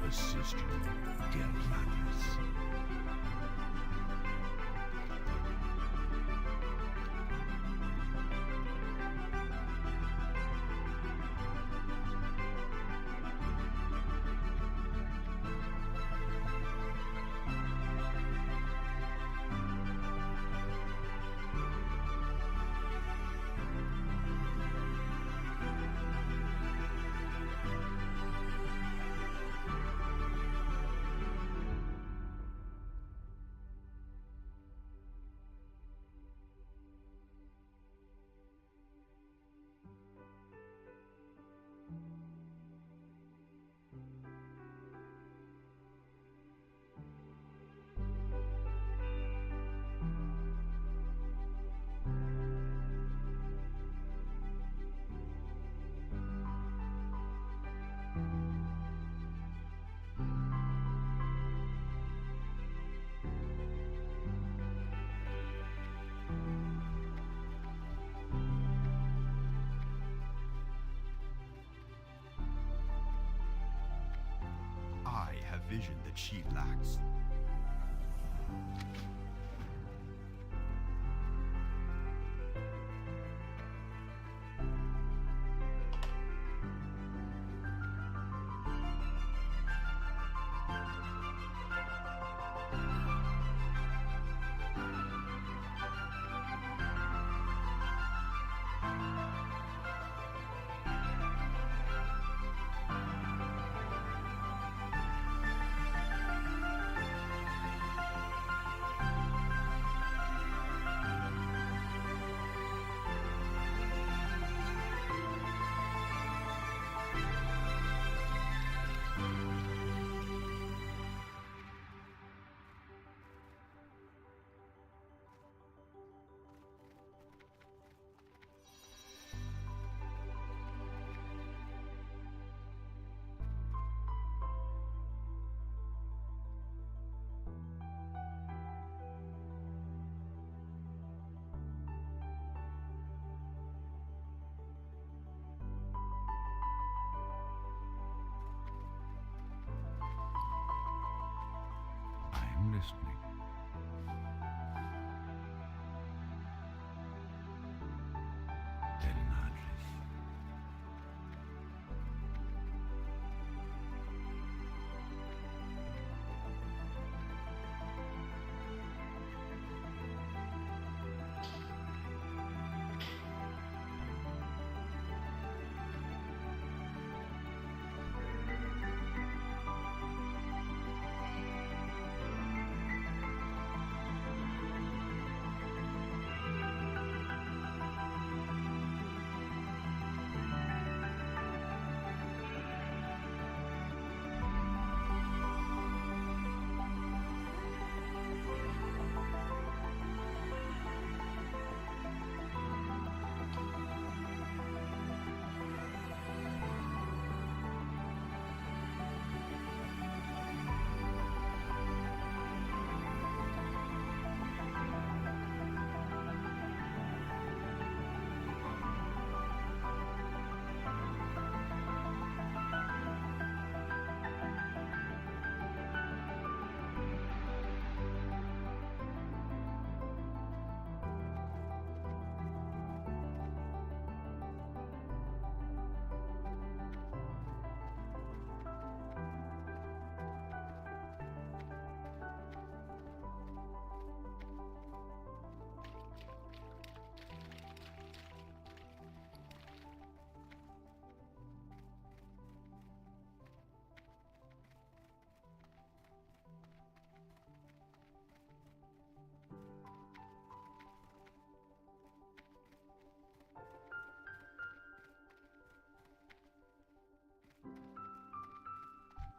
assist you, dear Gladys. I have vision that she lacks. I'm listening. Del Madres.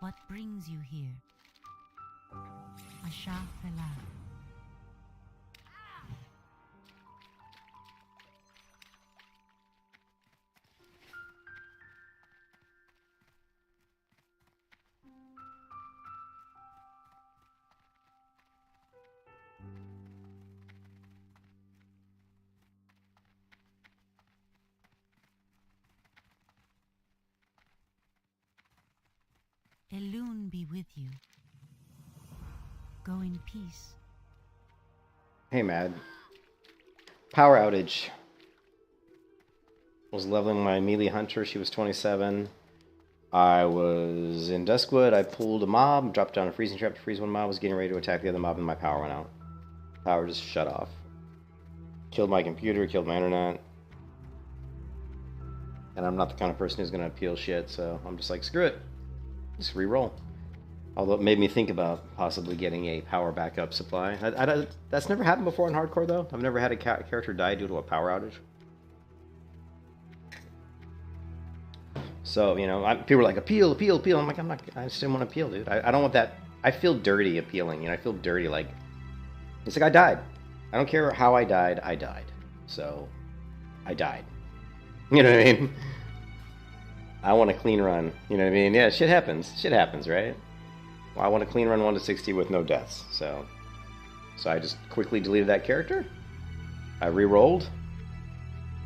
What brings you here? Ashafela. Elune be with you. Go in peace. Hey, Mad. Power outage. Was leveling my melee hunter. She was 27. I was in Duskwood. I pulled a mob, dropped down a freezing trap to freeze one mob. Was getting ready to attack the other mob, and my power went out. Power just shut off. Killed my computer. Killed my internet. And I'm not the kind of person who's gonna appeal shit, so I'm just like, screw it. Just re-roll. Although it made me think about possibly getting a power backup supply. That's never happened before in hardcore, though. I've never had a character die due to a power outage. So, you know, people are like, appeal, appeal, appeal. I'm like, I just didn't want to appeal, dude. I don't want that. I feel dirty appealing, you know. I feel dirty, like, it's like I died. I don't care how I died. So, I died. You know what I mean? I want a clean run. You know what I mean? Yeah, shit happens. Shit happens, right? Well, I want a clean run 1 to 60 with no deaths. So I just quickly deleted that character. I re-rolled.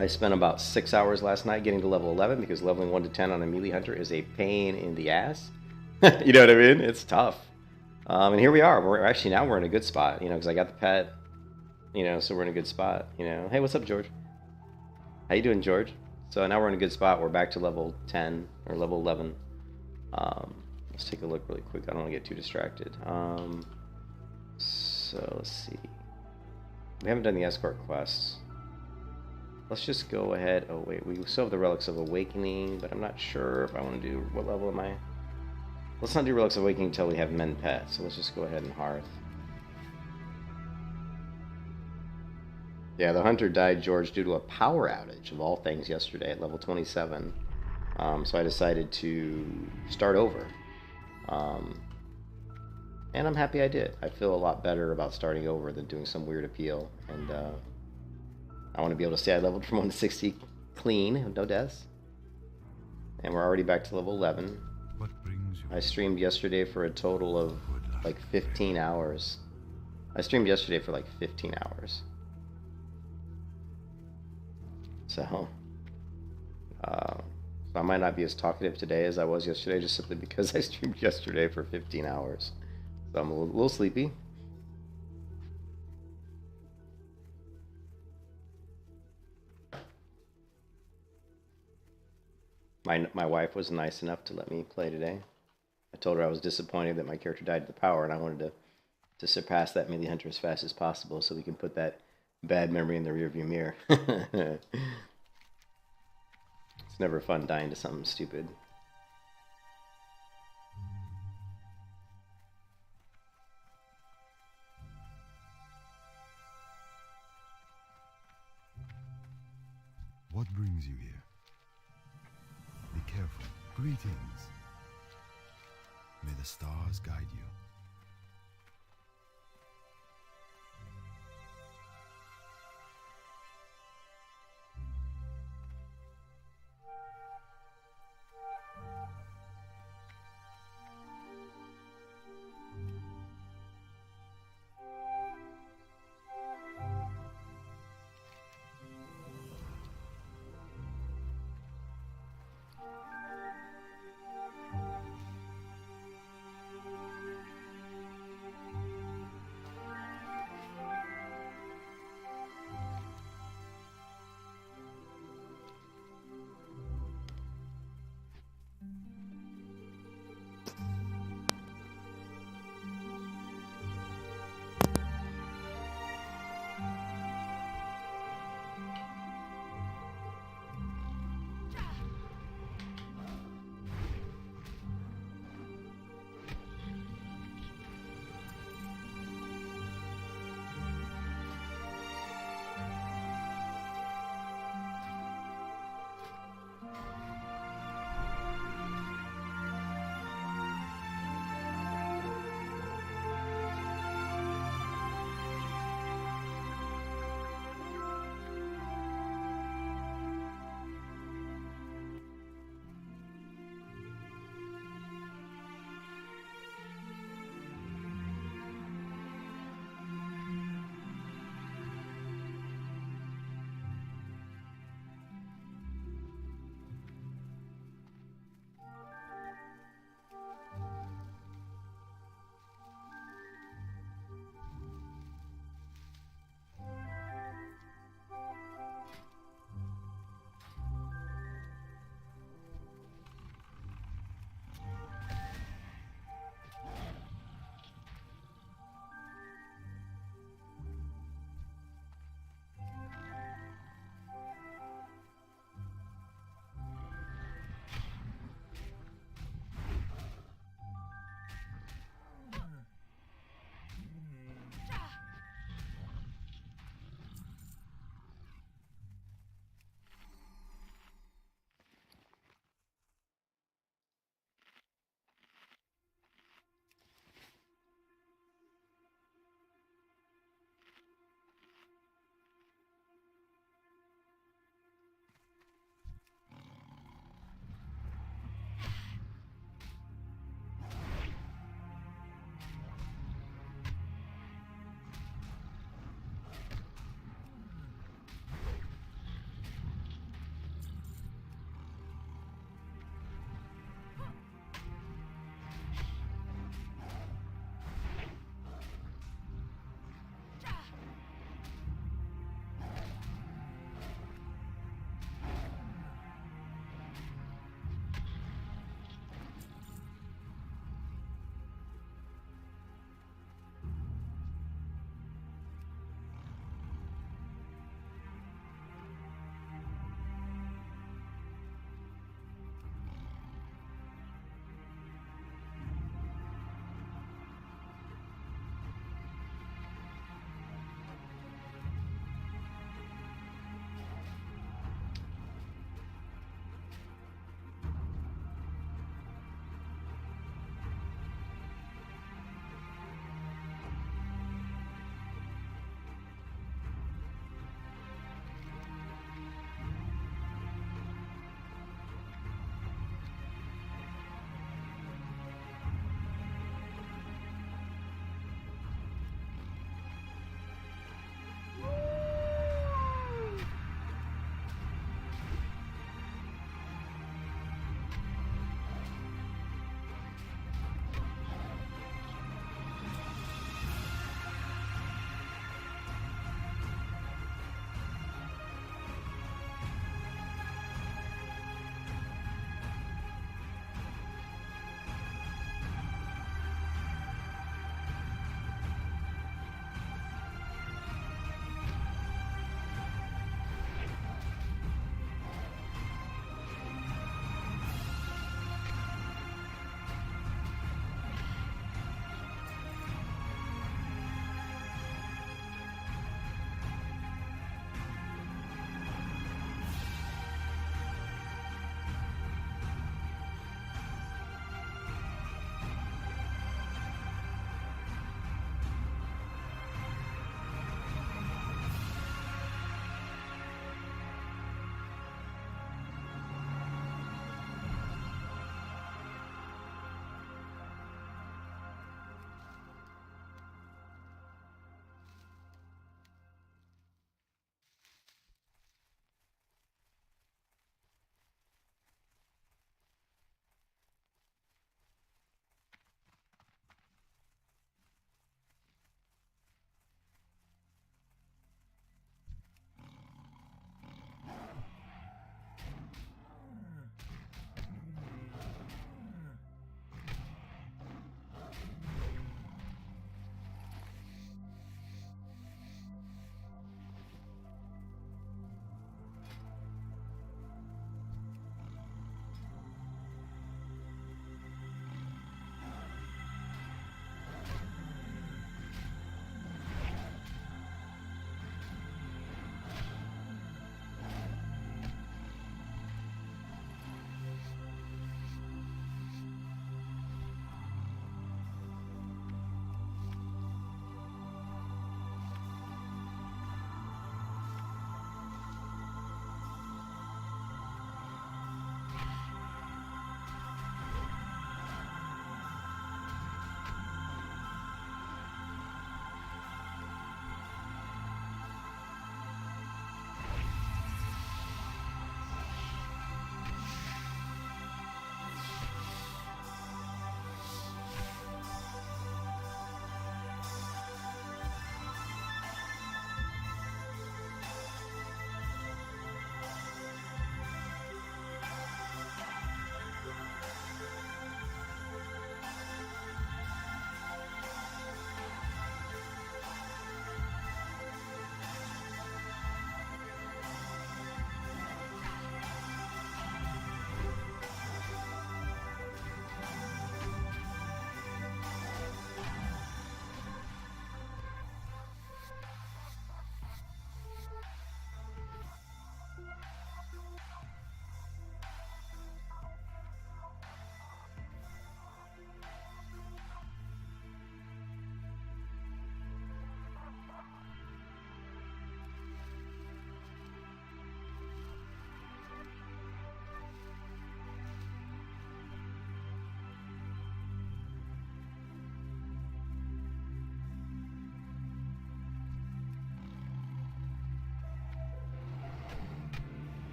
I spent about 6 hours last night getting to level 11 because leveling 1 to 10 on a melee hunter is a pain in the ass. You know what I mean? It's tough. And here we are. We're in a good spot, you know, because I got the pet, you know, so we're in a good spot, you know. Hey, what's up, George? How you doing, George? So now we're in a good spot. We're back to level 10 or level 11. Let's take a look really quick. I don't want to get too distracted. So let's see. We haven't done the escort quests. Let's just go ahead. Oh wait, we still have the Relics of Awakening, but I'm not sure if I want to do. What level am I? Let's not do Relics of Awakening until we have Men Pet. So let's just go ahead and Hearth. Yeah, the hunter died, George, due to a power outage of all things yesterday at level 27. So I decided to start over. And I'm happy I did. I feel a lot better about starting over than doing some weird appeal. And I want to be able to say I leveled from 1 to 60 clean, no deaths. And we're already back to level 11. What brings you? I streamed yesterday for a total of like 15 hours. I streamed yesterday for like 15 hours. So I might not be as talkative today as I was yesterday, just simply because I streamed yesterday for 15 hours. So I'm a little sleepy. My wife was nice enough to let me play today. I told her I was disappointed that my character died to the power, and I wanted to surpass that melee hunter as fast as possible so we can put that bad memory in the rearview mirror. It's never fun dying to something stupid. What brings you here? Be careful. Greetings. May the stars guide you.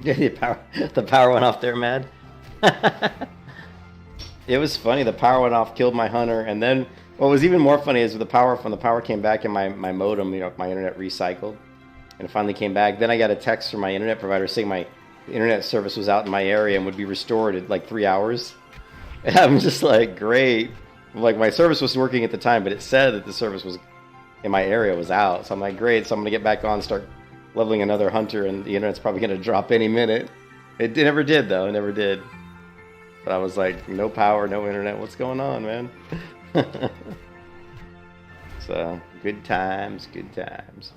Yeah, the power went off there, mad. It was funny. The power went off, killed my hunter, and then what was even more funny is when the power came back and my modem, you know, my internet recycled, and it finally came back. Then I got a text from my internet provider saying my internet service was out in my area and would be restored in like 3 hours. And I'm just like, great. Like, my service was working at the time, but it said that the service was in my area was out. So I'm like, great. So I'm gonna get back on, start leveling another hunter, and the internet's probably gonna drop any minute. It never did though. It never did. But I was like, no power, no internet. What's going on, man? So, good times, good times.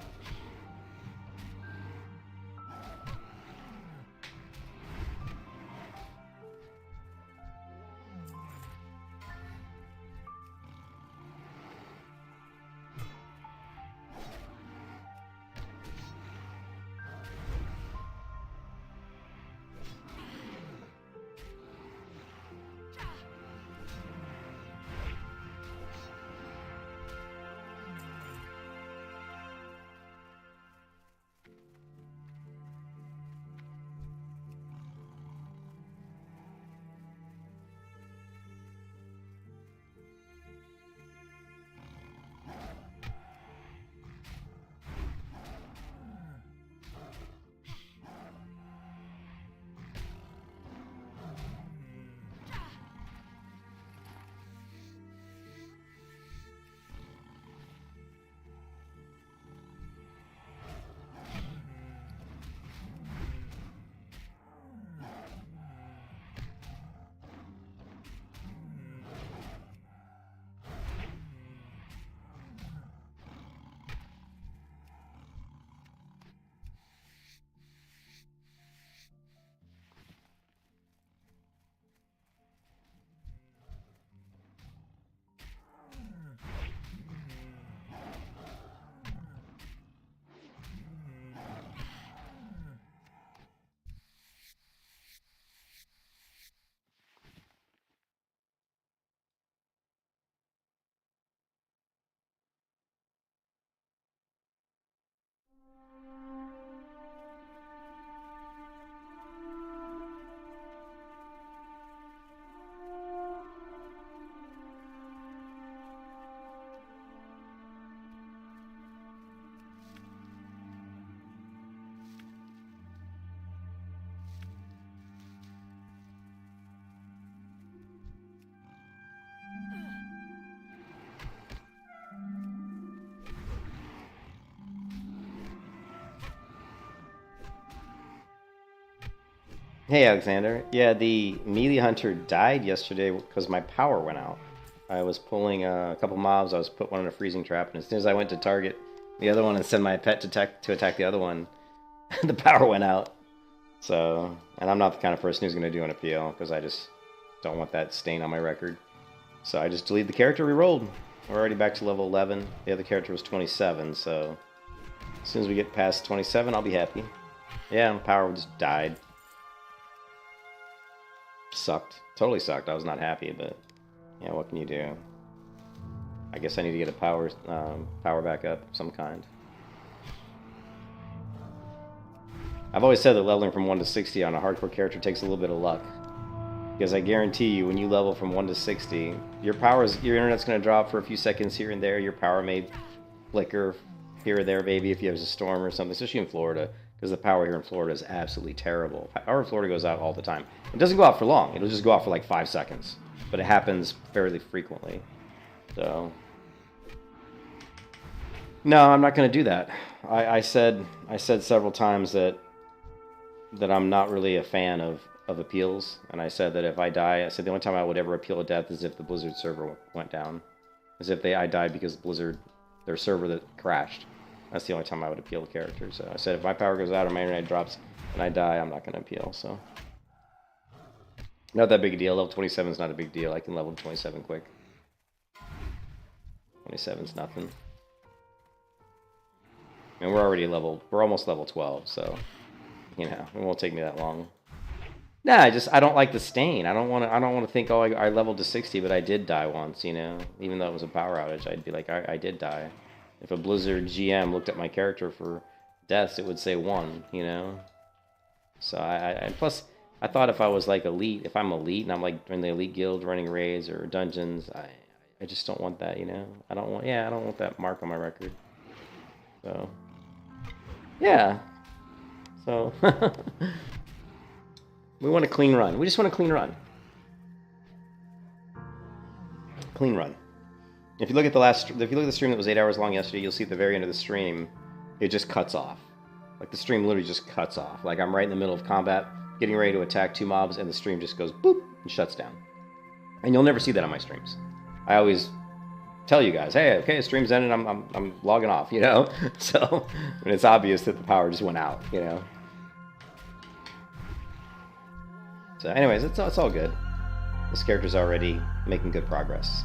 Hey, Alexander. Yeah, the melee hunter died yesterday because my power went out. I was pulling a couple mobs. I was put one in a freezing trap, and as soon as I went to target the other one and send my pet to attack the other one, the power went out. So, and I'm not the kind of person who's going to do an appeal because I just don't want that stain on my record. So I just deleted the character, re-rolled. We're already back to level 11. The other character was 27, so as soon as we get past 27, I'll be happy. Yeah, power just died. Sucked. Totally sucked. I was not happy, but yeah, what can you do? I guess I need to get a power back up of some kind. I've always said that leveling from 1 to 60 on a hardcore character takes a little bit of luck. Because I guarantee you, when you level from 1 to 60, your internet's going to drop for a few seconds here and there. Your power may flicker here or there, maybe, if you have a storm or something, especially in Florida. Because the power here in Florida is absolutely terrible. Power in Florida goes out all the time. It doesn't go out for long. It'll just go out for like 5 seconds. But it happens fairly frequently. So, no, I'm not going to do that. I said several times that I'm not really a fan of appeals. And I said that if I die, I said the only time I would ever appeal a death is if the Blizzard server went down. As if I died because Blizzard, their server that crashed. That's the only time I would appeal a character. So I said if my power goes out or my internet drops and I die, I'm not going to appeal. So not that big a deal. Level 27 is not a big deal. I can level 27 quick. 27's nothing. And we're almost level 12, so you know, it won't take me that long. Nah, I don't like the stain. I don't want to think, oh, I leveled to 60, but I did die once, you know. Even though it was a power outage, I'd be like, I did die. If a Blizzard GM looked at my character for deaths, it would say 1, you know? So and plus, I thought if I was like elite, if I'm elite and I'm like in the elite guild running raids or dungeons, I just don't want that, you know. I don't want that mark on my record. So yeah. So we want a clean run. We just want a clean run. Clean run. If you look at the stream that was 8 hours long yesterday, you'll see at the very end of the stream, it just cuts off. Like the stream literally just cuts off. Like I'm right in the middle of combat, getting ready to attack 2 mobs, and the stream just goes boop and shuts down. And you'll never see that on my streams. I always tell you guys, hey, okay, stream's ended, I'm logging off, you know. So when it's obvious that the power just went out, you know. So, anyways, it's all good. This character's already making good progress.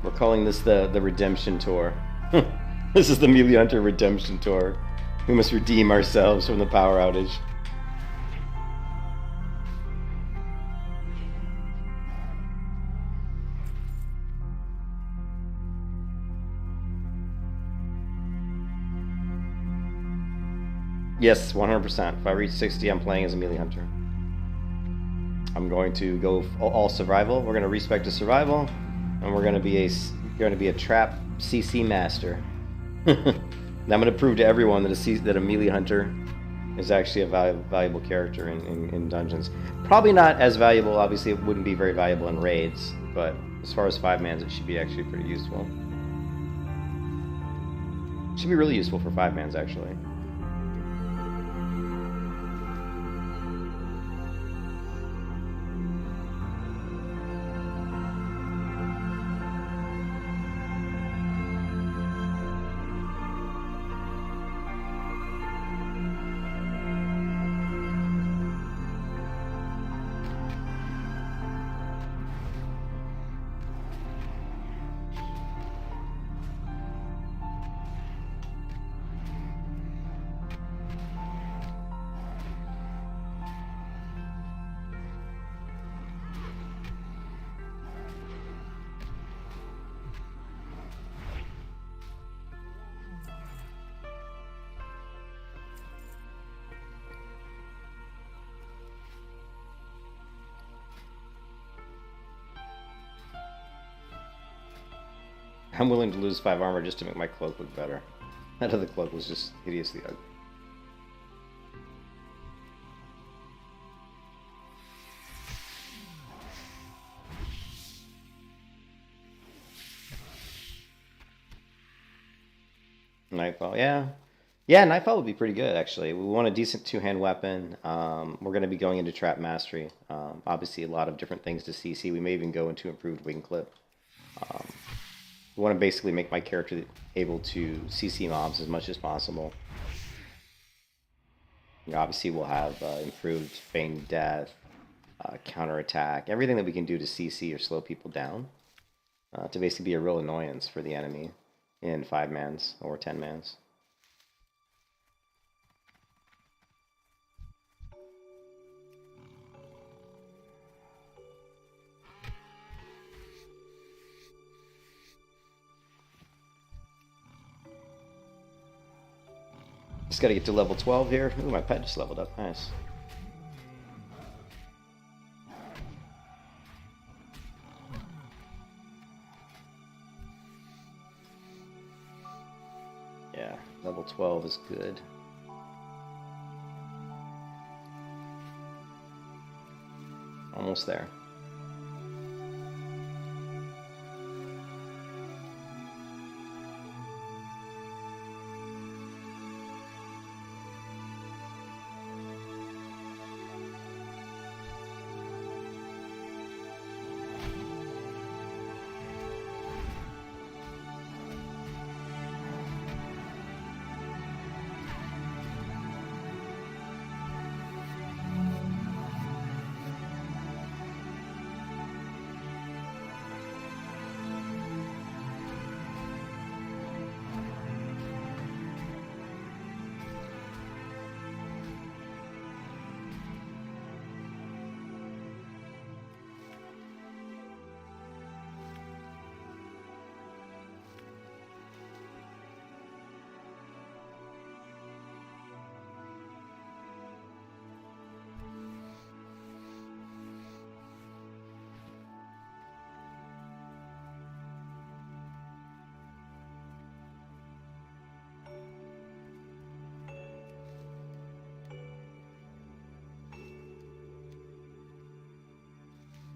We're calling this the Redemption Tour. This is the Melee Hunter Redemption Tour. We must redeem ourselves from the power outage. Yes, 100%. If I reach 60, I'm playing as a Melee Hunter. I'm going to go all survival. We're going to respec to survival. And we're gonna be a trap CC master. And I'm gonna prove to everyone that a melee hunter is actually a valuable character in dungeons. Probably not as valuable. Obviously, it wouldn't be very valuable in raids. But as far as 5-mans, it should be actually pretty useful. It should be really useful for 5-mans actually. I'm willing to lose 5 armor just to make my cloak look better. That other cloak was just hideously ugly. Nightfall, yeah. Yeah, Nightfall would be pretty good, actually. We want a decent 2-hand weapon. We're going to be going into Trap Mastery. Obviously, a lot of different things to CC. We may even go into Improved Wing Clip. We want to basically make my character able to CC mobs as much as possible. And obviously, we'll have improved Feigned Death, counterattack, everything that we can do to CC or slow people down. To basically be a real annoyance for the enemy in 5-mans or 10-mans. Just gotta get to level 12 here. Ooh, my pet just leveled up. Nice. Yeah, level 12 is good. Almost there.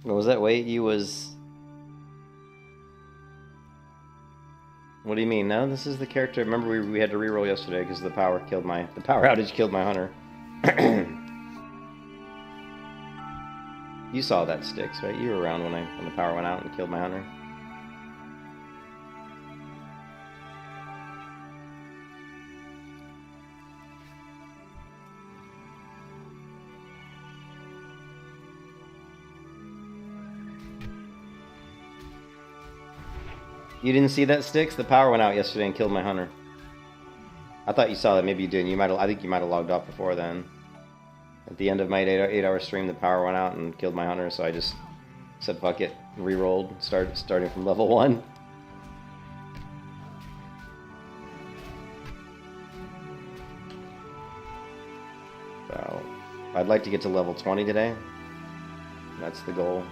What was that? Wait, you was... What do you mean? No, this is the character. Remember we had to reroll yesterday because the power outage killed my hunter. You saw that sticks, right? You were around when the power went out and killed my hunter. You didn't see that, Sticks? The power went out yesterday and killed my hunter. I thought you saw that. Maybe you didn't. I think you might have logged off before then. At the end of my 8-hour stream, the power went out and killed my hunter, so I just said fuck it, re-rolled, starting from level 1. So, I'd like to get to level 20 today. That's the goal.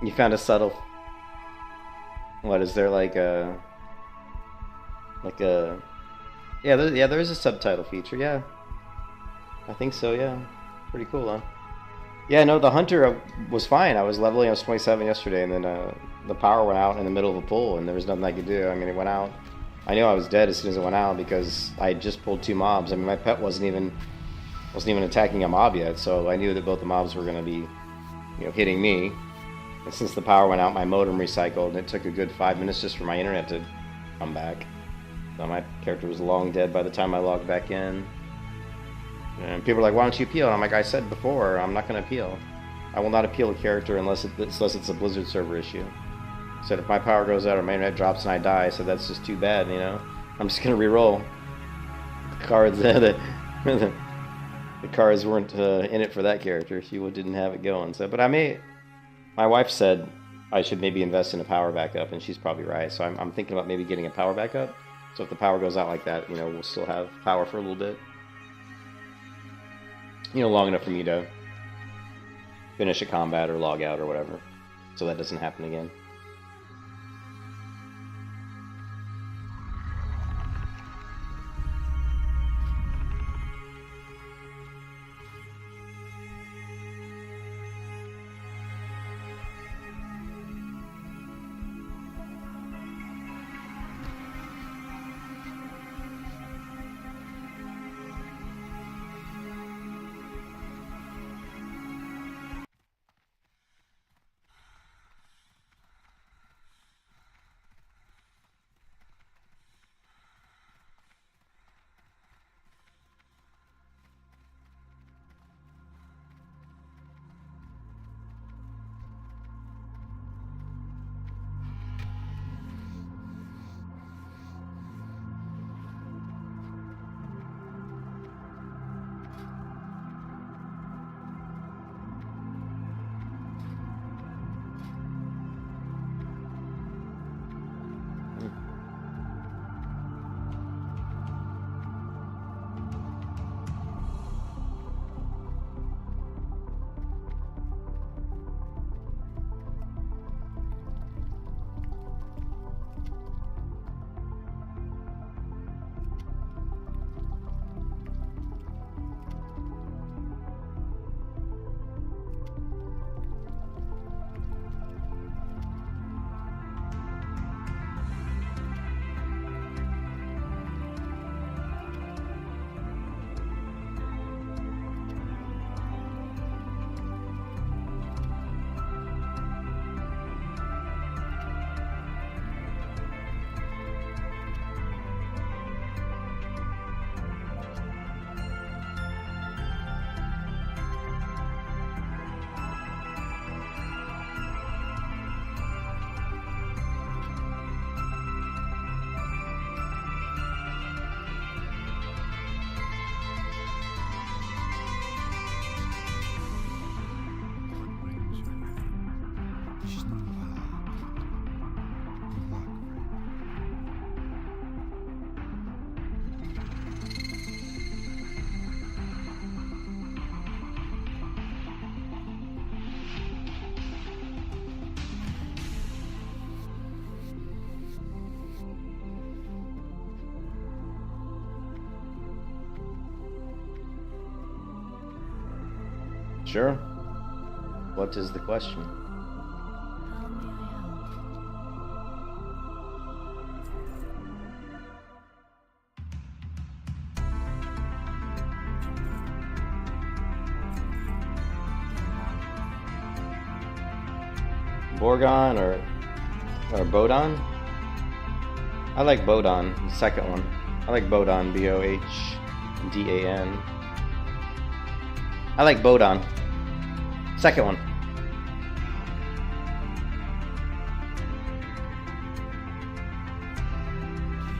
You found a subtle... What, is there like a... Yeah, there is a subtitle feature, yeah. I think so, yeah. Pretty cool, huh? Yeah, no, the hunter was fine. I was 27 yesterday, and then the power went out in the middle of a pool, and there was nothing I could do. I mean, it went out. I knew I was dead as soon as it went out because I had just pulled 2 mobs. I mean, my pet wasn't even attacking a mob yet, so I knew that both the mobs were going to be, hitting me. And since the power went out, my modem recycled, and it took a good 5 minutes just for my internet to come back. So my character was long dead by the time I logged back in. And people are like, why don't you appeal? And I'm like, I said before, I'm not going to appeal. I will not appeal a character unless it's a Blizzard server issue. I said if my power goes out or my internet drops and I die, so that's just too bad, I'm just going to re-roll. The cards, the cards weren't in it for that character. She didn't have it going. So, but my wife said I should maybe invest in a power backup, and she's probably right. So I'm thinking about maybe getting a power backup. So if the power goes out like that, we'll still have power for a little bit. Long enough for me to finish a combat or log out or whatever. So that doesn't happen again. Sure. What is the question? How may I help? Borgon or Bodon? I like Bodon, the second one. I like Bodon, B-O-H-D-A-N. I like Bodon. Second one.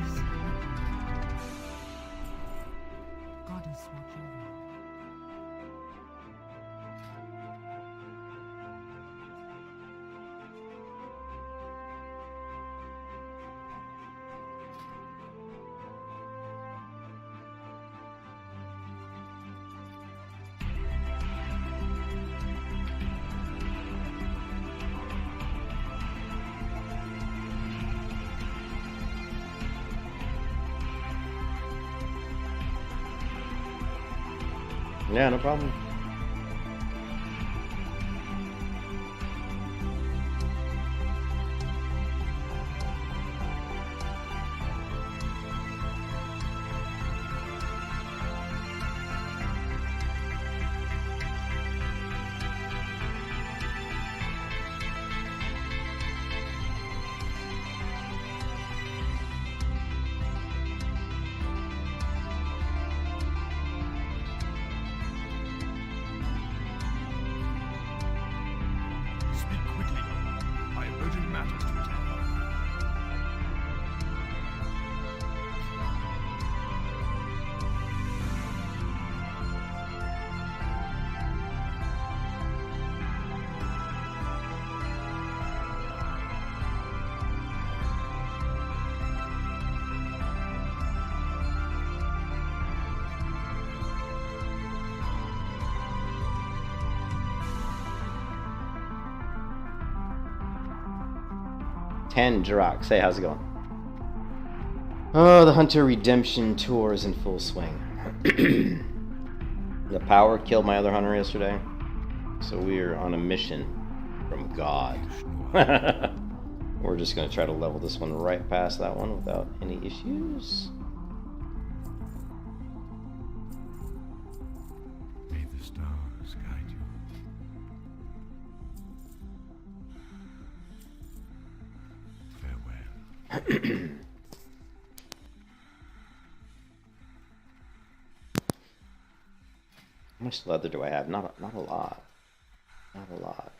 Please. Goddess watch over. Yeah, no problem. Speak quickly. I have urgent matters to attend. Ten Jirok, say how's it going? Oh, the Hunter Redemption tour is in full swing. The power killed my other hunter yesterday, so we are on a mission from God. We're just gonna try to level this one right past that one without any issues. May the stars guide you. Farewell. How much leather do I have? Not a lot. Not a lot.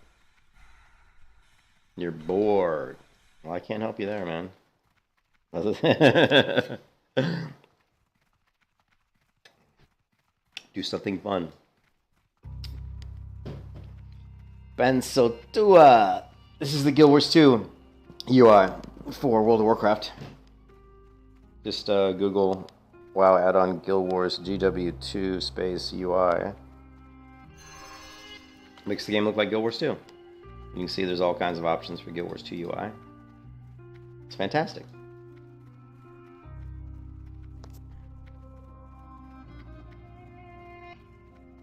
You're bored. Well, I can't help you there, man. Do something fun. Ben Sotua. This is the Guild Wars 2 UI for World of Warcraft. Just Google WoW add-on Guild Wars GW2 space UI. Makes the game look like Guild Wars 2. You can see there's all kinds of options for Guild Wars 2 UI. It's fantastic.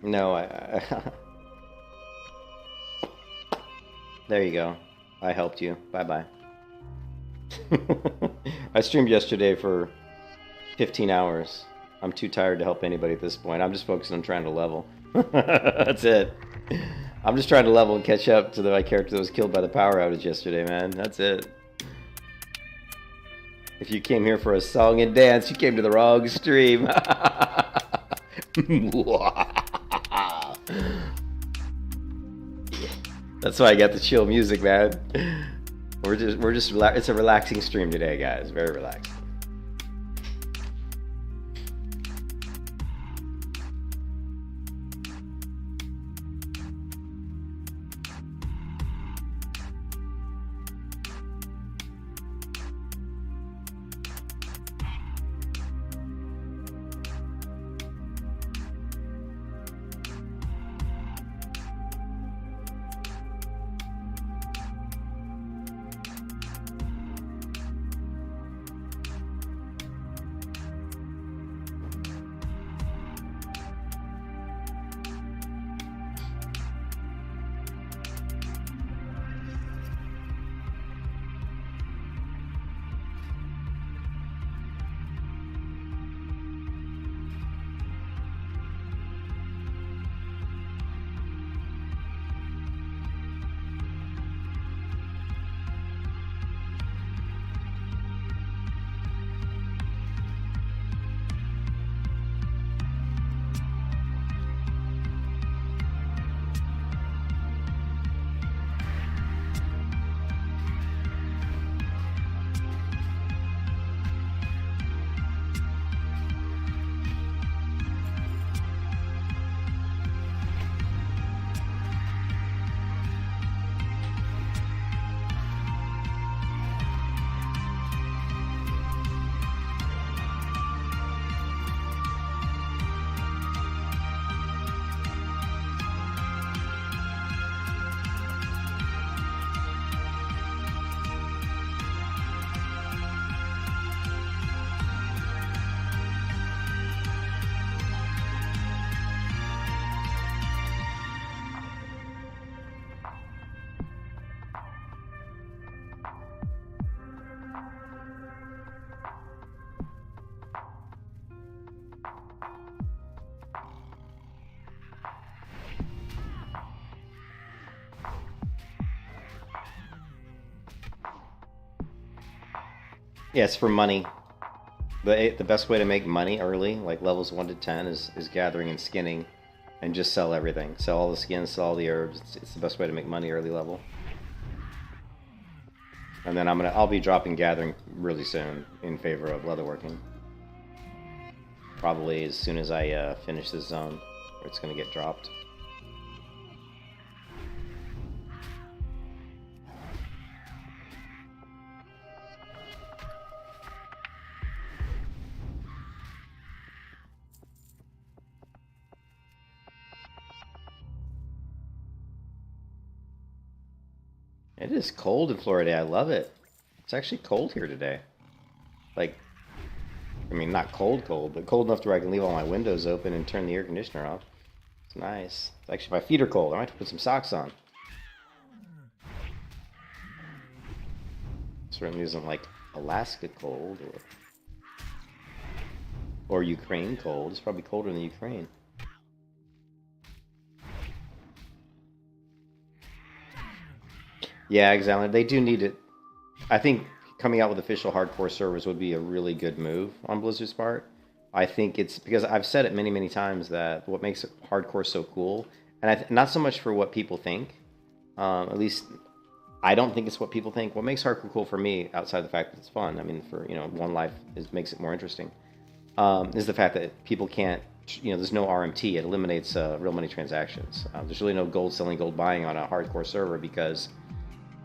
No, I There you go. I helped you. Bye-bye. I streamed yesterday for 15 hours. I'm too tired to help anybody at this point. I'm just focusing on trying to level. That's it. I'm just trying to level and catch up to my character that was killed by the power outage yesterday, man. That's it. If you came here for a song and dance, you came to the wrong stream. That's why I got the chill music, man. It's a relaxing stream today, guys. Very relaxing. Yeah, it's for money. The best way to make money early, like levels 1 to 10, is gathering and skinning, and just sell everything. Sell all the skins, sell all the herbs. It's the best way to make money early level. And then I'll be dropping gathering really soon in favor of leatherworking. Probably as soon as I finish this zone, where it's gonna get dropped. It is cold in Florida. I love it. It's actually cold here today. Like, I mean, not cold, but cold enough to where I can leave all my windows open and turn the air conditioner off. It's nice. It's actually, my feet are cold. I might have to put some socks on. Certainly isn't like Alaska cold or Ukraine cold. It's probably colder than Ukraine. Yeah, exactly. They do need it. I think coming out with official hardcore servers would be a really good move on Blizzard's part. I think it's because I've said it many, many times that what makes hardcore so cool, and not so much for what people think, at least I don't think it's what people think. What makes hardcore cool for me, outside the fact that it's fun, I mean, for one life makes it more interesting, is the fact that people can't, there's no RMT. It eliminates real money transactions. There's really no gold selling, gold buying on a hardcore server because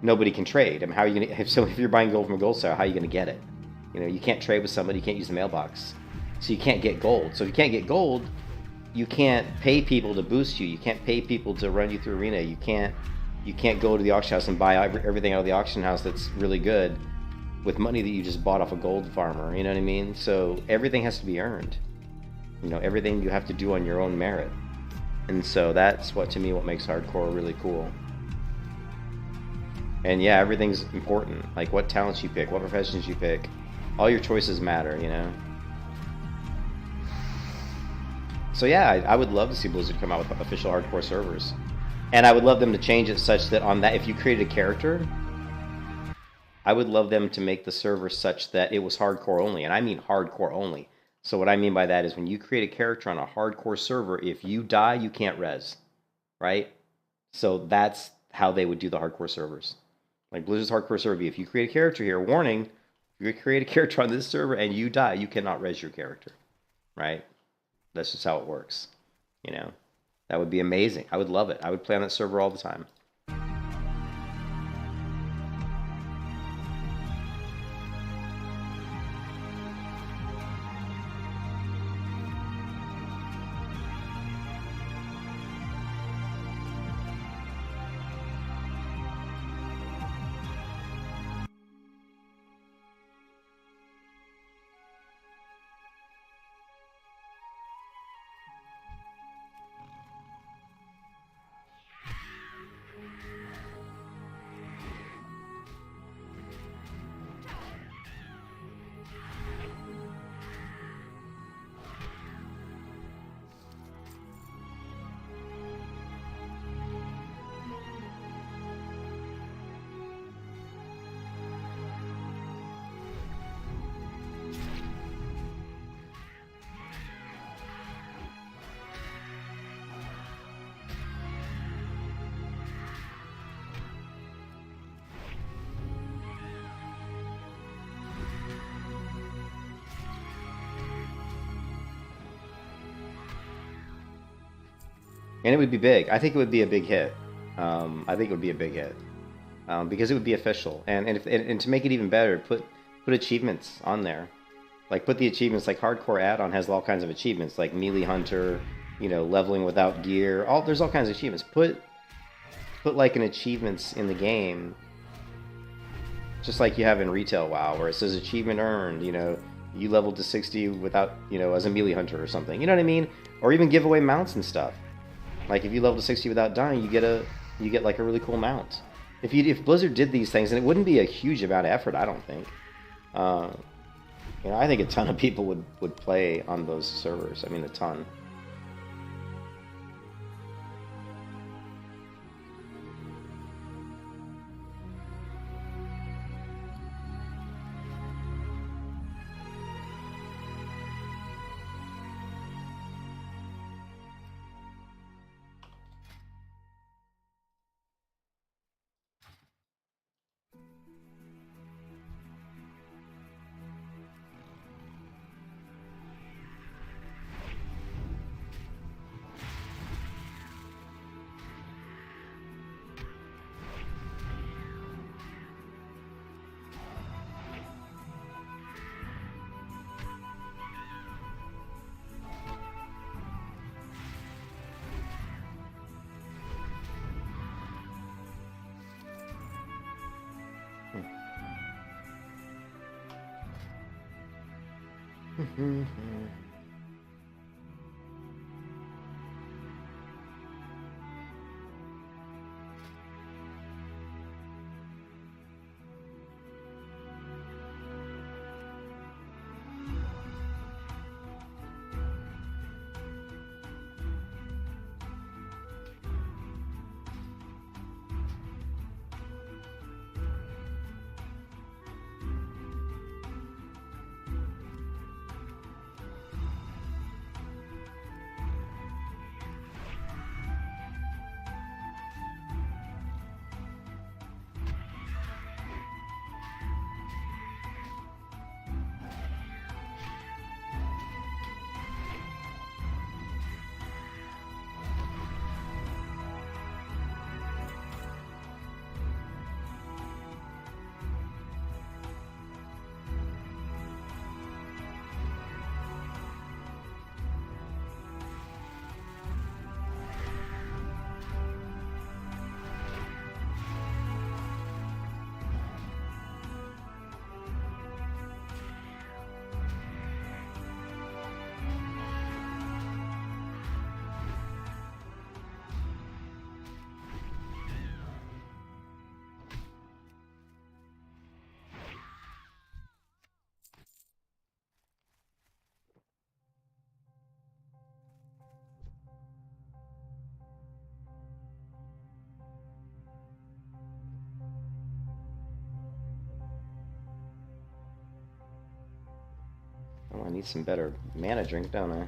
nobody can trade. I mean, how are you gonna? If you're buying gold from a gold seller, how are you gonna get it? You can't trade with somebody. You can't use the mailbox, so you can't get gold. So if you can't get gold, you can't pay people to boost you. You can't pay people to run you through arena. You can't go to the auction house and buy everything out of the auction house that's really good with money that you just bought off a gold farmer. You know what I mean? So everything has to be earned. Everything you have to do on your own merit. And so that's to me what makes hardcore really cool. And yeah, everything's important. Like what talents you pick, what professions you pick. All your choices matter, So yeah, I would love to see Blizzard come out with official hardcore servers. And I would love them to change it such that on that, if you created a character, I would love them to make the server such that it was hardcore only. And I mean hardcore only. So what I mean by that is when you create a character on a hardcore server, if you die, you can't res. Right? So that's how they would do the hardcore servers. Like Blizzard's hardcore server, if you create a character here, warning, if you create a character on this server and you die, you cannot res your character. Right? That's just how it works. That would be amazing. I would love it. I would play on that server all the time. And it would be big. I think it would be a big hit. I think it would be a big hit because it would be official. And to make it even better, put achievements on there. Like put the achievements, like hardcore add-on has all kinds of achievements, like melee hunter, leveling without gear. There's all kinds of achievements. Put like an achievements in the game, just like you have in retail WoW, where it says achievement earned. You leveled to 60 without, as a melee hunter or something. You know what I mean? Or even give away mounts and stuff. Like if you level to 60 without dying, you get like a really cool mount. If Blizzard did these things, and it wouldn't be a huge amount of effort, I don't think. I think a ton of people would play on those servers. I mean, a ton. Oh, I need some better mana drink, don't I?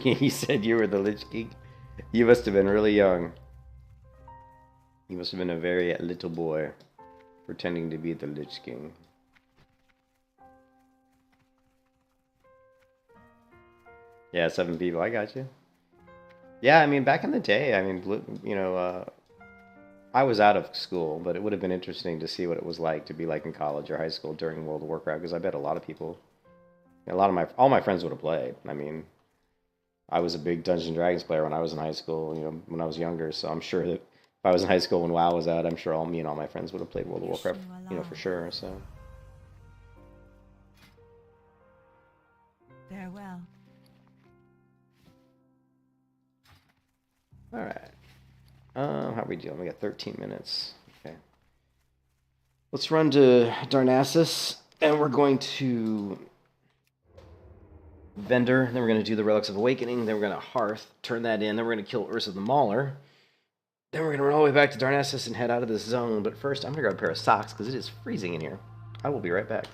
You said you were the Lich King? You must have been really young. You must have been a very little boy pretending to be the Lich King. Yeah, 7 people. I got you. Yeah, I mean, back in the day, I mean, you know, I was out of school, but it would have been interesting to see what it was like to be like in college or high school during World of Warcraft, because I bet a lot of people, all my friends would have played. I mean, I was a big Dungeons and Dragons player when I was in high school, you know, when I was younger, so I'm sure that if I was in high school when WoW was out, I'm sure me and all my friends would have played World of Warcraft, you know, for sure, so. Farewell. Alright. How are we doing? We got 13 minutes. Okay. Let's run to Darnassus, and we're going to Vendor, then we're going to do the Relics of Awakening, then we're going to Hearth, turn that in, then we're going to kill Ursa the Mauler, then we're going to run all the way back to Darnassus and head out of this zone, but first I'm going to grab a pair of socks, because it is freezing in here. I will be right back.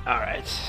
All right.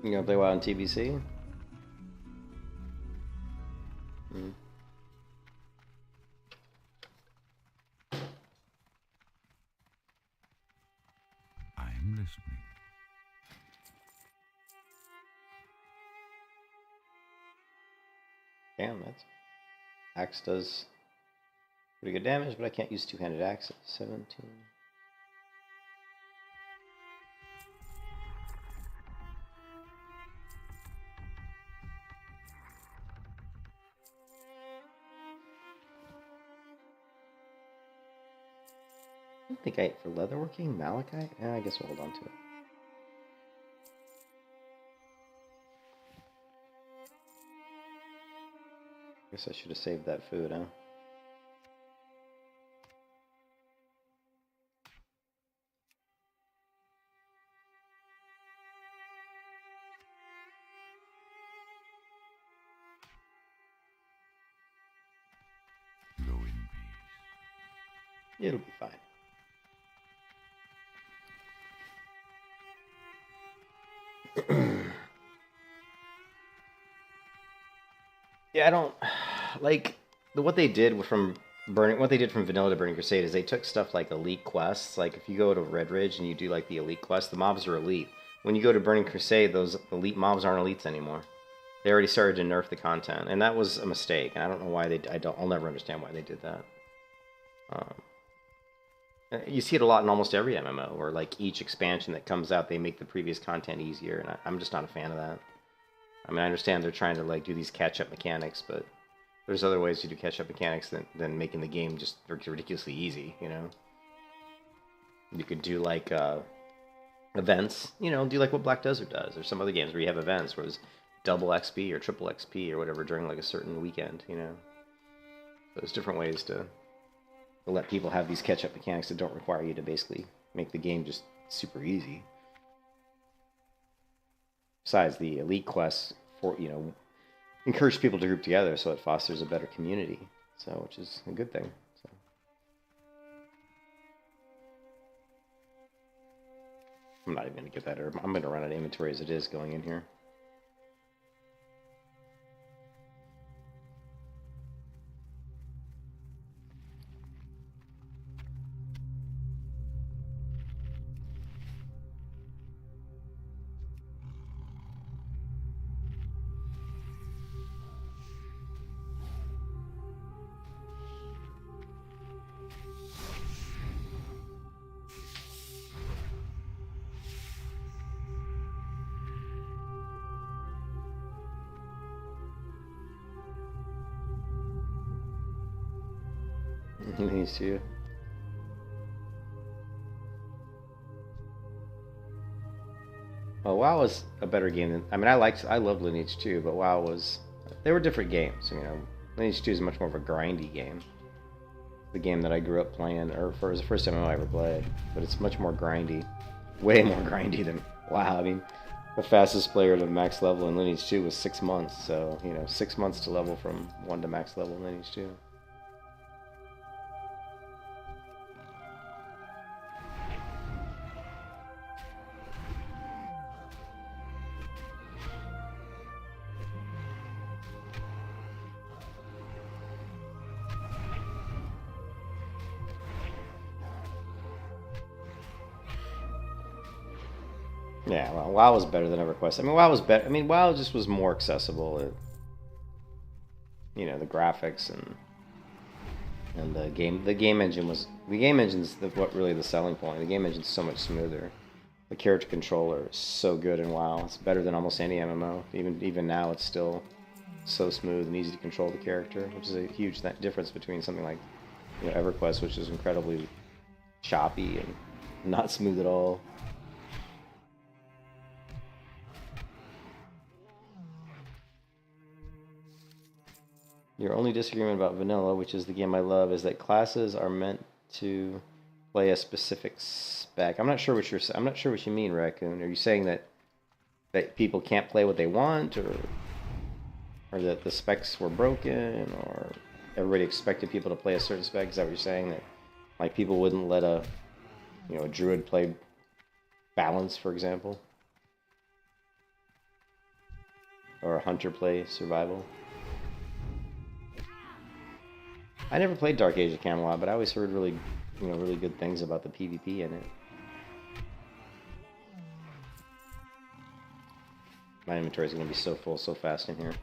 You gonna play WoW on TBC? Mm. I am listening. Damn, that's axe does pretty good damage, but I can't use two-handed axes. 17. I don't think I ate for leatherworking, malachite. Yeah, I guess we'll hold on to it. Guess I should have saved that food, huh? Go in peace. It'll be fine. Yeah, I don't like what they did from Vanilla to Burning Crusade is they took stuff like elite quests. Like if you go to Red Ridge and you do like the elite quest, the mobs are elite. When you go to Burning Crusade, those elite mobs aren't elites anymore. They already started to nerf the content, and that was a mistake. And I don't know why I'll never understand why they did that. You see it a lot in almost every MMO, where like each expansion that comes out, they make the previous content easier, and I'm just not a fan of that. I mean, I understand they're trying to like do these catch-up mechanics, but there's other ways to do catch-up mechanics than making the game just ridiculously easy, you know? You could do like events, you know, do like what Black Desert does, or some other games where you have events where it's double XP or triple XP or whatever during like a certain weekend, you know. So there's different ways to let people have these catch-up mechanics that don't require you to basically make the game just super easy. Besides, the elite quests for, you know, encourage people to group together, so it fosters a better community. So, which is a good thing. So. I'm not even gonna get that. I'm gonna run out of inventory as it is going in here. These two. Well, WoW was a better game than I mean. I loved Lineage 2, but WoW was they were different games. You know, Lineage 2 is much more of a grindy game. The game that I grew up playing, or it was the first MMO I ever played, but it's much more grindy, way more grindy than WoW. I mean, the fastest player to max level in Lineage 2 was 6 months. So you know, 6 months to level from 1 to max level in Lineage 2. Yeah, well, WoW was better than EverQuest. I mean, WoW was better. I mean, WoW just was more accessible. You know, the graphics and the game engine was what really the selling point. The game engine's so much smoother. The character controller is so good in WoW. It's better than almost any MMO. Even now, it's still so smooth and easy to control the character, which is a huge difference between something like, you know, EverQuest, which is incredibly choppy and not smooth at all. Your only disagreement about vanilla, which is the game I love, is that classes are meant to play a specific spec. I'm not sure what you mean, Raccoon. Are you saying that people can't play what they want, or that the specs were broken, or everybody expected people to play a certain spec? Is that what you're saying? That like people wouldn't let a druid play balance, for example, or a hunter play survival? I never played Dark Age of Camelot, but I always heard really good things about the PvP in it. My inventory is going to be so full so fast in here.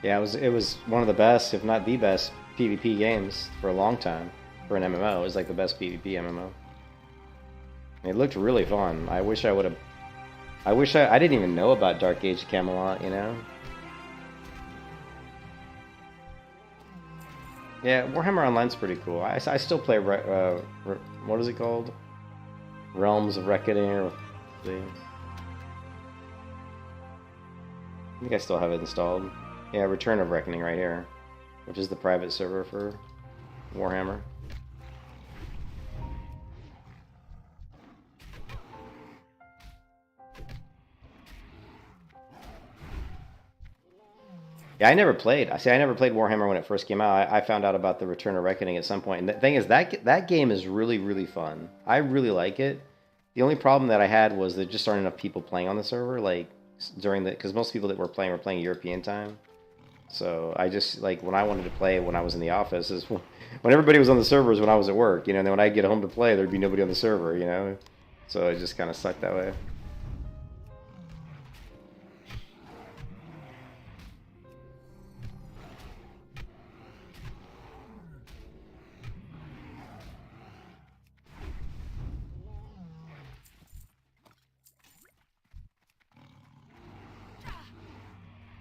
Yeah, it was one of the best, if not the best, PvP games for a long time. For an MMO, it was like the best PvP MMO. It looked really fun. I wish I would have. I didn't even know about Dark Age Camelot, you know. Yeah, Warhammer Online's pretty cool. I still play. What is it called? Realms of Reckoning, or I think I still have it installed. Yeah, Return of Reckoning right here, which is the private server for Warhammer. Yeah, I never played. I never played Warhammer when it first came out. I found out about the Return of Reckoning at some point. And the thing is, that game is really, really fun. I really like it. The only problem that I had was there just aren't enough people playing on the server, like during the, because most people that were playing European time. So I just, like, when I wanted to play when I was in the office, is when everybody was on the servers when I was at work, you know. And then when I get home to play, there'd be nobody on the server, you know. So it just kind of sucked that way.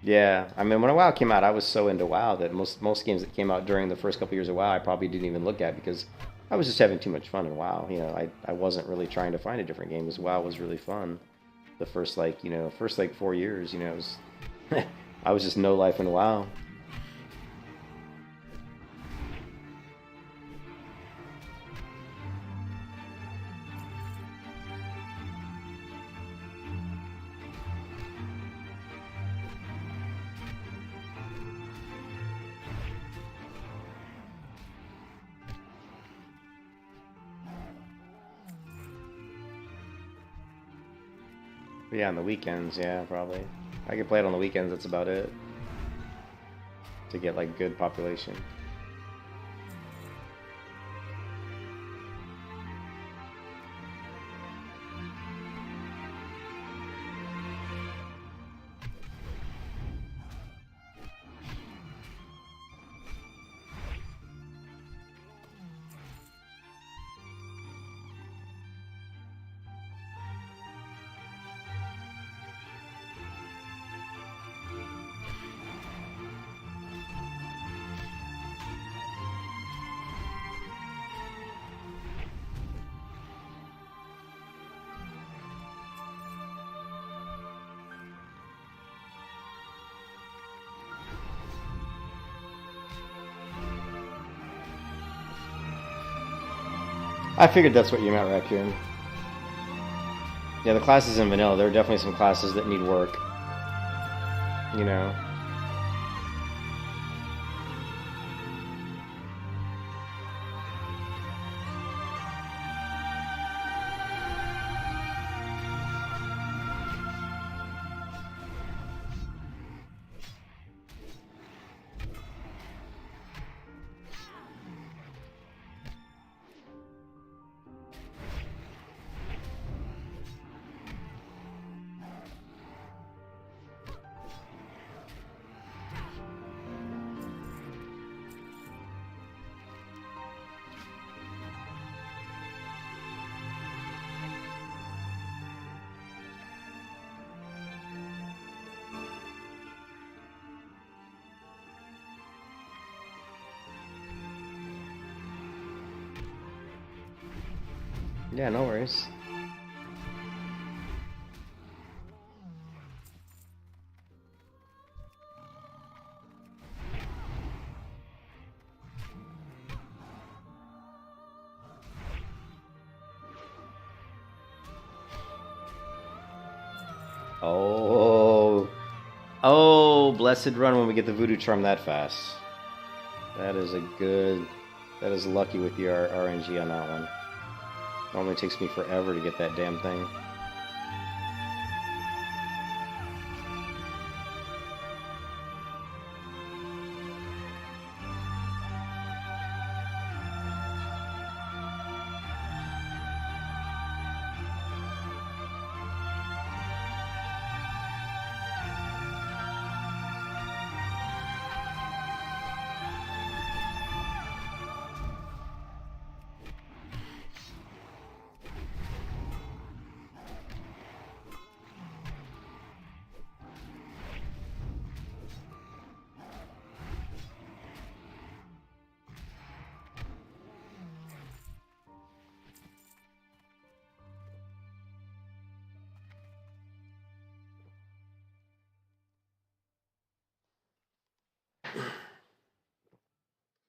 Yeah, I mean, when WoW came out, I was so into WoW that most games that came out during the first couple years of WoW, I probably didn't even look at because I was just having too much fun in WoW. You know, I wasn't really trying to find a different game because WoW was really fun. The first, like, you know, 4 years, you know, it was I was just no life in WoW. But yeah, on the weekends, yeah, probably. I could play it on the weekends, that's about it. To get, like, good population. I figured that's what you meant, Raccoon. Yeah, the classes in vanilla, there are definitely some classes that need work. You know. Yeah, no worries. Oh, blessed run when we get the voodoo charm that fast. That is that is lucky with your RNG on that one. Normally takes me forever to get that damn thing.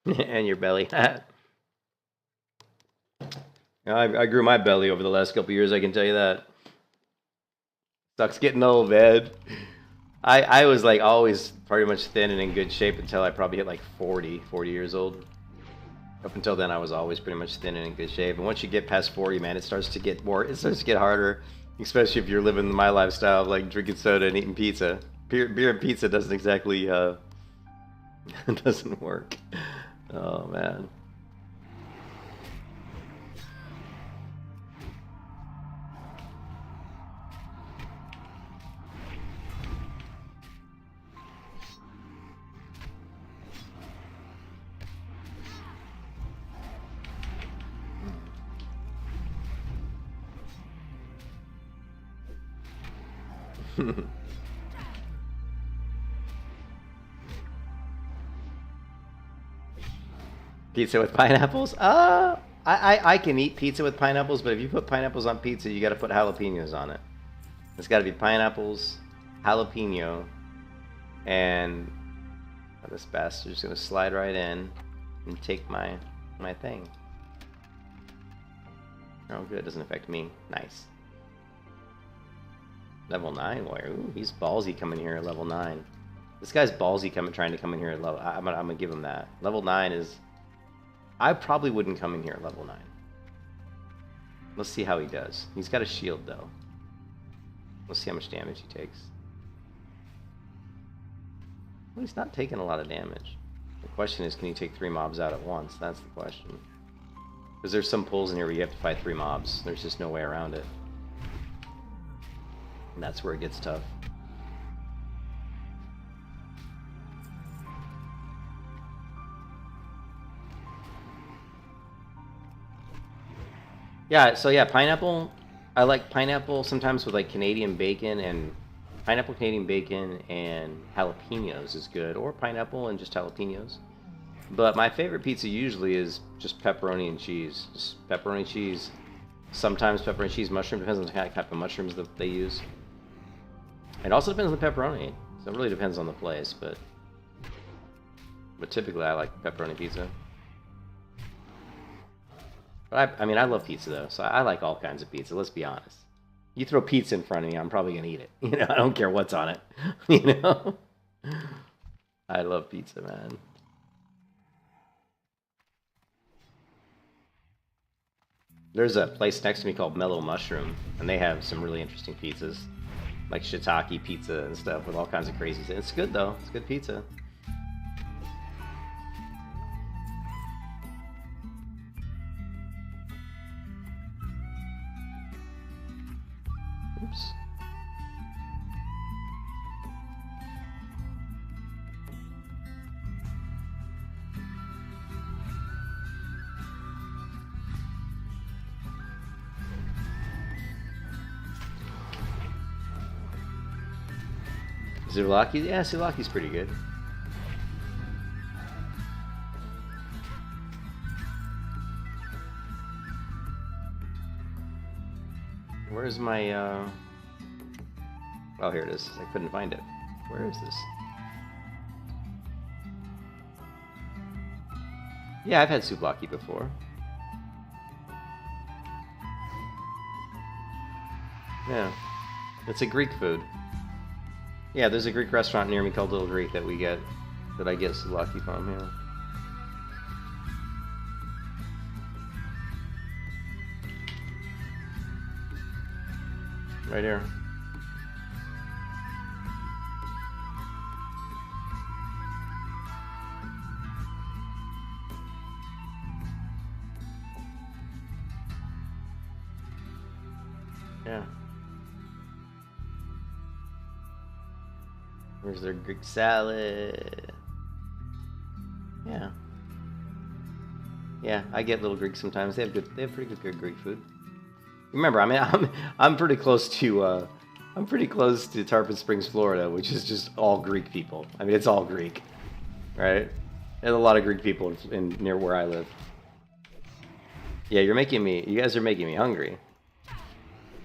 And your belly. I grew my belly over the last couple years, I can tell you that. Sucks getting old, man. I was like always pretty much thin and in good shape until I probably hit like 40 years old. Up until then, I was always pretty much thin and in good shape. And once you get past 40, man, it starts to get harder. Especially if you're living my lifestyle of like drinking soda and eating pizza. Beer and pizza doesn't exactly, doesn't work. Oh, man. Pizza with pineapples? I can eat pizza with pineapples, but if you put pineapples on pizza, you gotta put jalapenos on it. It's gotta be pineapples, jalapeno, and this bastard's gonna slide right in and take my thing. Oh good, doesn't affect me. Nice. Level 9 warrior. Ooh, he's ballsy coming here at level 9. This guy's ballsy trying to come in here at level... I'm gonna give him that. Level 9 is... I probably wouldn't come in here at level 9. Let's see how he does. He's got a shield, though. Let's see how much damage he takes. Well, he's not taking a lot of damage. The question is, can you take 3 mobs out at once? That's the question. Because there's some pulls in here where you have to fight 3 mobs. There's just no way around it. And that's where it gets tough. Yeah, so yeah, pineapple. I like pineapple sometimes with like Canadian bacon, and pineapple Canadian bacon and jalapenos is good, or pineapple and just jalapenos. But my favorite pizza usually is just pepperoni and cheese. Just pepperoni cheese. Sometimes pepperoni cheese mushroom, depends on the type of mushrooms that they use. It also depends on the pepperoni. So it really depends on the place, but typically I like pepperoni pizza. But I mean, I love pizza though, so I like all kinds of pizza, let's be honest. You throw pizza in front of me, I'm probably gonna eat it. You know, I don't care what's on it. You know? I love pizza, man. There's a place next to me called Mellow Mushroom, and they have some really interesting pizzas. Like shiitake pizza and stuff with all kinds of crazy things. It's good though, it's good pizza. Oops. Souvlaki? Yeah, souvlaki's pretty good. Where's my, Oh, here it is. I couldn't find it. Where is this? Yeah, I've had souvlaki before. Yeah. It's a Greek food. Yeah, there's a Greek restaurant near me called Little Greek that I get souvlaki from, yeah. Right here. Yeah. Where's their Greek salad? Yeah. Yeah, I get Little Greek sometimes. They have pretty good Greek food. Remember, I mean, I'm pretty close to Tarpon Springs, Florida, which is just all Greek people. I mean, it's all Greek, right? There's a lot of Greek people near where I live. Yeah, you guys are making me hungry.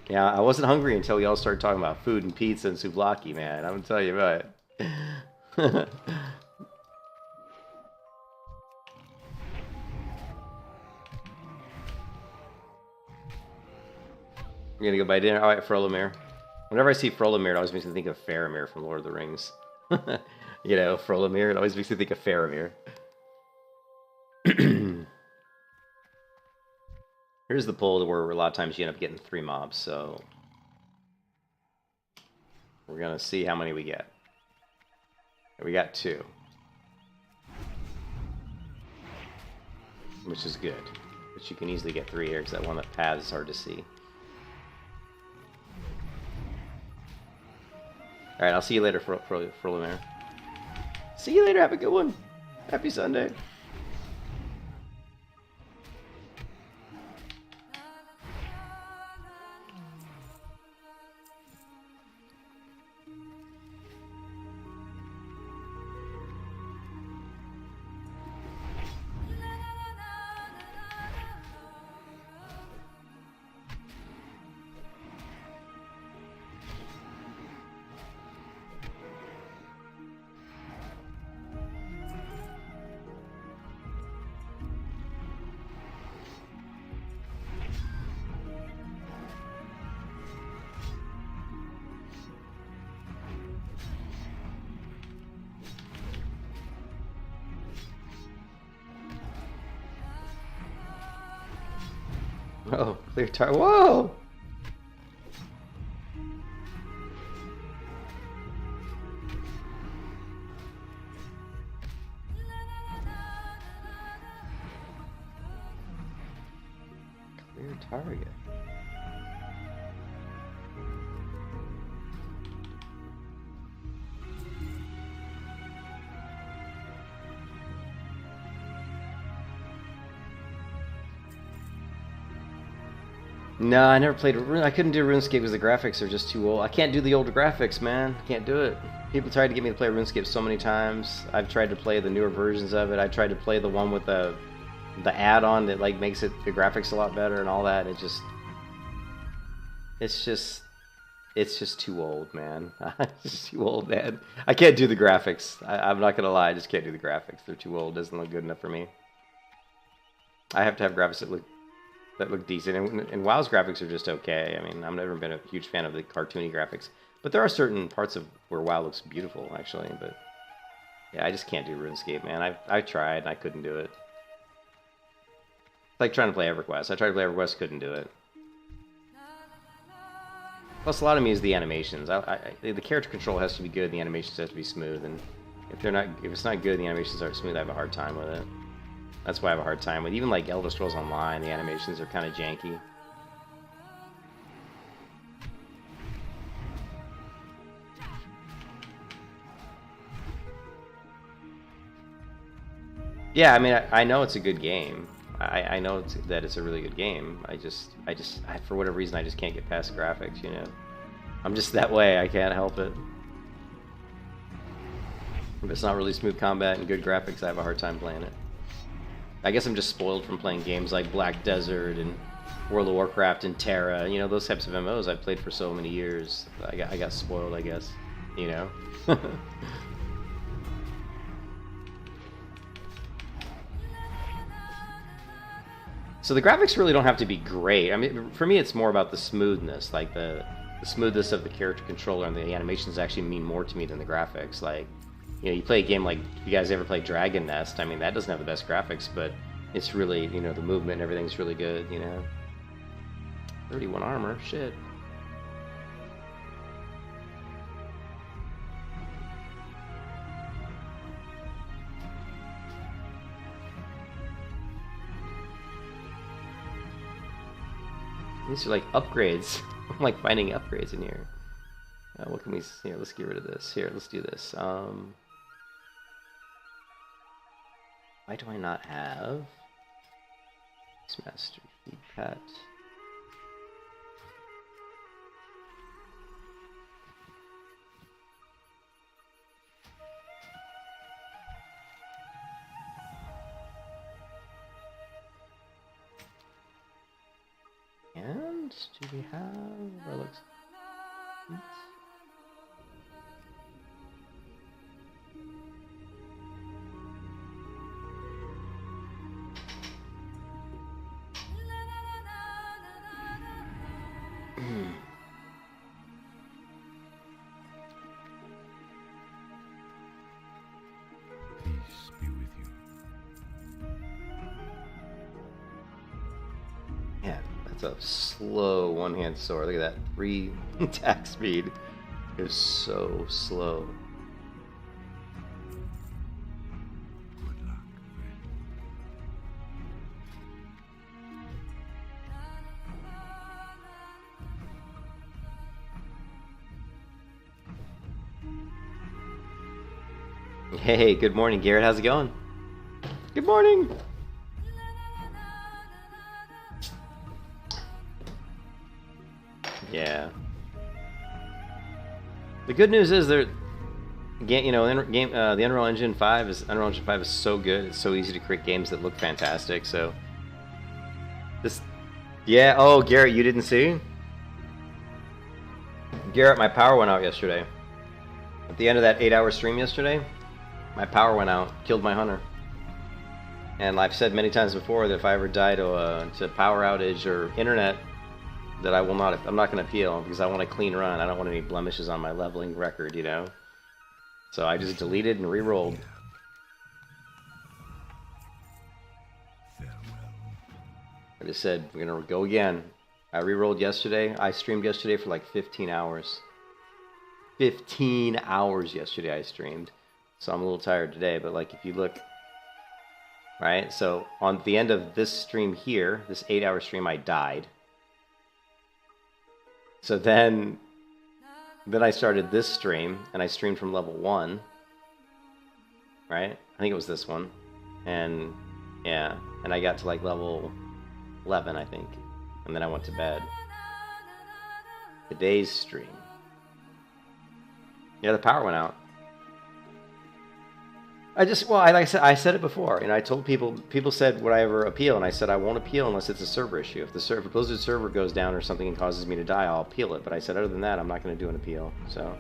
Yeah, I wasn't hungry until y'all started talking about food and pizza and souvlaki, man. I'm gonna tell you what. We're gonna go buy dinner. All right, Frolomir. Whenever I see Frolomir, it always makes me think of Faramir from Lord of the Rings. You know, Frolomir. It always makes me think of Faramir. Here's the pull where a lot of times you end up getting 3 mobs, so we're gonna see how many we get. We got 2, which is good. But you can easily get 3 here because that one that paths is hard to see. All right, I'll see you later, Frolomir. See you later. Have a good one. Happy Sunday. Oh, clear target. Whoa! Clear target. No, I never played. I couldn't do RuneScape because the graphics are just too old. I can't do the older graphics, man. Can't do it. People tried to get me to play RuneScape so many times. I've tried to play the newer versions of it. I tried to play the one with the add-on that like makes it the graphics a lot better and all that. It's just too old, man. It's just too old, man. I can't do the graphics. I'm not gonna lie. I just can't do the graphics. They're too old. Doesn't look good enough for me. I have to have graphics that look decent, and WoW's graphics are just okay. I mean, I've never been a huge fan of the cartoony graphics, but there are certain parts of where WoW looks beautiful, actually. But yeah, I just can't do RuneScape, man. I tried, and I couldn't do it. It's like trying to play EverQuest. I tried to play EverQuest, couldn't do it. Plus, a lot of me is the animations. The character control has to be good, the animations have to be smooth, and if it's not good, the animations aren't smooth, I have a hard time with it. That's why I have a hard time with even like Elder Scrolls Online. The animations are kind of janky. Yeah, I mean, I know it's a good game. I know that it's a really good game. I for whatever reason, I just can't get past graphics. You know, I'm just that way. I can't help it. If it's not really smooth combat and good graphics, I have a hard time playing it. I guess I'm just spoiled from playing games like Black Desert and World of Warcraft and Terra. You know, those types of MMOs I've played for so many years. I got spoiled, I guess. You know? So the graphics really don't have to be great. I mean, for me, it's more about the smoothness. Like, the smoothness of the character controller and the animations actually mean more to me than the graphics. Like, you know, you play a game like, if you guys ever play Dragon Nest, I mean, that doesn't have the best graphics, but it's really, you know, the movement and everything's really good, you know. 31 armor, shit. These are like upgrades. I'm like finding upgrades in here. What can we, here, let's get rid of this. Here, let's do this. Why do I not have Master Feed Pat? And do we have relics? Peace be with you. Man, that's a slow one-hand sword. Look at that. 3 attack speed is so slow. Good luck, Hey, good morning, Garrett. How's it going? Good morning. Yeah. The good news is the Unreal Engine 5 is so good. It's so easy to create games that look fantastic. So this, yeah. Oh, Garrett, you didn't see? Garrett, my power went out yesterday. At the end of that 8-hour stream yesterday, my power went out, killed my hunter. And I've said many times before that if I ever die to power outage or internet, that I'm not going to appeal because I want a clean run. I don't want any blemishes on my leveling record, you know. So I just deleted and re-rolled. farewell. I just said we're gonna go again. I re-rolled yesterday. I streamed yesterday for like 15 hours. 15 hours yesterday I streamed. So I'm a little tired today, but like if you look, right? So on the end of this stream here, this 8-hour stream, I died. So then I started this stream, and I streamed from level 1, right? I think it was this one. And yeah, and I got to like level 11, I think. And then I went to bed. Today's stream. Yeah, the power went out. I said it before, and I told people said, would I ever appeal? And I said, I won't appeal unless it's a server issue. If the Blizzard server goes down or something and causes me to die, I'll appeal it. But I said, other than that, I'm not going to do an appeal. So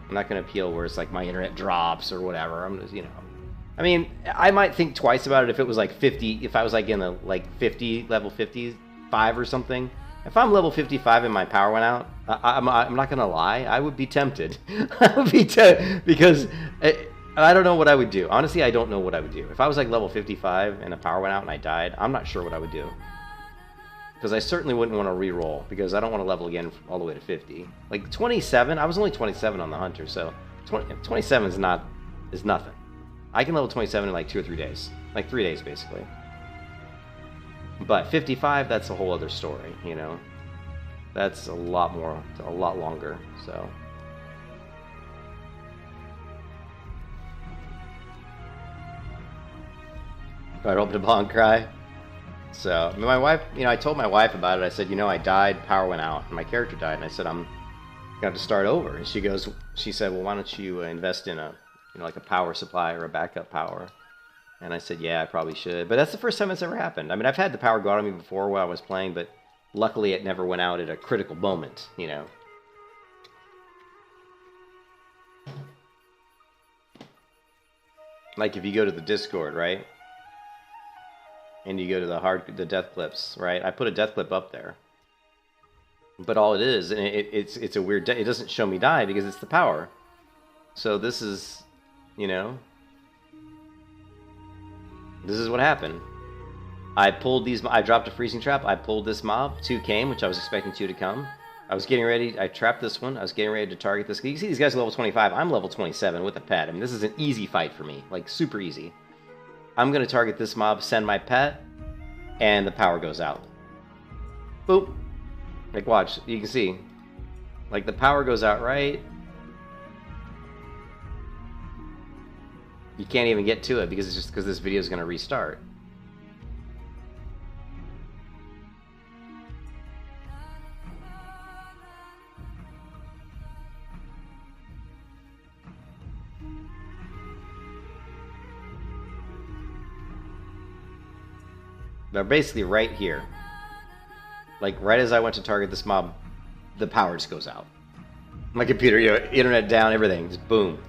I'm not going to appeal where it's like my internet drops or whatever. I'm just, you know, I mean, I might think twice about it if it was like 50, if I was like in the like 50, level 55 or something. If I'm level 55 and my power went out, I'm not going to lie, I would be tempted. I would be tempted because I don't know what I would do. Honestly, I don't know what I would do. If I was like level 55 and the power went out and I died, I'm not sure what I would do. Because I certainly wouldn't want to re-roll, because I don't want to level again all the way to 50. Like 27, I was only 27 on the Hunter, so 27 is nothing. I can level 27 in like 2 or 3 days. Like 3 days, basically. But 55, that's a whole other story, you know? That's a lot longer, so... I opened a ball and cry. So, my wife, you know, I told my wife about it. I said, you know, I died, power went out, and my character died. And I said, I'm going to start over. And she said, well, why don't you invest in a, you know, like a power supply or a backup power? And I said, yeah, I probably should. But that's the first time it's ever happened. I mean, I've had the power go out on me before while I was playing, but luckily it never went out at a critical moment, you know. Like if you go to the Discord, right? And you go to the death clips, right? I put a death clip up there. But all it is, and it's a weird, it doesn't show me die because it's the power. So this is, you know, this is what happened. I dropped a freezing trap, I pulled this mob, 2 came, which I was expecting 2 to come. I was getting ready, I trapped this one, I was getting ready to target this. You see these guys are level 25, I'm level 27 with a pet. I mean, this is an easy fight for me, like super easy. I'm going to target this mob, send my pet, and the power goes out. Boop. Like, watch. You can see. Like, the power goes out, right? You can't even get to it because it's just because this video is going to restart. They're basically right here. Like, right as I went to target this mob, the power just goes out. My computer, you know, internet down, everything, just boom.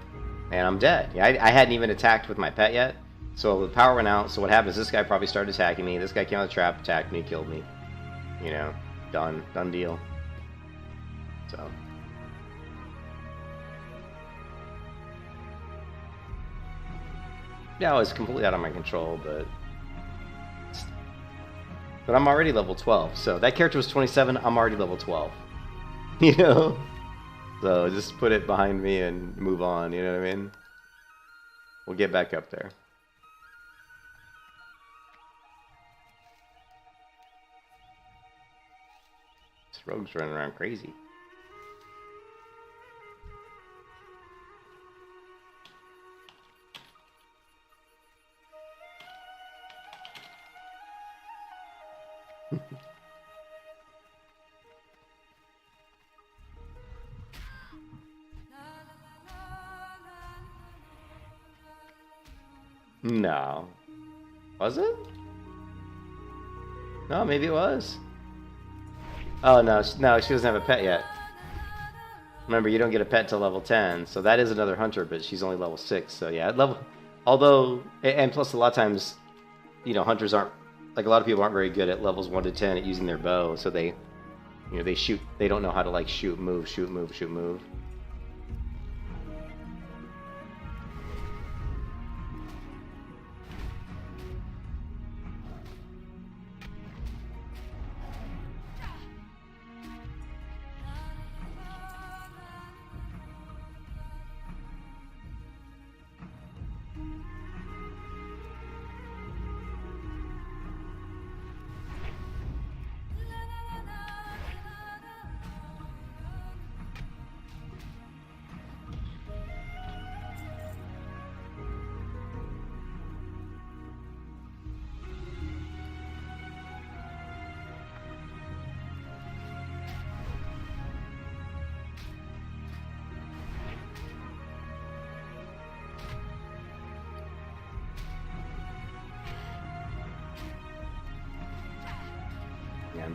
And I'm dead. Yeah, I hadn't even attacked with my pet yet. So the power went out, so what happened is this guy probably started attacking me. This guy came out of the trap, attacked me, killed me. You know, done deal. So... Yeah, it was completely out of my control, but I'm already level 12. So that character was 27. I'm already level 12. You know, so just put it behind me and move on. You know what I mean? We'll get back up there. This rogue's running around crazy. No. Was it? No, maybe it was. Oh, no, no, she doesn't have a pet yet. Remember, you don't get a pet till level 10, so that is another hunter, but she's only level 6, so yeah, although, and plus a lot of times, you know, hunters aren't, like a lot of people aren't very good at levels 1 to 10 at using their bow, so they, you know, they shoot, they don't know how to like shoot, move, shoot, move, shoot, move. Yeah,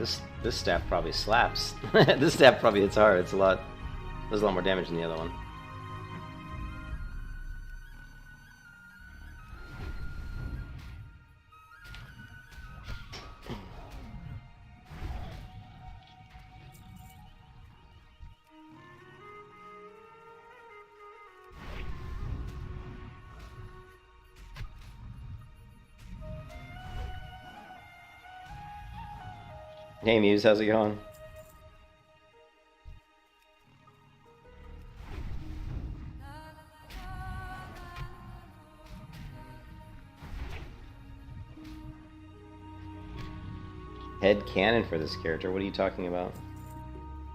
this staff probably slaps. This staff probably hits hard. It's a lot. Does a lot more damage than the other one. Hey Muse, how's it going? Head cannon for this character? What are you talking about?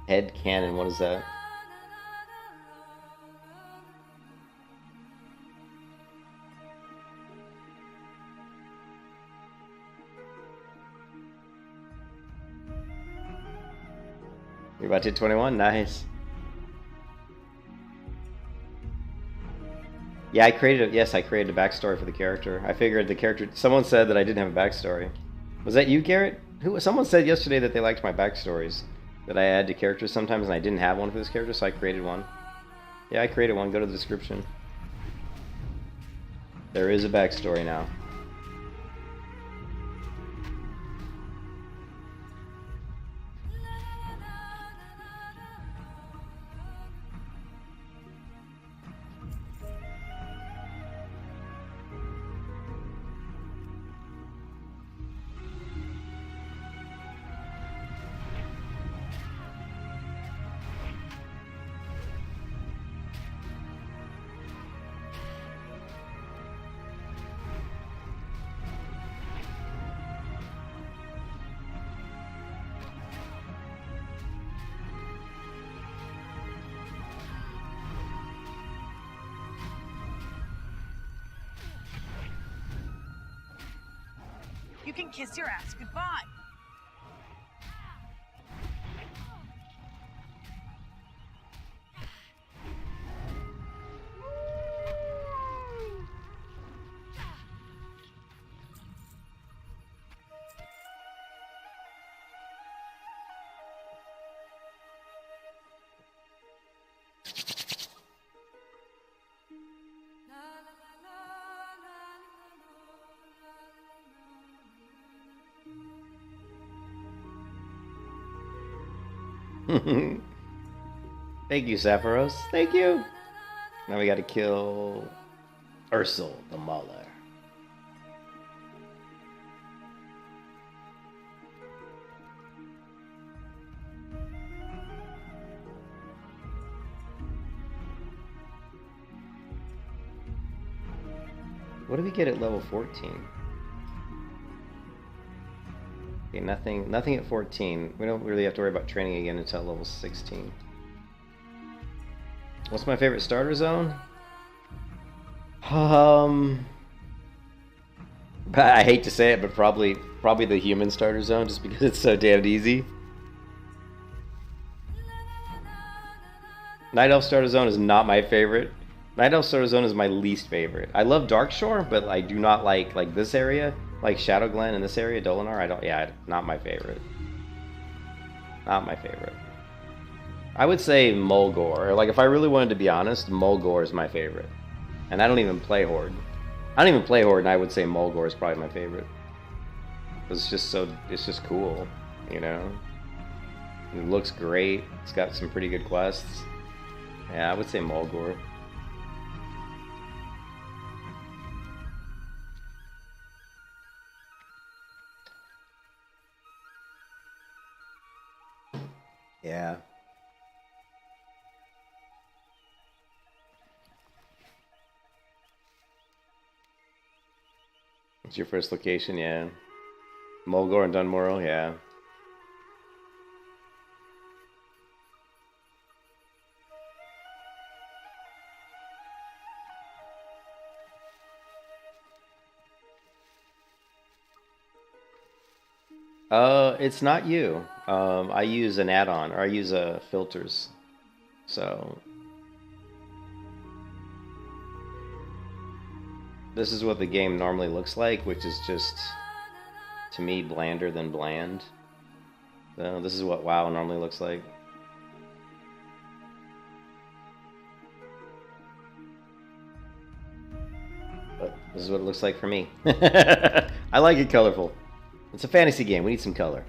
Head cannon, what is that? You're about to hit 21? Nice. Yeah, I created a backstory for the character. I figured the character... Someone said that I didn't have a backstory. Was that you, Garrett? Someone said yesterday that they liked my backstories. That I add to characters sometimes, and I didn't have one for this character, so I created one. Yeah, I created one. Go to the description. There is a backstory now. You can kiss your ass goodbye. Thank you, Sapphirose. Thank you. Now we gotta kill Ursul, the Mauler. What do we get at level 14? Okay, nothing at 14. We don't really have to worry about training again until level 16. What's my favorite starter zone? I hate to say it, but probably the human starter zone, just because it's so damn easy. Night Elf starter zone is not my favorite. Night Elf starter zone is my least favorite. I love Darkshore, but I do not like this area, like Shadow Glen in this area, Dolinar. I don't. Yeah, not my favorite. Not my favorite. I would say Mulgore. Like, if I really wanted to be honest, Mulgore is my favorite. And I don't even play Horde. I don't even play Horde, and I would say Mulgore is probably my favorite. It's just cool, you know? It looks great. It's got some pretty good quests. Yeah, I would say Mulgore. Yeah. It's your first location, yeah. Mulgore and Dunmorrow, yeah. It's not you. I use an add-on, or I use filters. So this is what the game normally looks like, which is just, to me, blander than bland. So this is what WoW normally looks like. But this is what it looks like for me. I like it colorful. It's a fantasy game. We need some color.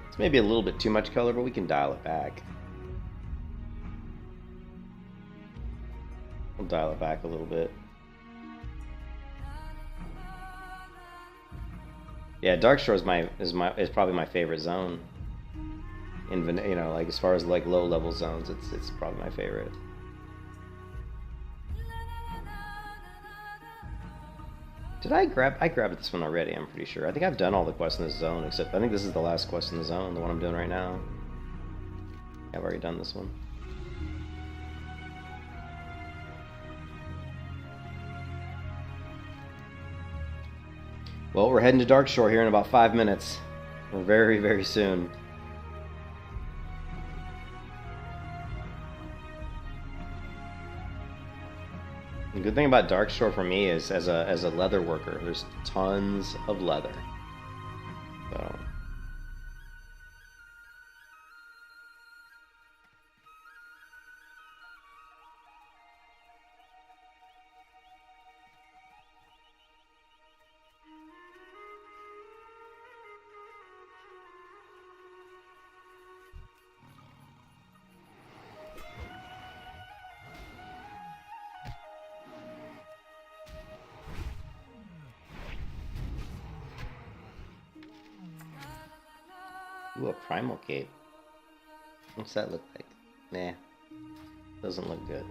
It's maybe a little bit too much color, but we can dial it back. We'll dial it back a little bit. Yeah, Darkshore is probably my favorite zone. You know, like as far as like low level zones, it's probably my favorite. Did I grabbed this one already, I'm pretty sure. I think I've done all the quests in this zone, except I think this is the last quest in the zone, the one I'm doing right now. Yeah, I've already done this one. Well, we're heading to Darkshore here in about 5 minutes. We're very, very soon. The good thing about Darkshore for me is, as a leather worker, there's tons of leather. So. Ooh, a primal cape. What's that look like? Nah. Doesn't look good.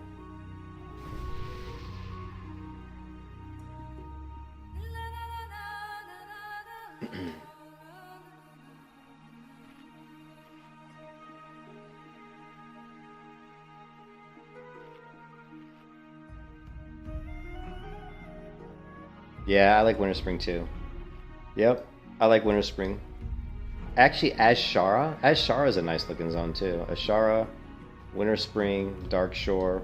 Yeah, I like Winter Spring too. Yep, I like Winter Spring. Actually, Azshara is a nice looking zone too. Azshara, Winter Spring, Darkshore.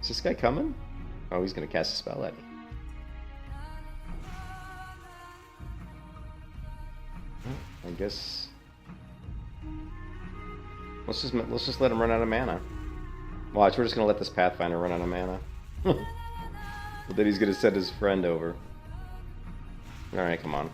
Is this guy coming? Oh, he's gonna cast a spell at me. I guess let's just let him run out of mana. Watch, we're just gonna let this Pathfinder run out of mana. But then he's gonna send his friend over. All right, come on.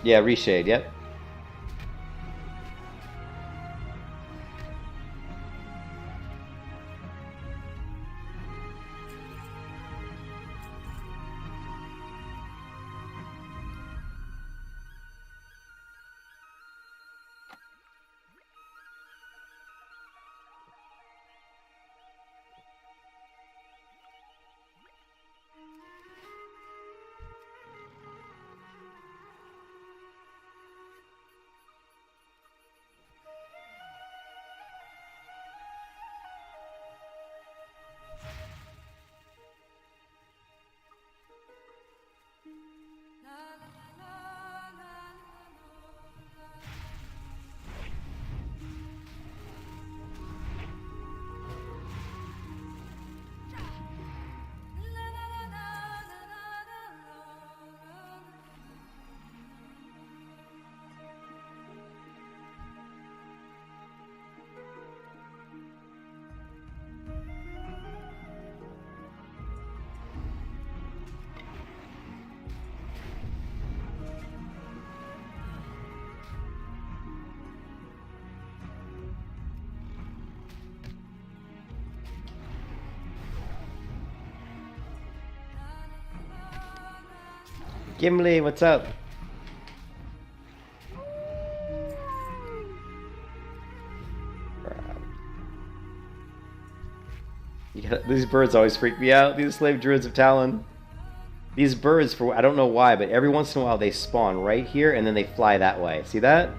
Yeah, reshade, yep. Gimli, what's up? These birds always freak me out. These slave druids of Talon. These birds, for I don't know why, but every once in a while they spawn right here and then they fly that way. See that?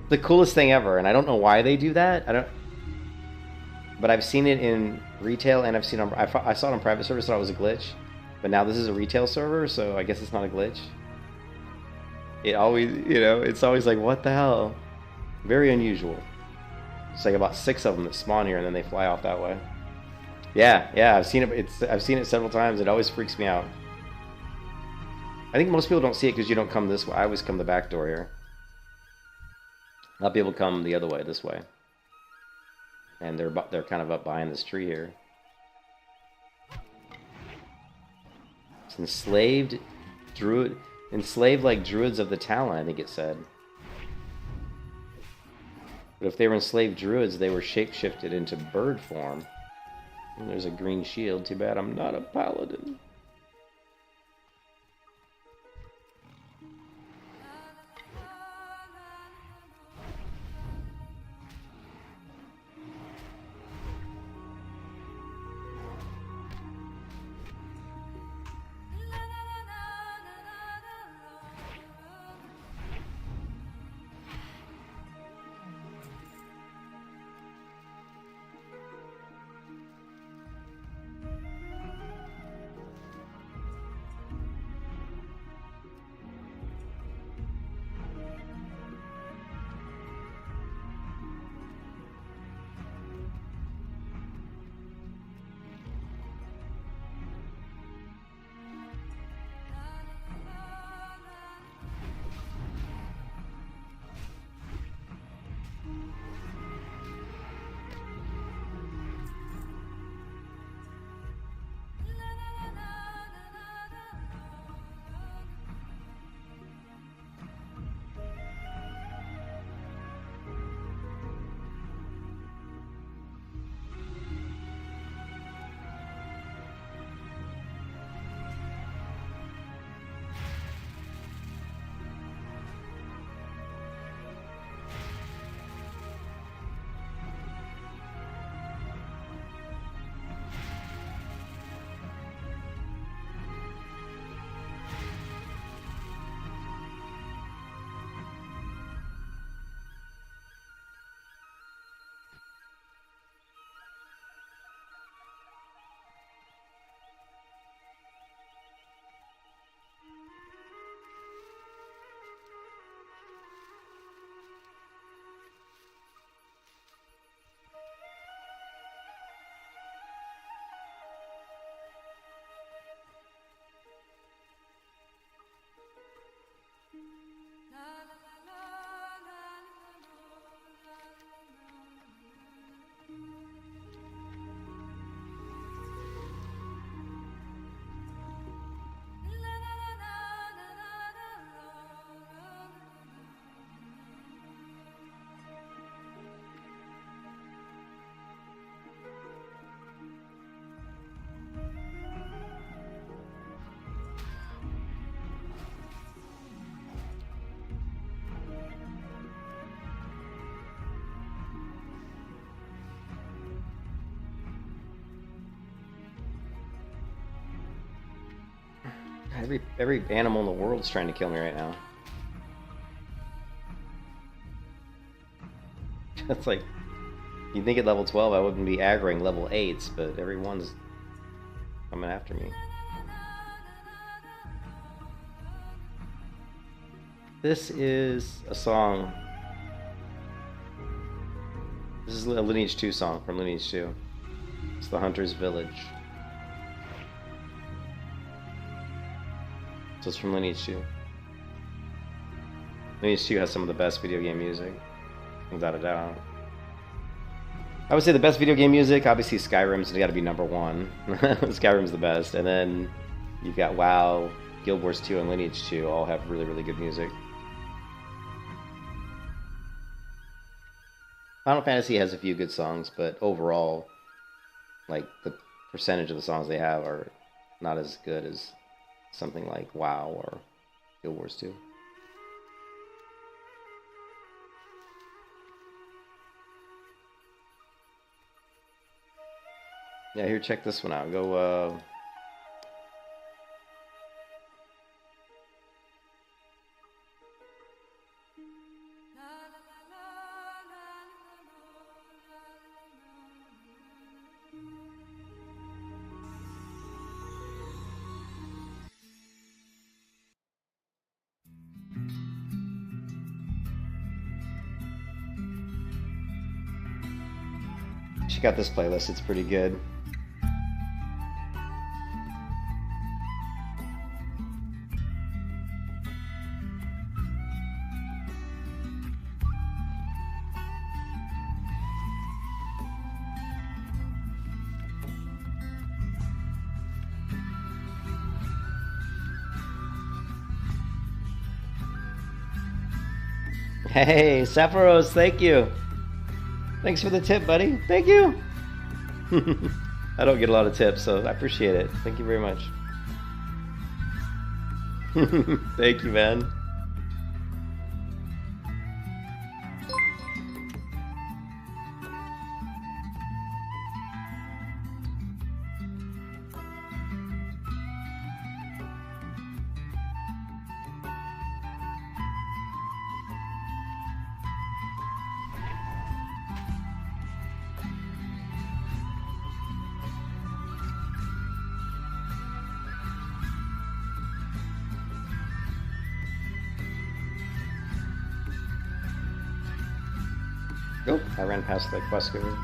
The coolest thing ever, and I don't know why they do that. But I've seen it in retail, and I've seen it on, I saw it on private server, so it was a glitch. But now this is a retail server, so I guess it's not a glitch. It always, you know, it's always like, what the hell? Very unusual. It's like about 6 of them that spawn here, and then they fly off that way. Yeah, I've seen it. I've seen it several times. It always freaks me out. I think most people don't see it because you don't come this way. I always come the back door here. A lot of people come the other way, this way, and they're kind of up behind this tree here. It's enslaved like druids of the Talon, I think it said. But if they were enslaved druids, they were shapeshifted into bird form. And there's a green shield. Too bad I'm not a paladin. Every animal in the world's trying to kill me right now. That's like, you'd think at level 12 I wouldn't be aggroing level 8s, but everyone's coming after me. This is a song. This is a Lineage 2 song from Lineage 2. It's the Hunter's Village. So it's from Lineage 2. Lineage 2 has some of the best video game music, without a doubt. I would say the best video game music, obviously Skyrim's got to be number 1. Skyrim's the best, and then you've got WoW, Guild Wars 2, and Lineage 2 all have really, really good music. Final Fantasy has a few good songs, but overall, like, the percentage of the songs they have are not as good as something like WoW or Guild Wars 2. Yeah, here, check this one out. Go, check out this playlist. It's pretty good. Hey, Sephiroth, thank you. Thanks for the tip, buddy. Thank you. I don't get a lot of tips, so I appreciate it. Thank you very much. Thank you, man. Oh, I ran past the quest giver.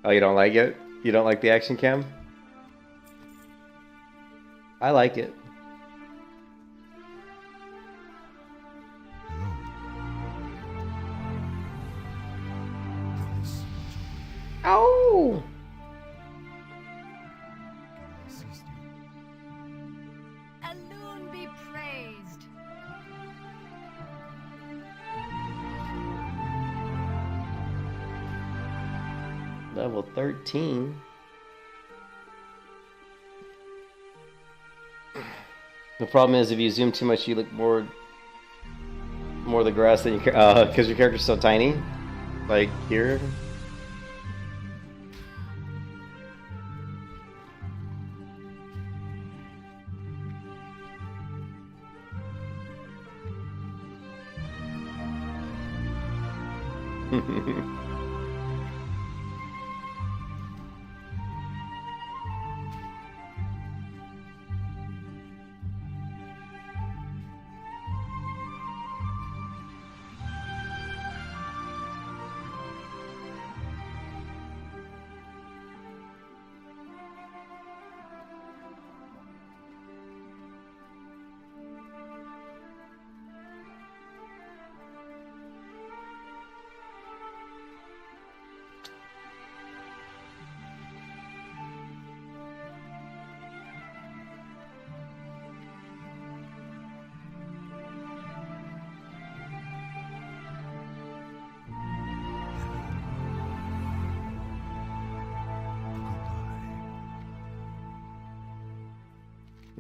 Oh, you don't like it? You don't like the action cam? I like it. Ow! Alone be praised. Level 13. The problem is if you zoom too much, you look more of the grass than you because your character's so tiny. Like here.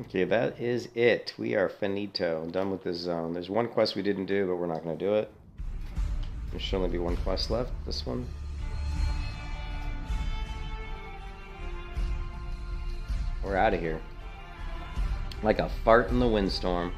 Okay, that is it. We are finito. Done with this zone. There's one quest we didn't do, but we're not going to do it. There should only be one quest left. This one. We're out of here. Like a fart in the windstorm.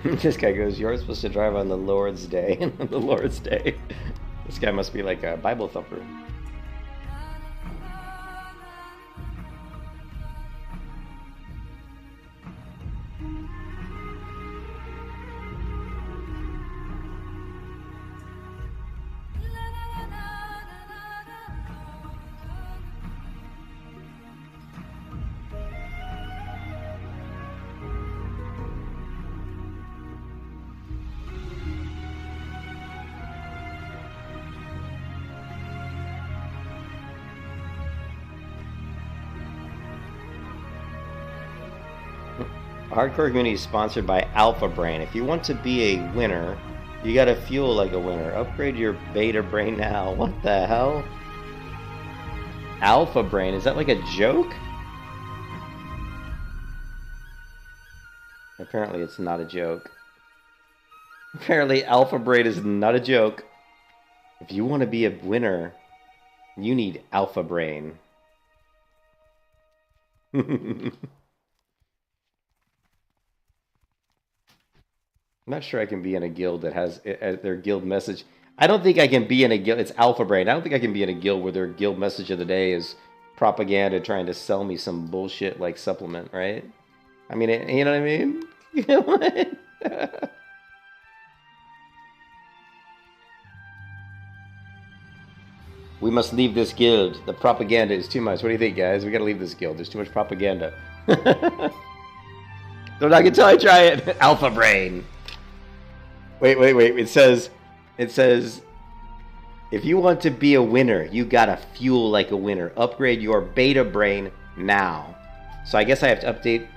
This guy goes, "You're supposed to drive on the Lord's Day." The Lord's Day. This guy must be like a Bible thumper. Hardcore community is sponsored by Alpha Brain. If you want to be a winner, you gotta fuel like a winner. Upgrade your beta brain now. What the hell? Alpha Brain, is that like a joke? Apparently it's not a joke. Apparently Alpha Brain is not a joke. If you want to be a winner, you need Alpha Brain. I'm not sure I can be in a guild that has their guild message. I don't think I can be in a guild. It's Alpha Brain. I don't think I can be in a guild where their guild message of the day is propaganda trying to sell me some bullshit like supplement, right? I mean, you know what I mean? You know what? We must leave this guild. The propaganda is too much. What do you think, guys? We gotta leave this guild. There's too much propaganda. Don't knock until I try it. Alpha Brain. Wait. It says, if you want to be a winner, you gotta fuel like a winner. Upgrade your beta brain now. So I guess I have to upgrade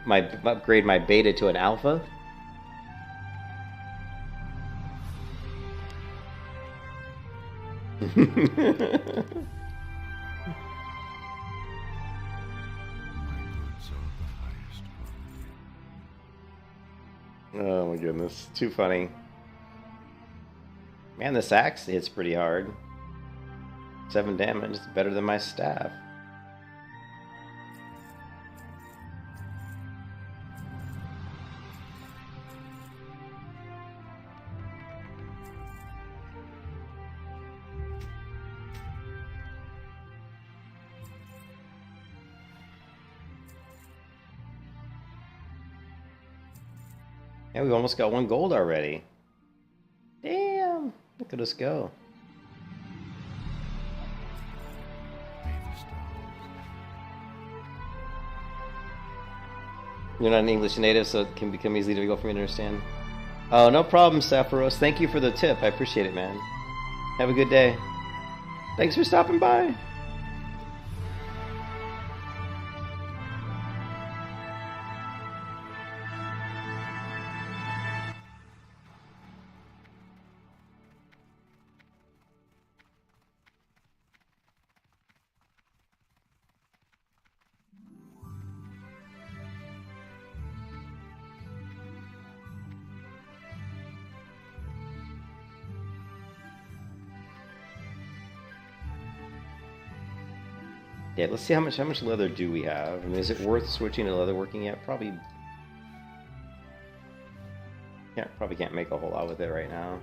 my beta to an alpha. Oh my goodness, too funny. Man, this axe hits pretty hard. 7 damage, it's better than my staff. Yeah, we almost got 1 gold already. Damn, look at us go. You're not an English native, so it can become easily difficult for me to understand. Oh, no problem, Sapphirose. Thank you for the tip. I appreciate it, man. Have a good day. Thanks for stopping by. Yeah, let's see how much leather do we have. I mean, is it worth switching to leatherworking yet? Probably. Yeah, probably can't make a whole lot with it right now.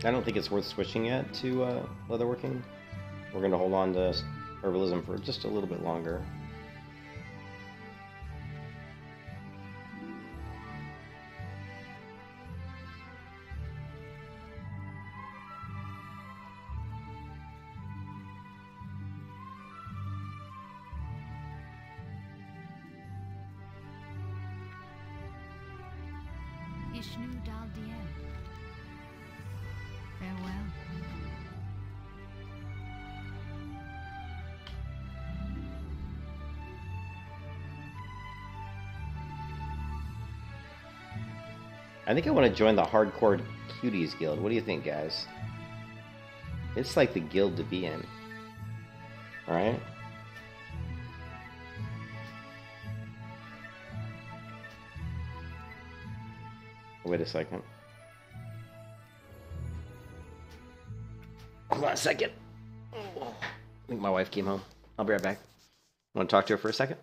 I don't think it's worth switching yet to leatherworking. We're going to hold on to herbalism for just a little bit longer. Ishnu Dal Dien. Farewell. I think I want to join the Hardcore Cuties Guild. What do you think, guys? It's like the guild to be in. Alright? Wait a second. Hold on a second. I think my wife came home. I'll be right back. Want to talk to her for a second?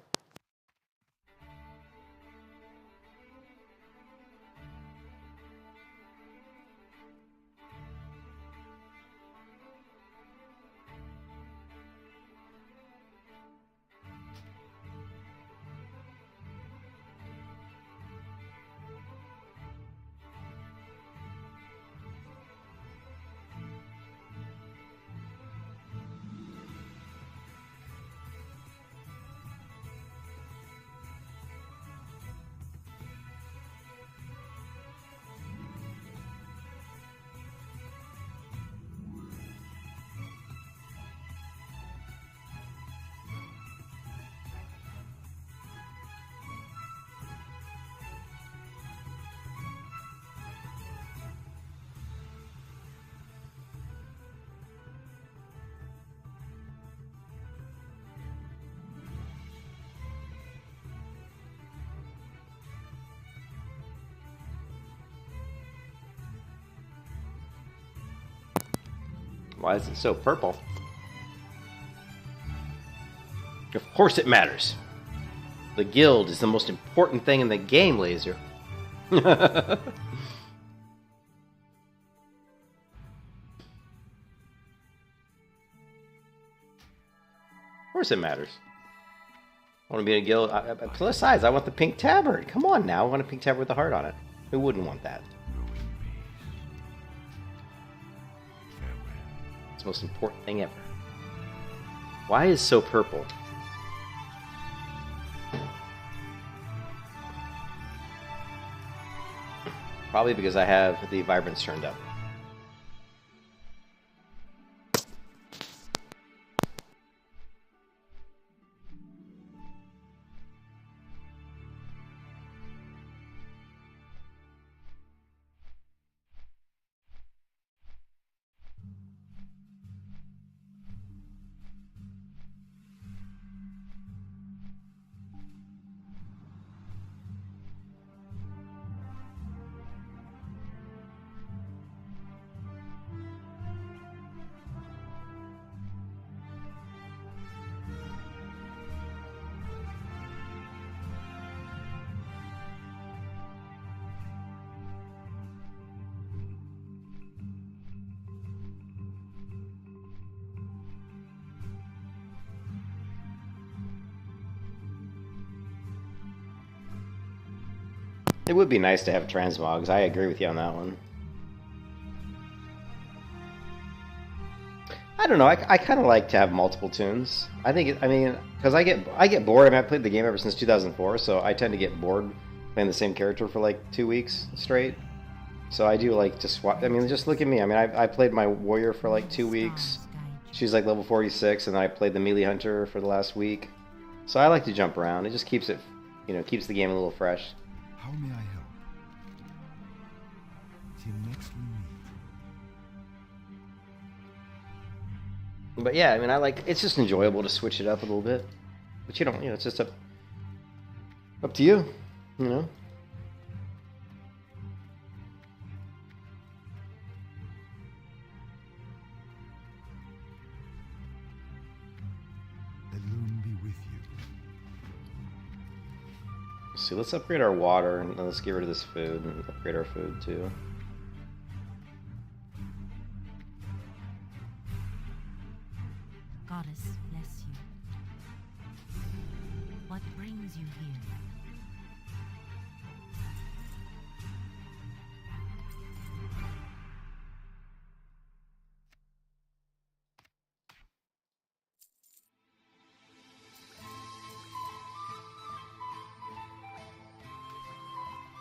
Why is it so purple? Of course it matters. The guild is the most important thing in the game, Laser. Of course it matters. I want to be in a guild. Besides, I want the pink tabard. Come on now. I want a pink tabard with a heart on it. Who wouldn't want that? It's the most important thing ever. Why is so purple? Probably because I have the vibrance turned up. It would be nice to have transmogs. I agree with you on that one. I don't know. I kind of like to have multiple tunes. I think. I mean, because I get bored. I mean, I've played the game ever since 2004, so I tend to get bored playing the same character for like 2 weeks straight. So I do like to swap. I mean, just look at me. I mean, I played my warrior for like 2 weeks. She's like level 46, and then I played the melee hunter for the last week. So I like to jump around. It just keeps it, keeps the game a little fresh. How may I help? Till next we meet. But yeah, I mean, it's just enjoyable to switch it up a little bit. But it's just up to you, The loom be with you. See, let's upgrade our water, and let's get rid of this food, and upgrade our food, too. Goddess bless you. What brings you here?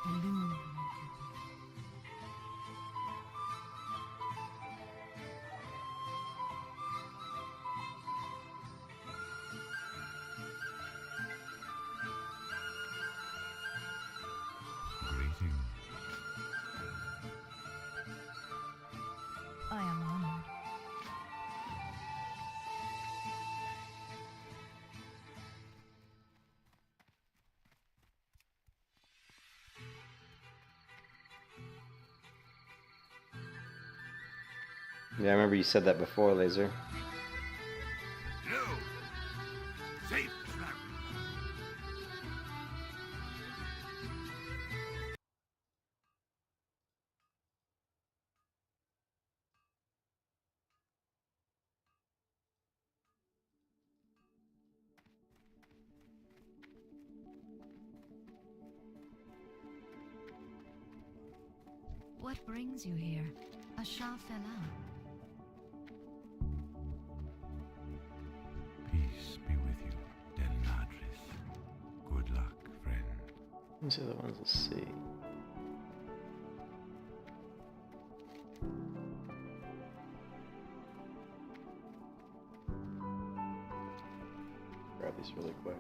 The loom. Yeah, I remember you said that before, Laser. No. Safe travel. What brings you here? A Shah fell out. Peace be with you, Delnadris. Good luck, friend. These are the ones to see. Grab these really quick.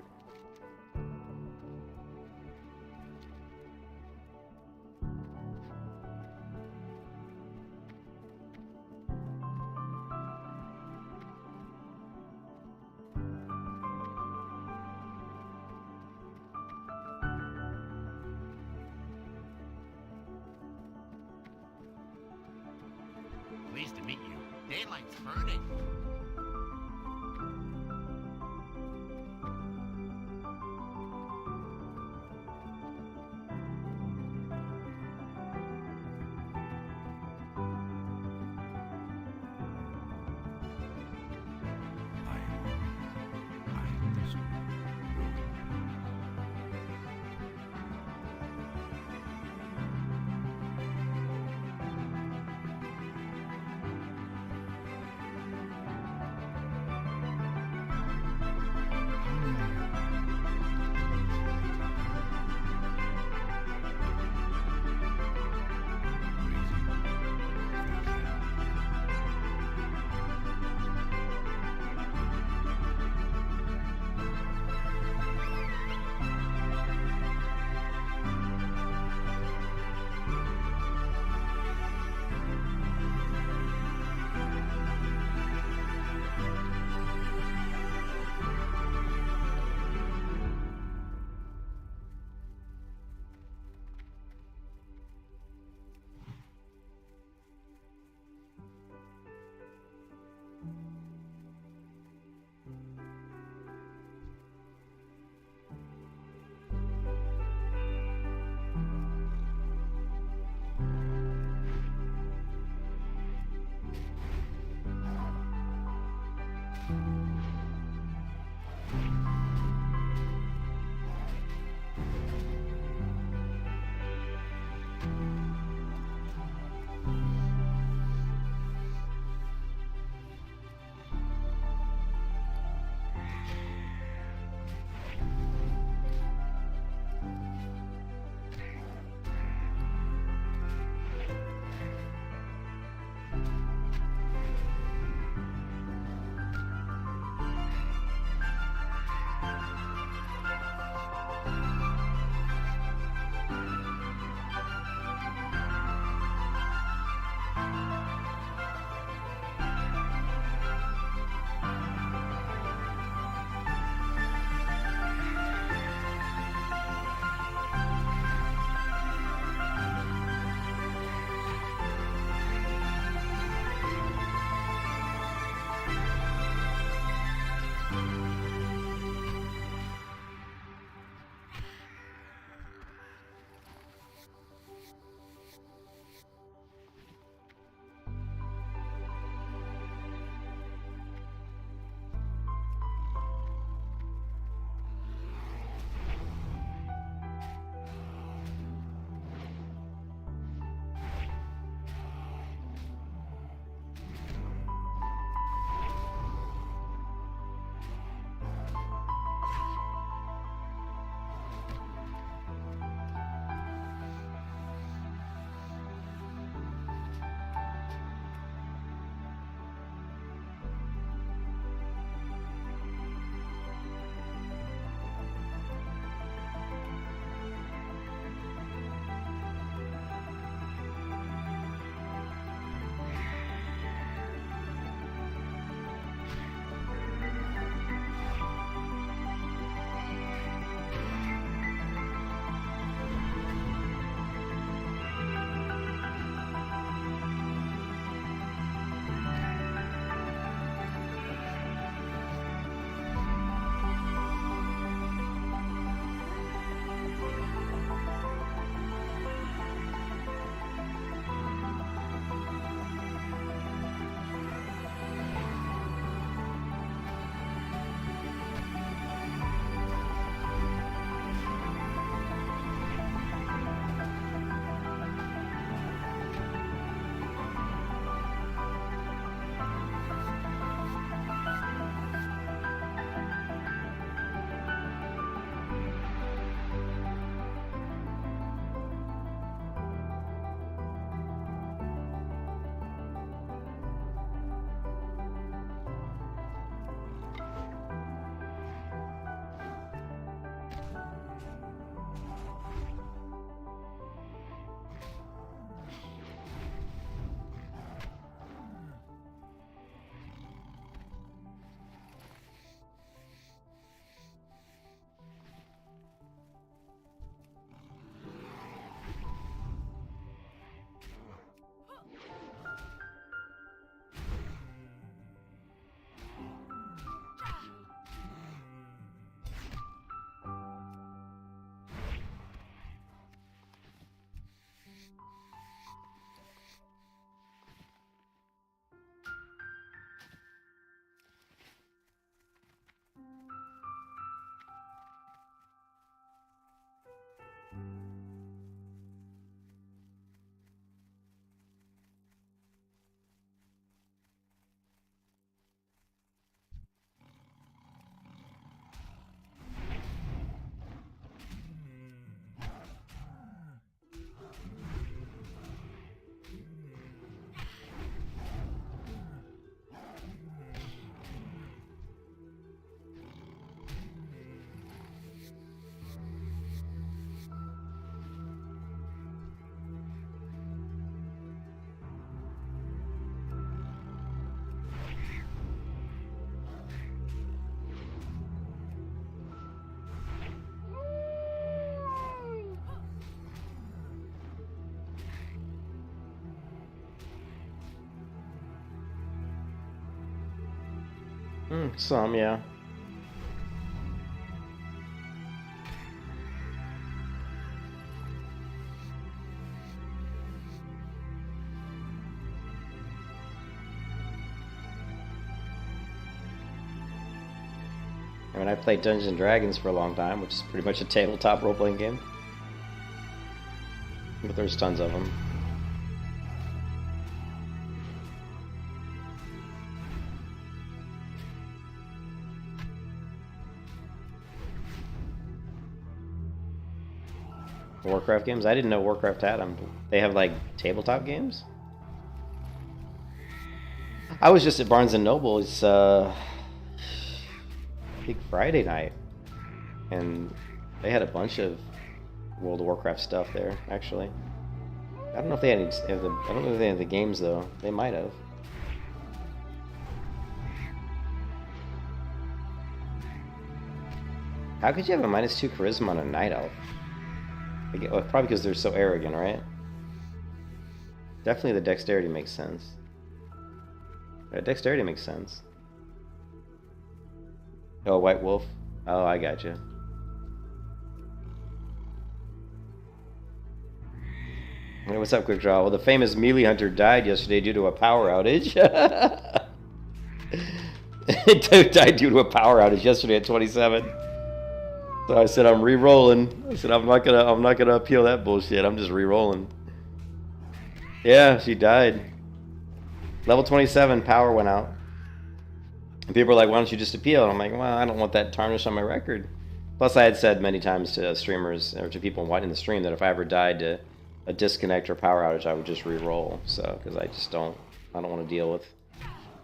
Pleased to meet you. Daylight's burning. I am this one, Rhue. Some, yeah. I mean, I played Dungeons and Dragons for a long time, which is pretty much a tabletop role-playing game. But there's tons of them. Warcraft games? I didn't know Warcraft had them. They have, like, tabletop games? I was just at Barnes & Noble's, I think Friday night. And they had a bunch of World of Warcraft stuff there, actually. I don't know if they had any, I don't know if they had the games, though. They might have. How could you have a -2 charisma on a night elf? Well, probably because they're so arrogant, right? Definitely the dexterity makes sense. Yeah, dexterity makes sense. Oh, White Wolf. Oh, I gotcha. Hey, what's up, Quick Draw? Well, the famous melee hunter died yesterday due to a power outage. It died due to a power outage yesterday at 27. So I said I'm re-rolling. I said I'm not gonna appeal that bullshit. I'm just re-rolling. Yeah, she died. Level 27, power went out. And people were like, why don't you just appeal? And I'm like, well, I don't want that tarnish on my record. Plus, I had said many times to streamers, or to people watching the stream, that if I ever died to a disconnect or power outage, I would just re-roll. So, because I don't want to deal with...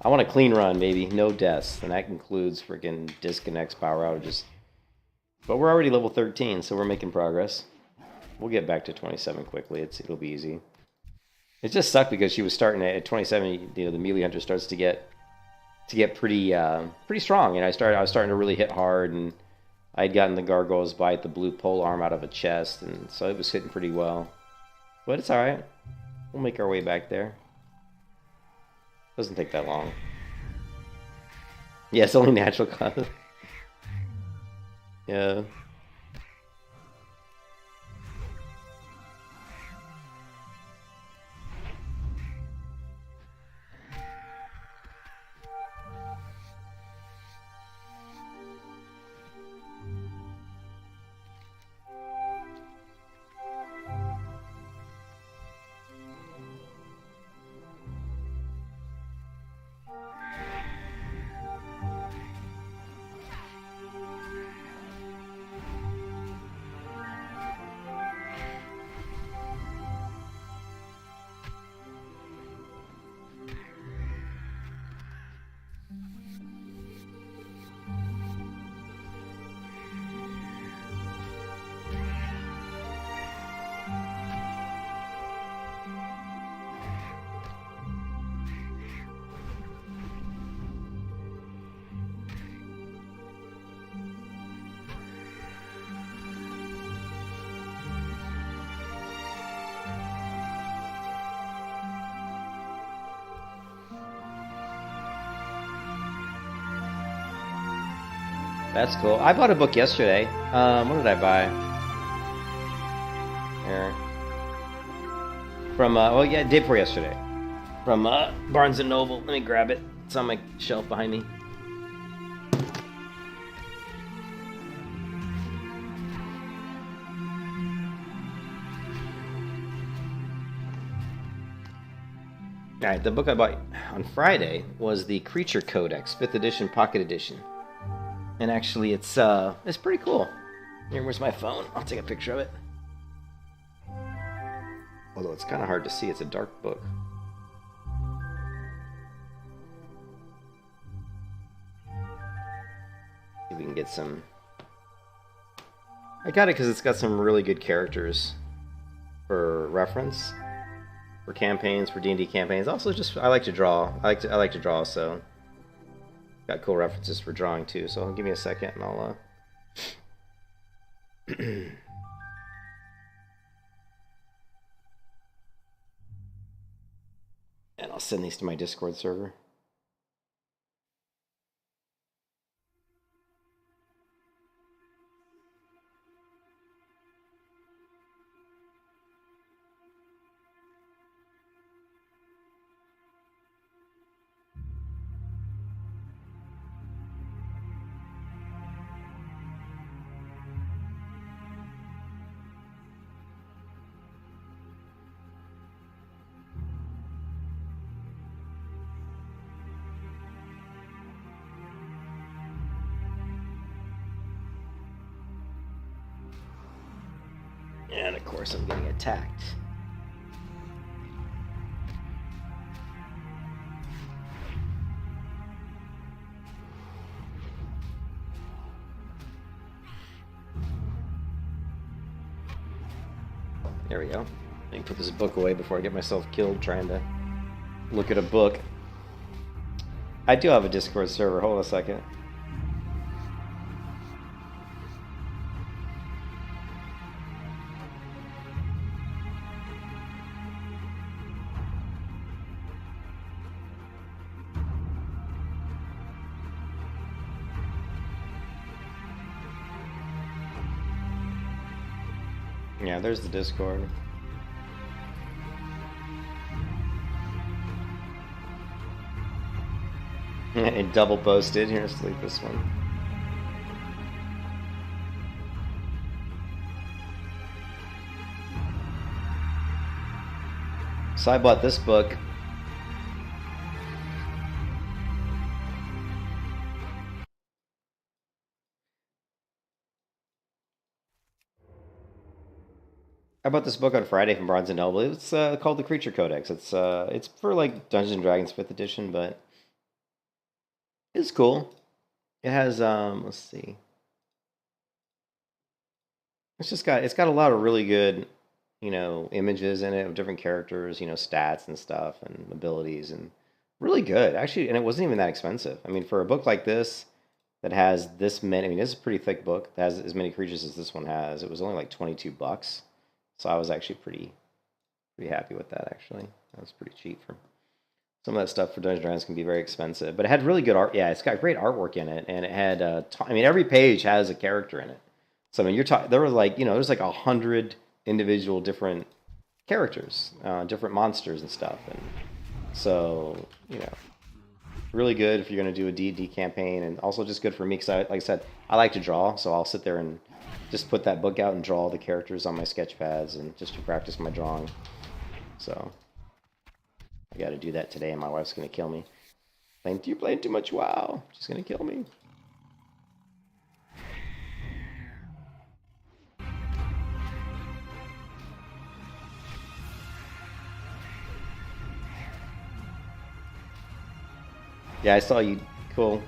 I want a clean run, baby. No deaths. And that includes freaking disconnects, power outages. But we're already level 13, so we're making progress. We'll get back to 27 quickly. It'll be easy. It just sucked because she was starting at 27. You know, the melee hunter starts to get pretty strong. And I was starting to really hit hard, and I'd gotten the Gargoyle's Bite, the blue pole arm out of a chest, and so it was hitting pretty well. But it's all right. We'll make our way back there. Doesn't take that long. Yeah, it's only natural cause. Yeah. That's cool. I bought a book yesterday. What did I buy? Here. From, well, yeah, day before yesterday. From Barnes & Noble. Let me grab it. It's on my shelf behind me. Alright, the book I bought on Friday was the Creature Codex, 5th edition, pocket edition. And actually, it's pretty cool. Here, where's my phone? I'll take a picture of it. Although it's kind of hard to see. It's a dark book. See if we can get some... I got it because it's got some really good characters for reference. For campaigns, for D&D campaigns. Also, just, I like to draw. I like to draw, so... Got cool references for drawing too, so give me a second and I'll and I'll send these to my Discord server. And of course I'm getting attacked. There we go. I can put this book away before I get myself killed trying to look at a book. I do have a Discord server. Hold on a second. Yeah, there's the Discord. And double posted. Here, let's delete this one. So I bought this book. I bought this book on Friday from Barnes & Noble. It's called The Creature Codex. It's for like Dungeons & Dragons 5th edition, but it's cool. It has let's see. It's got a lot of really good, images in it of different characters, stats and stuff and abilities, and really good actually. And it wasn't even that expensive. I mean, for a book like this that has this many, I mean, this is a pretty thick book that has as many creatures as this one has. It was only like $22. So I was actually pretty happy with that, actually. That was pretty cheap. For some of that stuff for Dungeons & Dragons can be very expensive. But it had really good art. Yeah, it's got great artwork in it. And it had, every page has a character in it. So, I mean, there were like, there's like 100 individual different characters, different monsters and stuff. And so, really good if you're going to do a D&D campaign. And also just good for me because, like I said, I like to draw. So I'll sit there and just put that book out and draw all the characters on my sketch pads and just to practice my drawing. So I got to do that today, and my wife's going to kill me. You're playing too much WoW. She's going to kill me. Yeah, I saw you. Cool.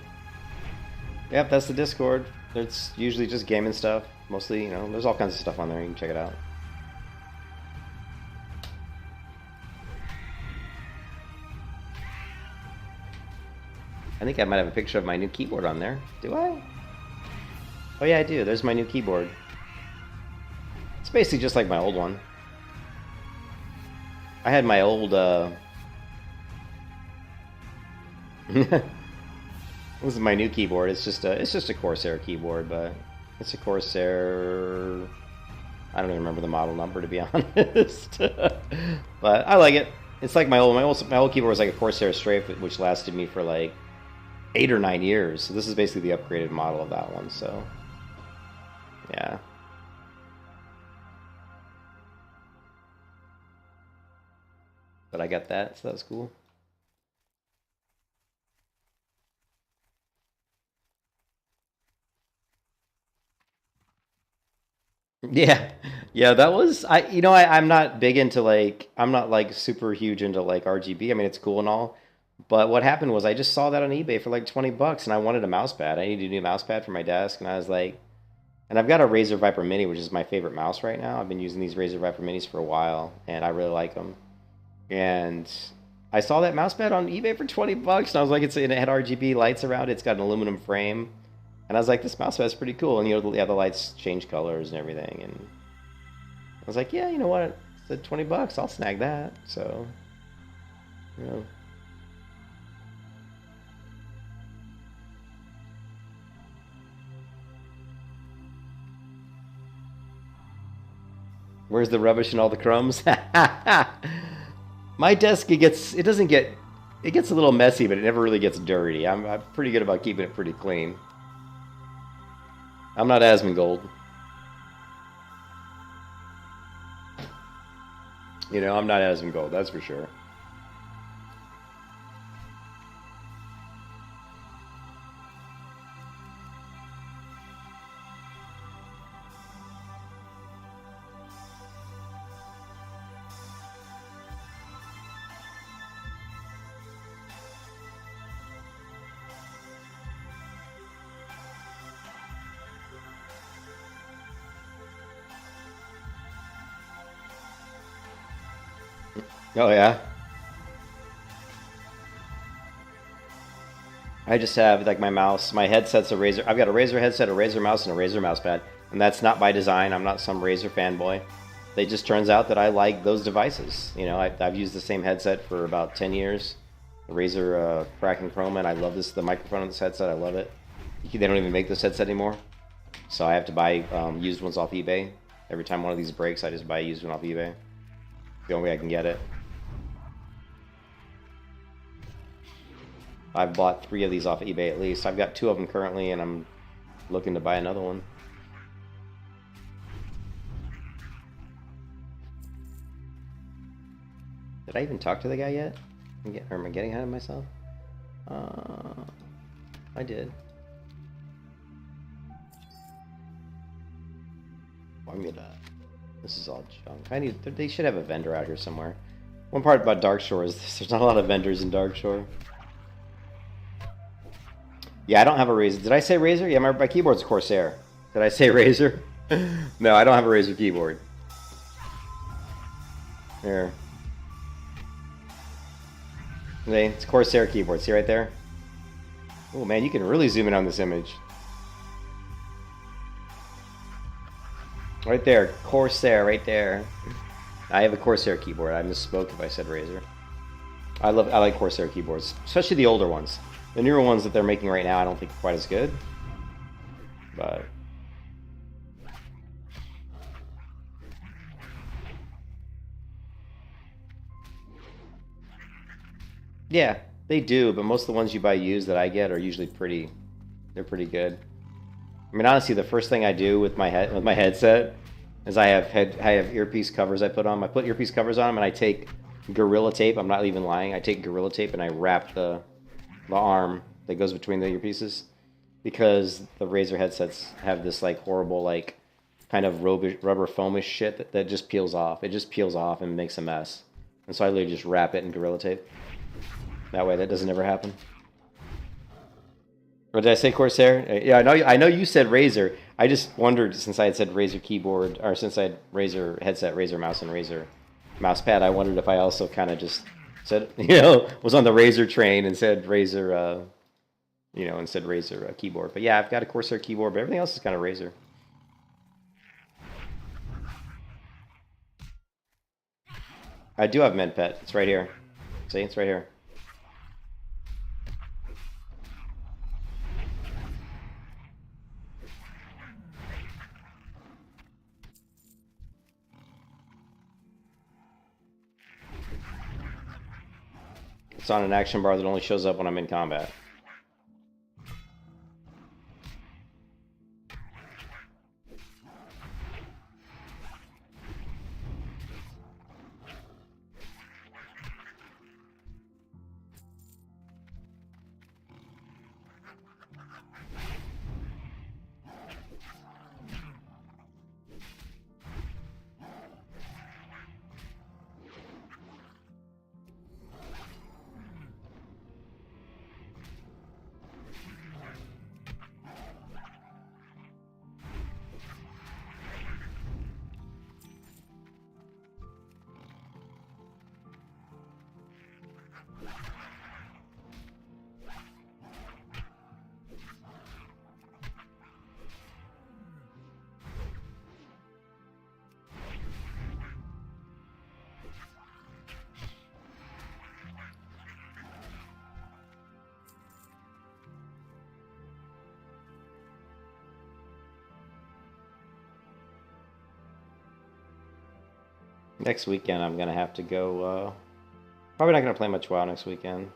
Yep, that's the Discord. It's usually just gaming stuff. Mostly, there's all kinds of stuff on there. You can check it out. I think I might have a picture of my new keyboard on there. Do I? Oh yeah, I do. There's my new keyboard. It's basically just like my old one. I had my old, This is my new keyboard. It's just a Corsair keyboard, but it's a Corsair. I don't even remember the model number, to be honest. But I like it. It's like my old keyboard was like a Corsair Strafe, which lasted me for like 8 or 9 years. So this is basically the upgraded model of that one. So yeah. But I got that, so that was cool. Yeah, that was I'm not big into I'm not like super huge into like RGB. I mean, it's cool and all, but what happened was I just saw that on eBay for like $20, and I wanted a mouse pad. I needed a new mouse pad for my desk, and I was like, and I've got a Razer Viper Mini, which is my favorite mouse right now. I've been using these Razer Viper Minis for a while, and I really like them. And I saw that mouse pad on eBay for $20, and I was like, it had RGB lights around it. It's got an aluminum frame. And I was like, this mouse pad's pretty cool. And, the lights change colors and everything. And I was like, yeah, you know what? It said $20. I'll snag that. So, Where's the rubbish and all the crumbs? My desk, it gets a little messy, but it never really gets dirty. I'm pretty good about keeping it pretty clean. I'm not Asmongold. I'm not Asmongold, that's for sure. Oh yeah. I just have like my mouse, my headset's a Razer. I've got a Razer headset, a Razer mouse, and a Razer mouse pad, and that's not by design. I'm not some Razer fanboy. It just turns out that I like those devices. You know, I've used the same headset for about 10 years. The Razer Kraken Chroma, and I love this. The microphone on this headset, I love it. They don't even make this headset anymore, so I have to buy used ones off eBay. Every time one of these breaks, I just buy a used one off eBay. The only way I can get it. I've bought 3 of these off eBay at least. I've got 2 of them currently, and I'm looking to buy another one. Did I even talk to the guy yet? Or am I getting ahead of myself? I did. I'm gonna... This is all junk. They should have a vendor out here somewhere. One part about Darkshore is there's not a lot of vendors in Darkshore. Yeah, I don't have a Razer. Did I say Razer? Yeah, my keyboard's Corsair. Did I say Razer? No, I don't have a Razer keyboard. Here. See, it's Corsair keyboard. See right there? Oh man, you can really zoom in on this image. Right there, Corsair, right there. I have a Corsair keyboard. I misspoke if I said Razer. I like Corsair keyboards, especially the older ones. The newer ones that they're making right now, I don't think are quite as good. But yeah, they do. But most of the ones you buy used that I get are usually they're pretty good. I mean, honestly, the first thing I do with my headset is I have earpiece covers I put on. I put earpiece covers on them, and I take Gorilla Tape. I'm not even lying. I take Gorilla Tape and I wrap the arm that goes between the earpieces, because the Razer headsets have this like horrible like kind of rubber foamish shit that just peels off. It just peels off and makes a mess. And so I literally just wrap it in Gorilla Tape. That way that doesn't ever happen. Or did I say Corsair? Yeah, I know you said Razer. I just wondered, since I had said Razer keyboard, or since I had Razer headset, Razer mouse, and Razer mouse pad, I wondered if I also kind of just said, was on the Razer train and said Razer, and said Razer keyboard. But yeah, I've got a Corsair keyboard, but everything else is kind of Razer. I do have MedPet. It's right here. See, it's right here. It's on an action bar that only shows up when I'm in combat. Next weekend I'm going to have to go, probably not going to play much WoW next weekend.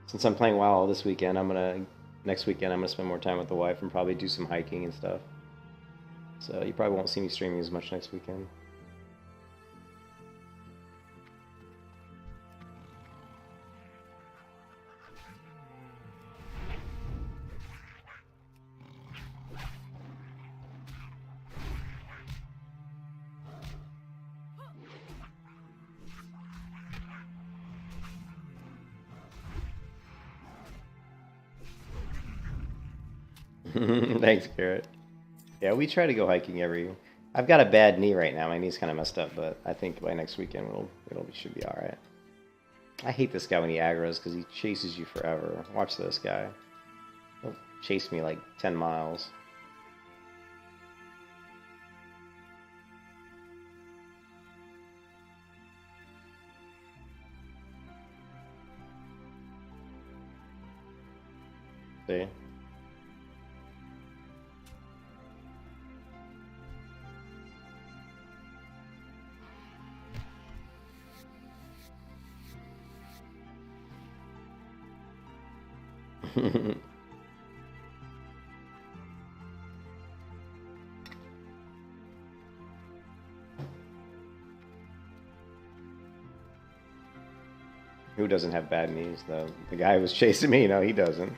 Since I'm playing WoW all this weekend, next weekend I'm going to spend more time with the wife and probably do some hiking and stuff. So you probably won't see me streaming as much next weekend. Thanks, Garrett. Yeah, we try to go hiking every... I've got a bad knee right now. My knee's kind of messed up, but I think by next weekend it should be all right. I hate this guy when he aggroes because he chases you forever. Watch this guy. He'll chase me like 10 miles. See? Who doesn't have bad knees, though? The guy who was chasing me, no, he doesn't.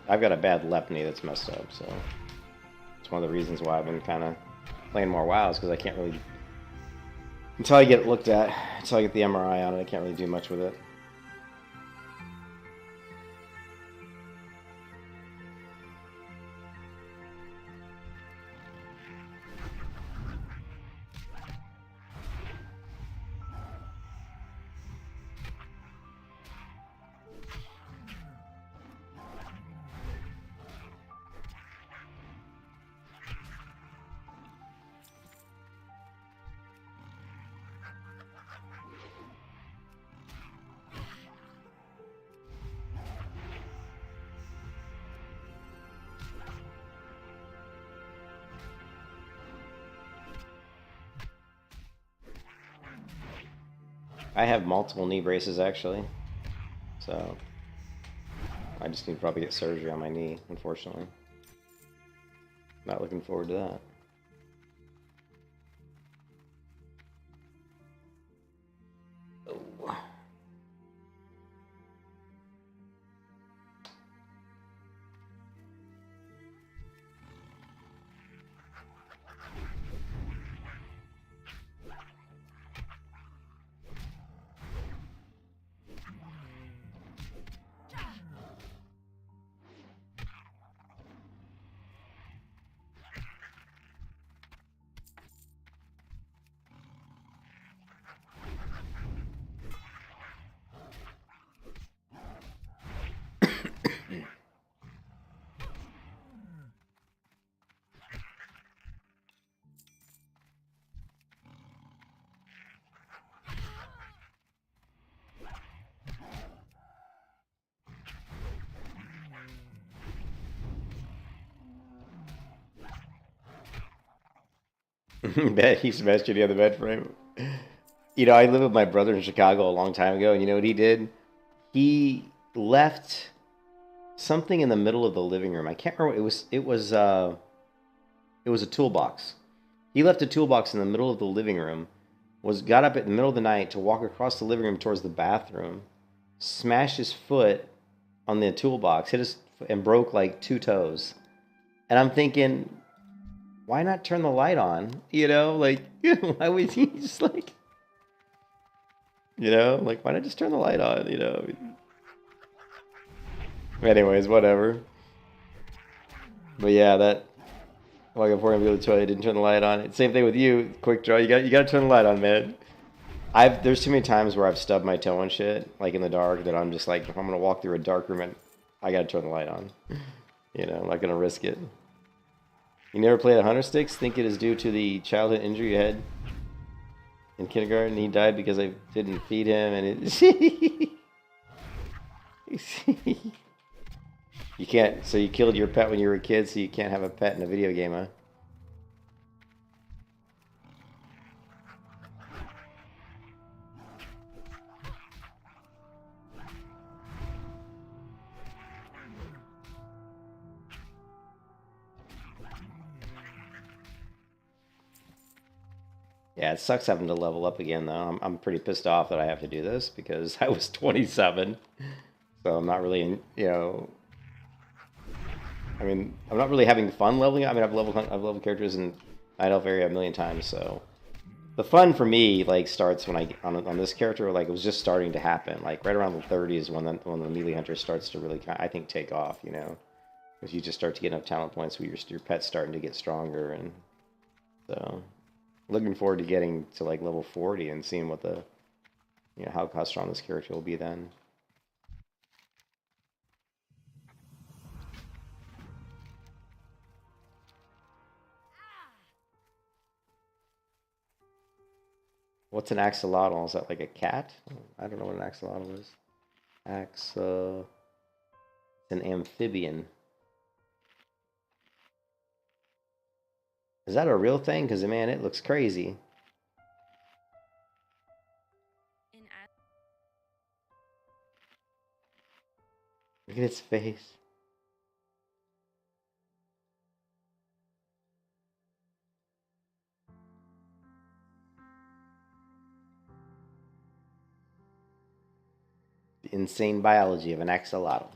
I've got a bad left knee that's messed up, so it's one of the reasons why I've been kind of playing more WoWs, because I can't really, until I get it looked at, until I get the MRI on it, I can't really do much with it. I have multiple knee braces, actually, so I just need to probably get surgery on my knee, unfortunately. Not looking forward to that. Oh. Bet he smashed you the other bed frame. You know, I lived with my brother in Chicago a long time ago, and you know what he did? He left something in the middle of the living room. I can't remember. It was a toolbox. He left a toolbox in the middle of the living room. Got up in the middle of the night to walk across the living room towards the bathroom, smashed his foot on the toolbox, and broke like 2 toes. And I'm thinking, why not turn the light on? You know, like, why would he just like, you know, like, why not just turn the light on, you know? Anyways, whatever. But yeah, that, like, before I'm able to tell you, I didn't turn the light on. Same thing with you, quick draw. You got to turn the light on, man. There's too many times where I've stubbed my toe and shit, like in the dark, that I'm just like, if I'm gonna walk through a dark room, I got to turn the light on. You know, I'm not gonna risk it. You never played a Hunter Sticks? Think it is due to the childhood injury you had in kindergarten. He died because I didn't feed him, and you can't. So you killed your pet when you were a kid, so you can't have a pet in a video game, huh? Yeah, it sucks having to level up again, though. I'm pretty pissed off that I have to do this because I was 27, so I'm not really, you know. I mean, I'm not really having fun leveling up. I mean, I've leveled characters in Night Elf area a million times, so the fun for me like starts when I on this character, like it was just starting to happen, like right around the 30s when the melee hunter starts to really, I think, take off, you know. Because you just start to get enough talent points where your pet's starting to get stronger, and so looking forward to getting to like level 40 and seeing what the, you know, how strong this character will be then. What's an axolotl? Is that like a cat? I don't know what an axolotl is. It's an amphibian. Is that a real thing? Because, man, it looks crazy. Look at its face. The insane biology of an axolotl.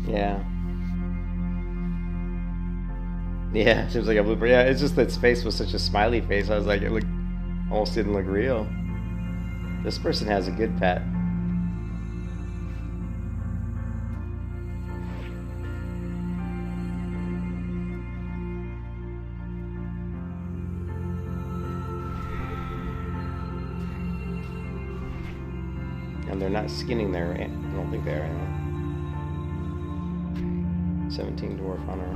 Yeah. Yeah, seems like a blooper. Yeah, it's just that its face was such a smiley face. I was like, it looked almost didn't look real. This person has a good pet. And they're not skinning their, I don't think they are, anyway. 17 dwarf hunter.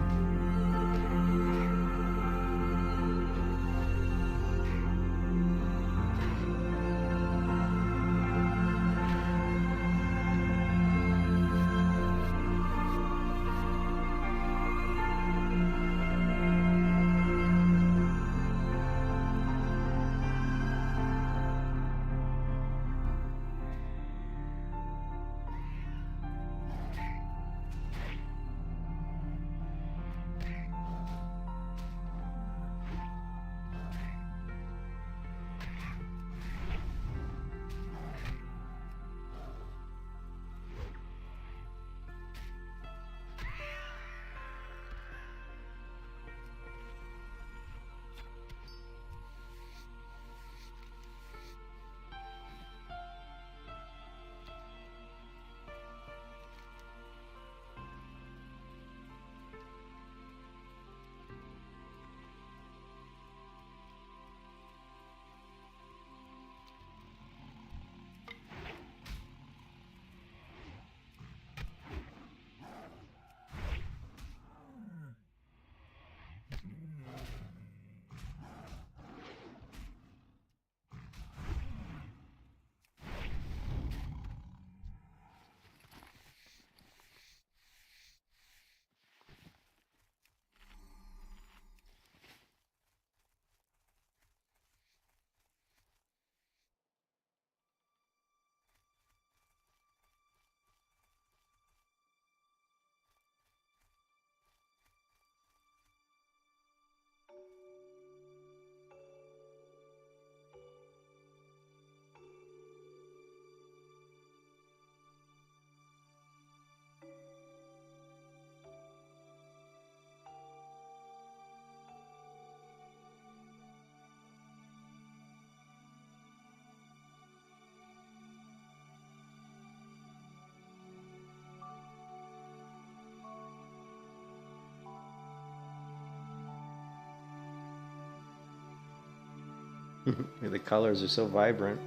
The colors are so vibrant.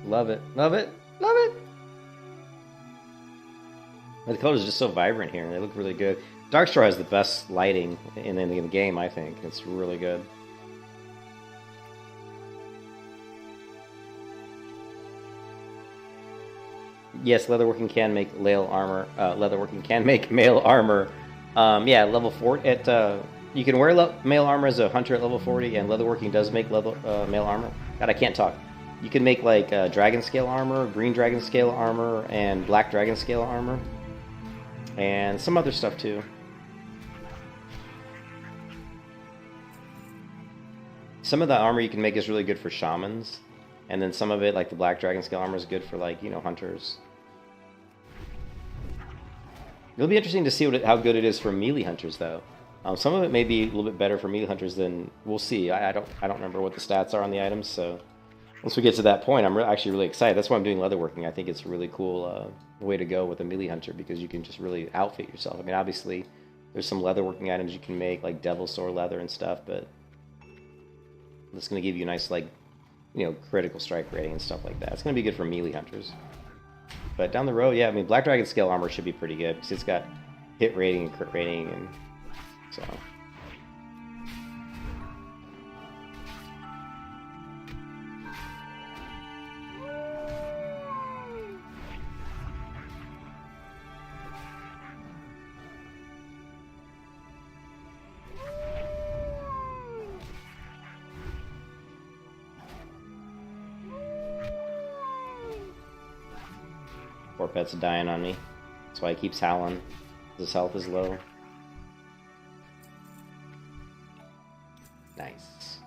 Love it. Love it. Love it. The colors are just so vibrant here. They look really good. Darkstraw has the best lighting in the game, I think. It's really good. Yes, leatherworking can make male armor. Leatherworking can make male armor. Yeah, level 4 at you can wear male armor as a hunter at level 40, and leatherworking does make male armor. God, I can't talk. You can make like dragon scale armor, green dragon scale armor, and black dragon scale armor, and some other stuff too. Some of the armor you can make is really good for shamans, and then some of it, like the black dragon scale armor, is good for like, you know, hunters. It'll be interesting to see how good it is for melee hunters, though. Some of it may be a little bit better for melee hunters than we'll see. I don't remember what the stats are on the items, so once we get to that point, I'm actually really excited. That's why I'm doing leatherworking. I think it's a really cool way to go with a melee hunter, because you can just really outfit yourself. I mean, obviously, there's some leatherworking items you can make, like devil sword leather and stuff, but it's going to give you a nice, like, you know, critical strike rating and stuff like that. It's going to be good for melee hunters. But down the road, yeah, I mean, black dragon scale armor should be pretty good, because it's got hit rating and crit rating, and so. Poor pet's dying on me. That's why he keeps howling. His health is low. Nice.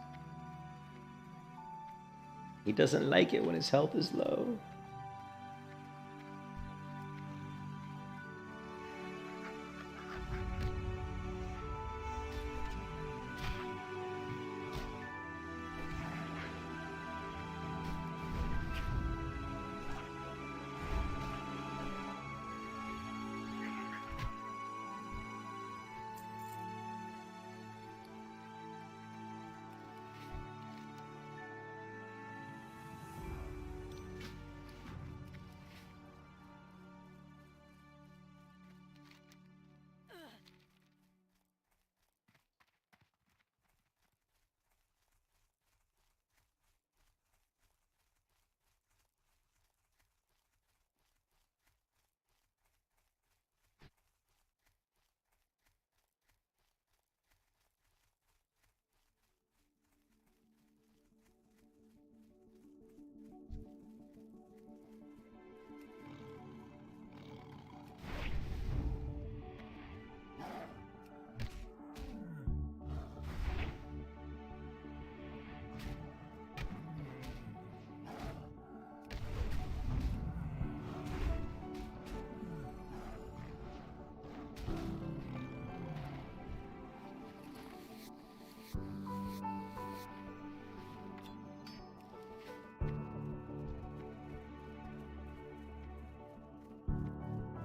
He doesn't like it when his health is low.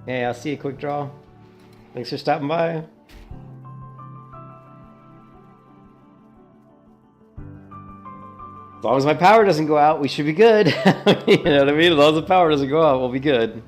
Hey, I'll see you, Quick Draw. Thanks for stopping by. As long as my power doesn't go out, we should be good. You know what I mean? As long as the power doesn't go out, we'll be good.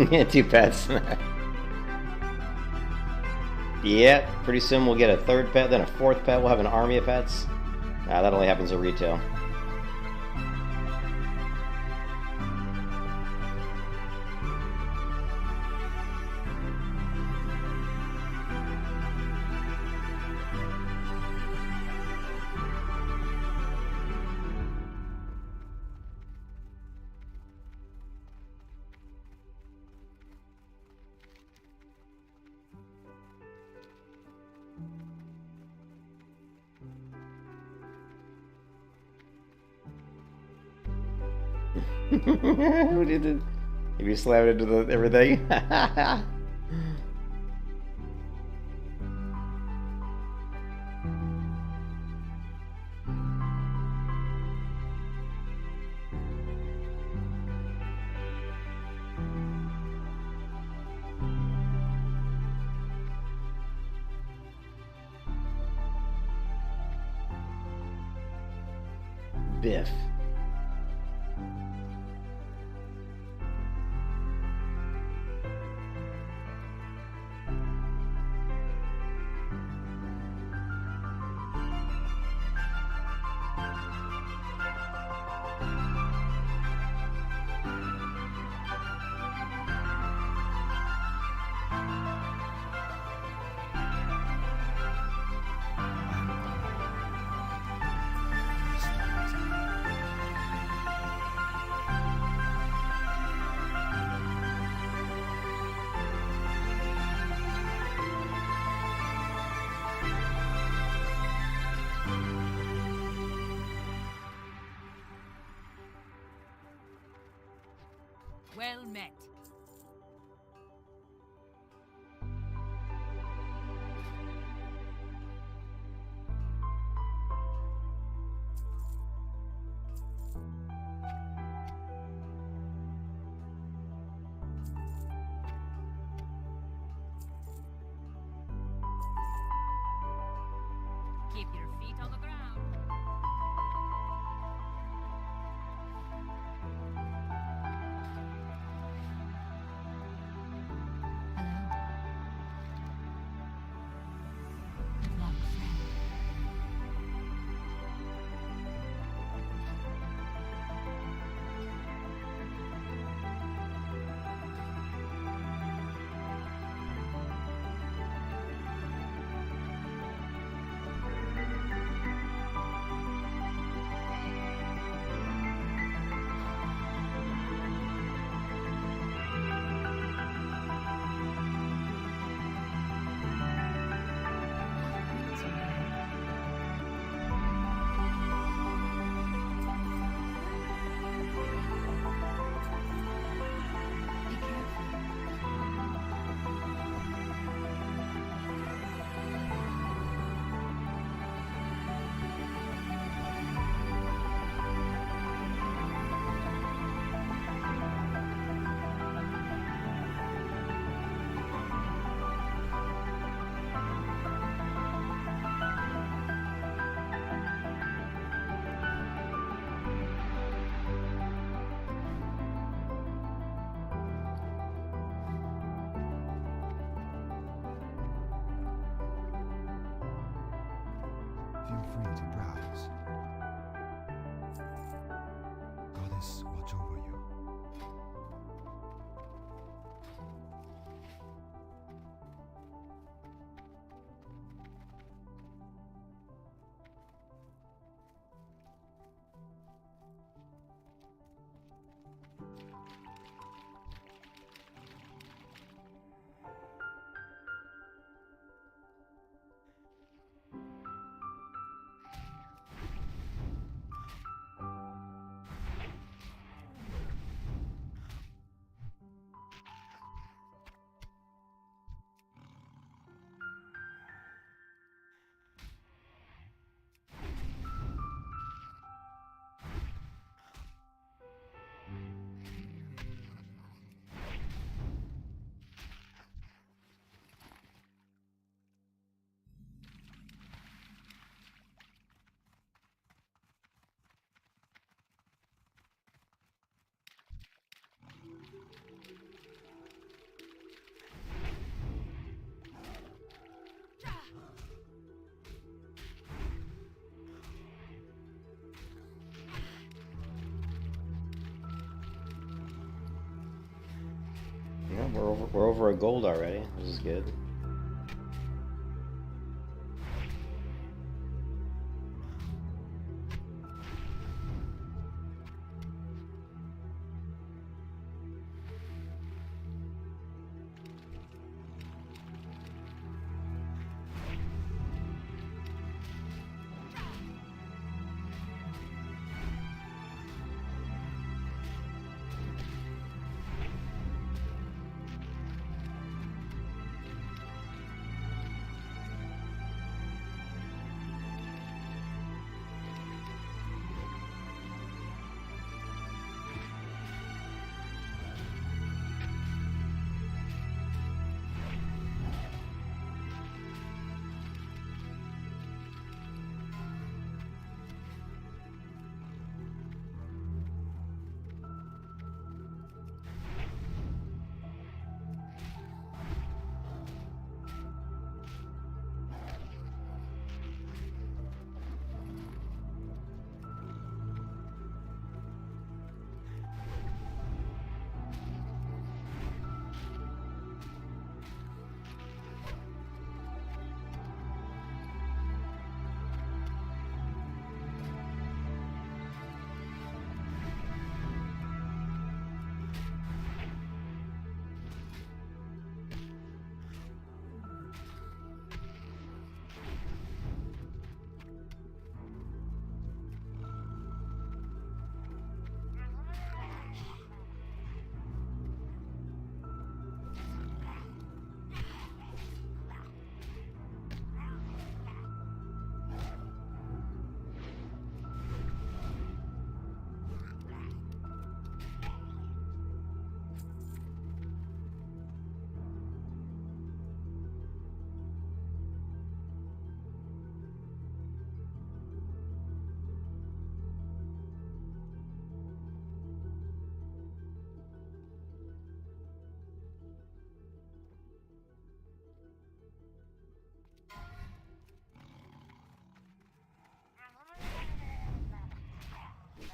Yeah, 2 pets. Yeah, pretty soon we'll get a 3rd pet, then a 4th pet. We'll have an army of pets. That only happens at retail. Who did it? If you slam it into the everything. Biff. Well met. Keep your feet on the ground. Hello. Good luck, friend. Be careful. Feel free to browse. Goddess watch over you. Yeah, we're over a gold already. This is good.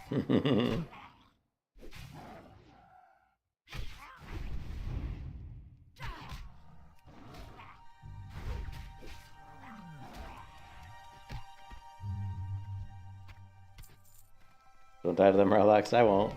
Don't die to them, relax. I won't.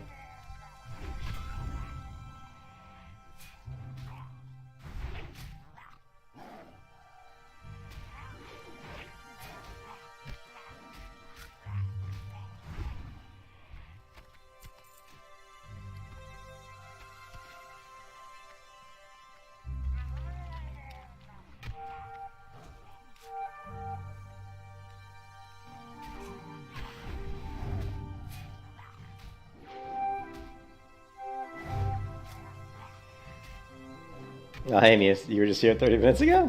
Oh, hey, Nias, you were just here 30 minutes ago?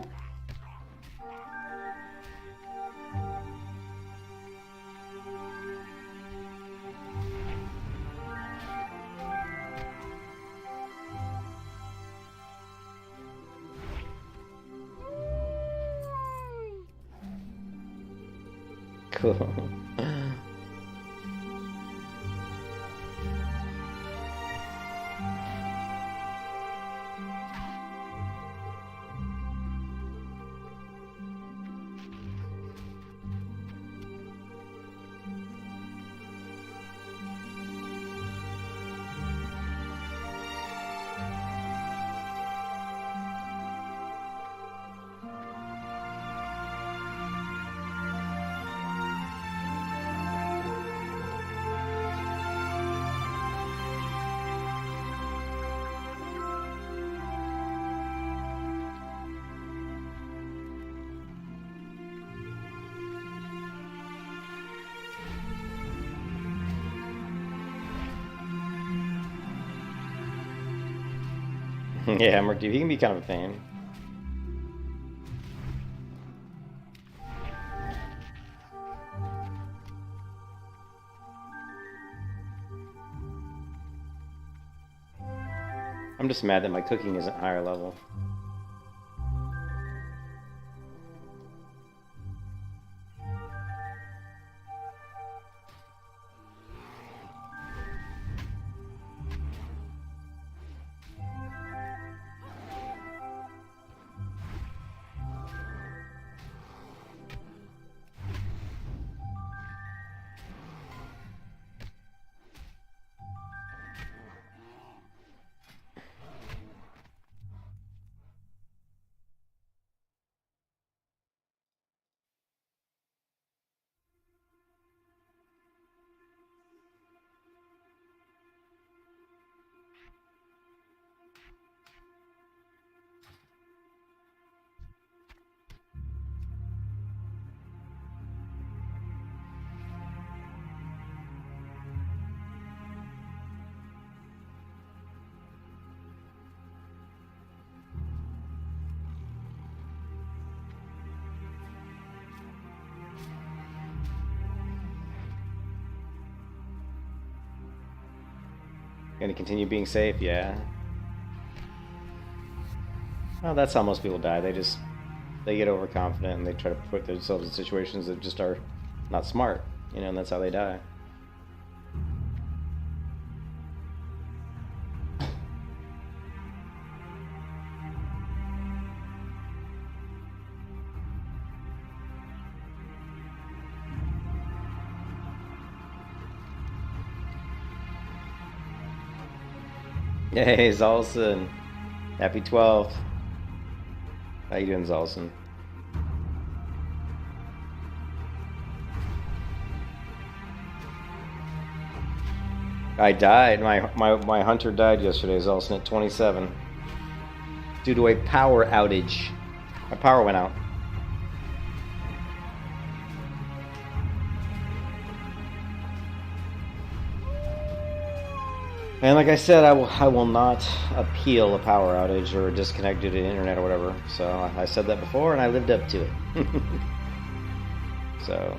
Cool. Yeah, Murky, he can be kind of a pain. I'm just mad that my cooking isn't higher level. Gonna continue being safe, yeah. Well, that's how most people die. They get overconfident and they try to put themselves in situations that just are not smart, you know, and that's how they die. Hey, Zolson. Happy 12th. How you doing, Zolson? I died. My hunter died yesterday, Zolson, at 27. Due to a power outage. My power went out. And like I said, I will not appeal a power outage or disconnect due to the internet or whatever. So I said that before, and I lived up to it. So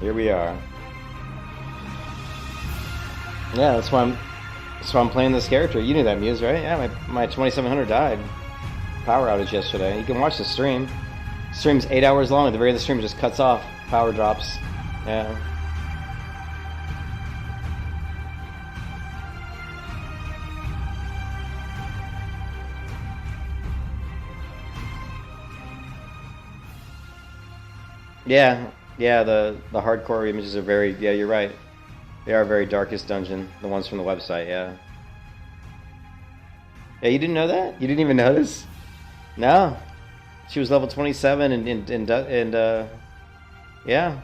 here we are. Yeah, that's why I'm playing this character. You knew that, Muse, right? Yeah, my 2700 died. Power outage yesterday. You can watch the stream. Stream's 8 hours long. At the very end of the stream, it just cuts off. Power drops. Yeah. Yeah, yeah. The hardcore images are very. Yeah, you're right. They are very darkest dungeon. The ones from the website. Yeah. Yeah, you didn't know that? You didn't even notice? No. She was level 27 and yeah.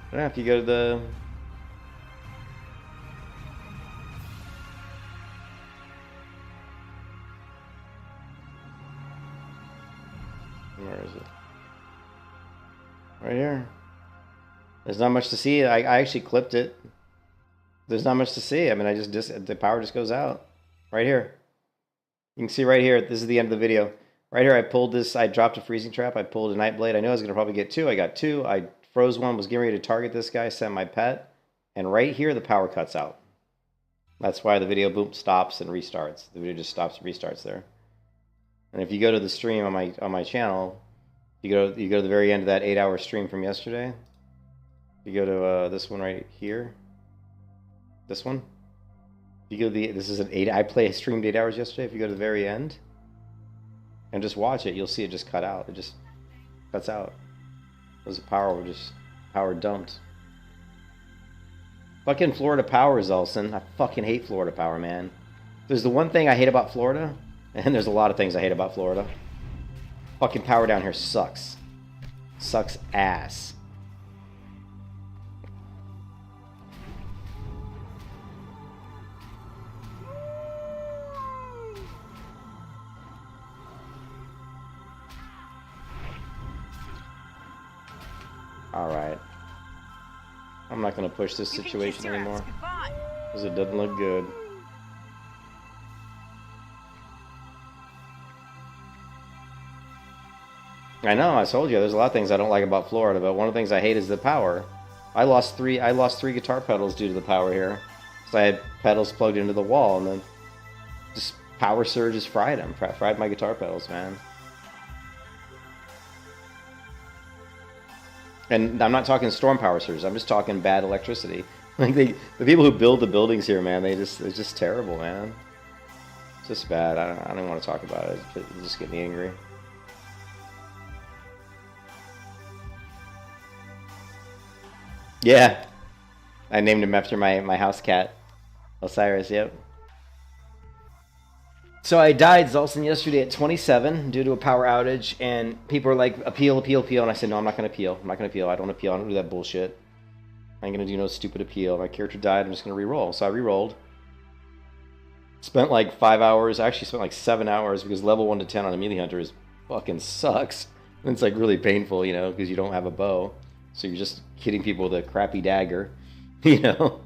I don't know if you go to the. Where is it? Right here. There's not much to see. I actually clipped it. There's not much to see. I mean, the power just goes out. Right here. You can see right here. This is the end of the video. Right here, I pulled this. I dropped a freezing trap. I pulled a night blade. I knew I was going to probably get two. I got two. I froze one. Was getting ready to target this guy. Sent my pet. And right here, the power cuts out. That's why the video boom stops and restarts. The video just stops and restarts there. And if you go to the stream on my channel, you go to the very end of that 8-hour stream from yesterday. You go to this one right here. This one. You go to this is an 8. I streamed 8 hours yesterday. If you go to the very end and just watch it, you'll see it just cut out. It just cuts out. There's a power dumped. Fucking Florida power, Zulson. I fucking hate Florida power, man. There's the one thing I hate about Florida, and there's a lot of things I hate about Florida. Fucking power down here sucks. Sucks ass. Alright. I'm not going to push this situation anymore. Because it doesn't look good. I know, I told you, there's a lot of things I don't like about Florida, but one of the things I hate is the power. I lost three guitar pedals due to the power here. So I had pedals plugged into the wall, and then just power surges fried them. Fried my guitar pedals, man. And I'm not talking storm power surges. I'm just talking bad electricity. Like the people who build the buildings here, man, it's just terrible, man. It's just bad. I don't even want to talk about it. It just get me angry. Yeah, I named him after my house cat, Osiris. Yep. So I died, Zulson, yesterday at 27 due to a power outage, and people were like, appeal, and I said, no, I'm not going to appeal. I don't appeal. I don't do that bullshit. I ain't going to do no stupid appeal. My character died. I'm just going to re-roll. So I re-rolled. Spent like 5 hours. I actually spent like 7 hours because level 1 to 10 on a melee hunter is fucking sucks. And it's like really painful, you know, because you don't have a bow. So you're just hitting people with a crappy dagger, you know?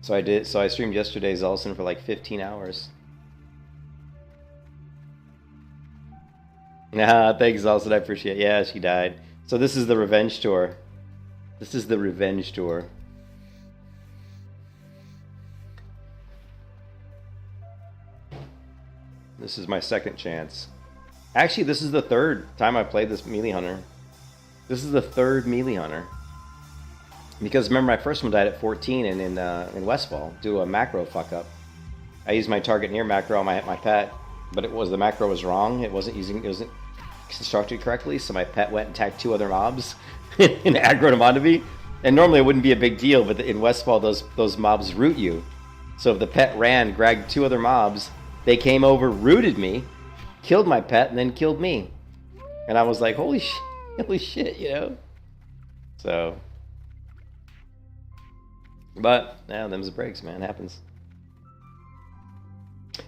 So I streamed yesterday, Zulson, for like 15 hours. Nah, thanks, Zulson, I appreciate it. Yeah, she died. So this is the revenge tour. This is the revenge tour. This is my second chance. Actually, this is the third time I played this melee hunter. This is the third melee hunter. Because remember, my first one died at 14 and in Westfall, due to a macro fuck up. I used my target near macro on my pet, but the macro was wrong. It wasn't constructed correctly, so my pet went and attacked 2 other mobs and aggroed them onto me. And normally it wouldn't be a big deal, but in Westfall those mobs root you. So if the pet ran, grabbed 2 other mobs, they came over, rooted me, killed my pet, and then killed me. And I was like, holy shit, you know? So, but, yeah, them's the breaks, man. It happens.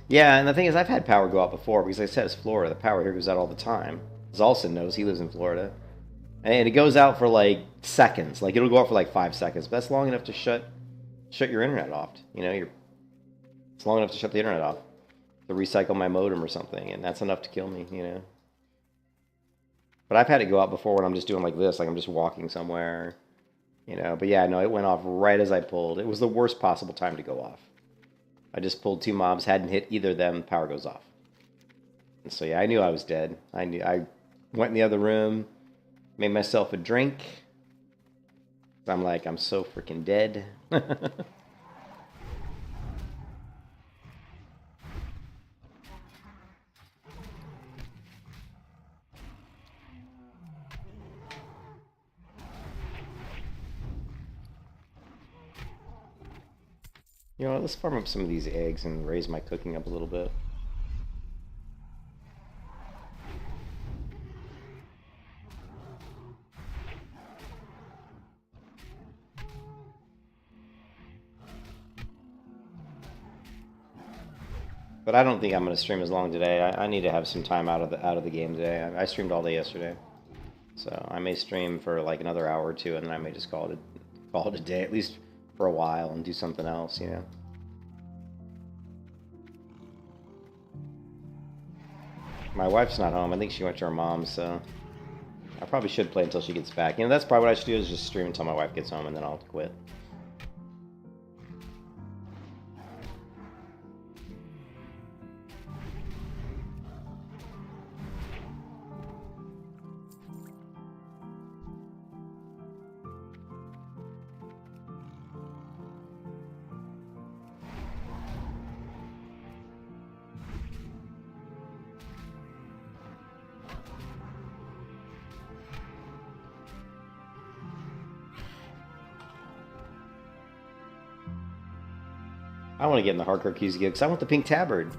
Yeah, and the thing is, I've had power go out before, because like I said, it's Florida. The power here goes out all the time. Zulson knows, he lives in Florida. And it goes out for, like, seconds. Like, it'll go out for, like, 5 seconds. But that's long enough to shut your internet off. You know, it's long enough to shut the internet off. To recycle my modem or something, and that's enough to kill me, you know? But I've had it go out before when I'm just doing like this, like I'm just walking somewhere, you know? But yeah, no, it went off right as I pulled. It was the worst possible time to go off. I just pulled 2 mobs, hadn't hit either of them, power goes off. And so yeah, I knew I was dead. I went in the other room, made myself a drink. I'm like, I'm so freaking dead. You know what, let's farm up some of these eggs and raise my cooking up a little bit. But I don't think I'm going to stream as long today. I need to have some time out of the game today. I streamed all day yesterday, so I may stream for like another hour or two, and then I may just call it a day, at least for a while, and do something else, you know. My wife's not home. I think she went to her mom's, so I probably should play until she gets back. You know, that's probably what I should do, is just stream until my wife gets home, and then I'll quit. I want to get in the hardcore queues again because I want the pink tabard.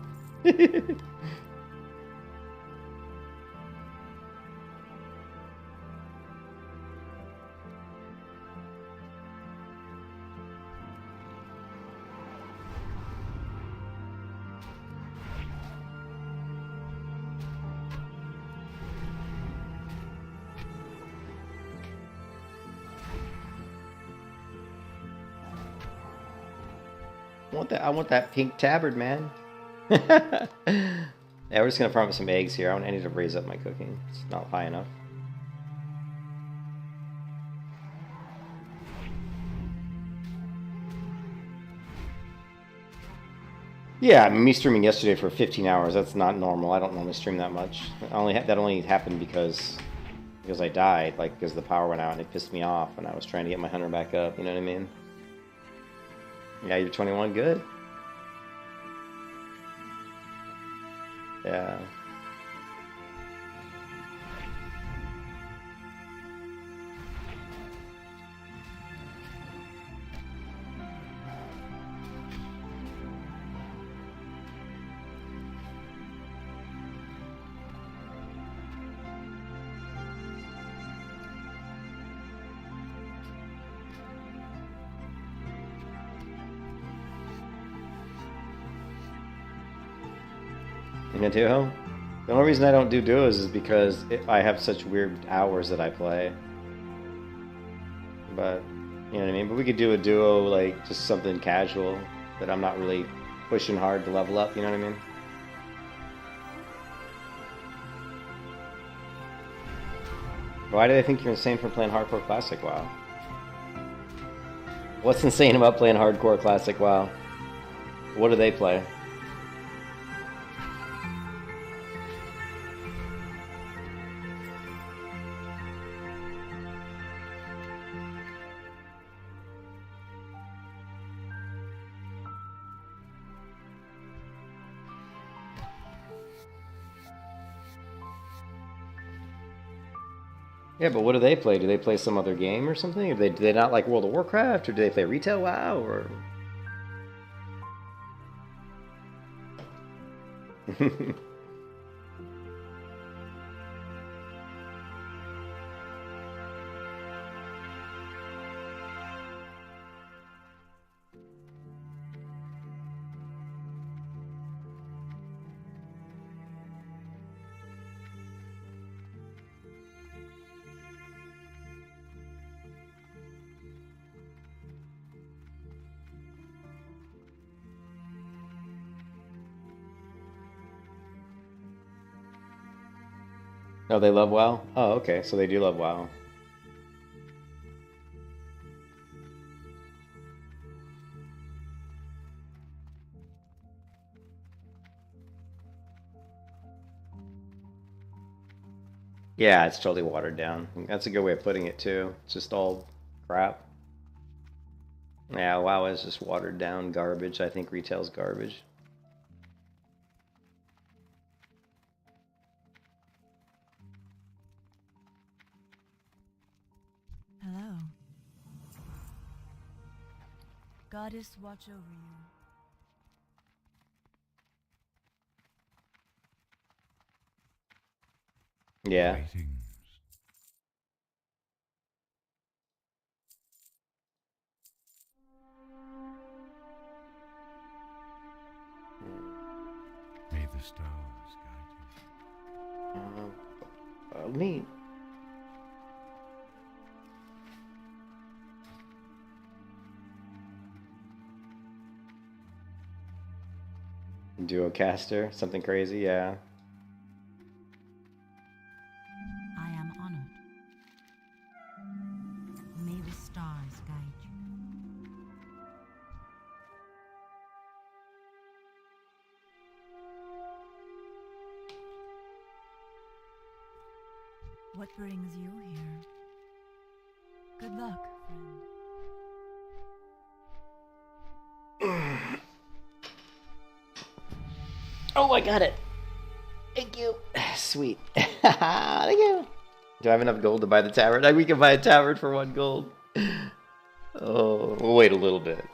I want that pink tabard, man. Yeah, we're just gonna farm up some eggs here. I need to raise up my cooking. It's not high enough. Yeah, I mean, me streaming yesterday for 15 hours, that's not normal. I don't normally stream that much. That only happened because I died, like because the power went out and it pissed me off and I was trying to get my hunter back up, you know what I mean? Yeah, you're 21, good. Yeah. In a duo? The only reason I don't do duos is because I have such weird hours that I play. But, you know what I mean? But we could do a duo, like, just something casual that I'm not really pushing hard to level up, you know what I mean? Why do they think you're insane for playing Hardcore Classic WoW? What's insane about playing Hardcore Classic WoW? What do they play? Yeah, but what do they play? Do they play some other game or something? Or do they not like World of Warcraft? Or do they play Retail WoW? Or... Oh, they love WoW? Oh, okay, so they do love WoW. Yeah, it's totally watered down. That's a good way of putting it, too. It's just all crap. Yeah, WoW is just watered down garbage. I think retail's garbage. Hello. Goddess watch over you. Yeah. Greetings. May the stars guide you. Neat. Duocaster, something crazy, yeah. I am honored. May the stars guide you. What brings you here? Good luck, friend. Oh, I got it. Thank you. Sweet. Thank you. Do I have enough gold to buy the tavern? We can buy a tavern for 1 gold. Oh, we'll wait a little bit.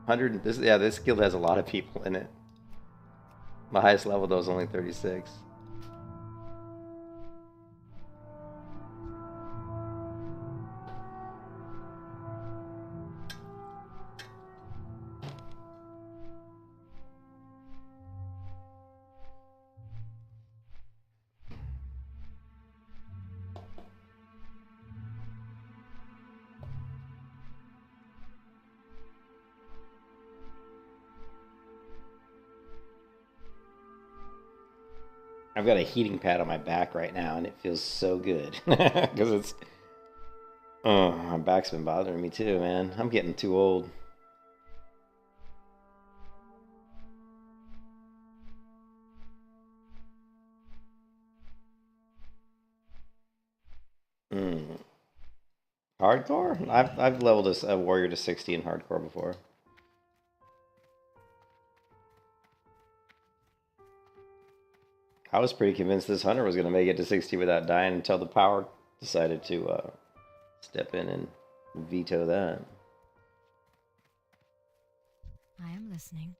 100. This guild has a lot of people in it. My highest level though is only 36. I've got a heating pad on my back right now, and it feels so good because it's. Oh, my back's been bothering me too, man. I'm getting too old. Hardcore? I've leveled a warrior to 60 in hardcore before. I was pretty convinced this hunter was going to make it to 60 without dying until the power decided to step in and veto that. I am listening.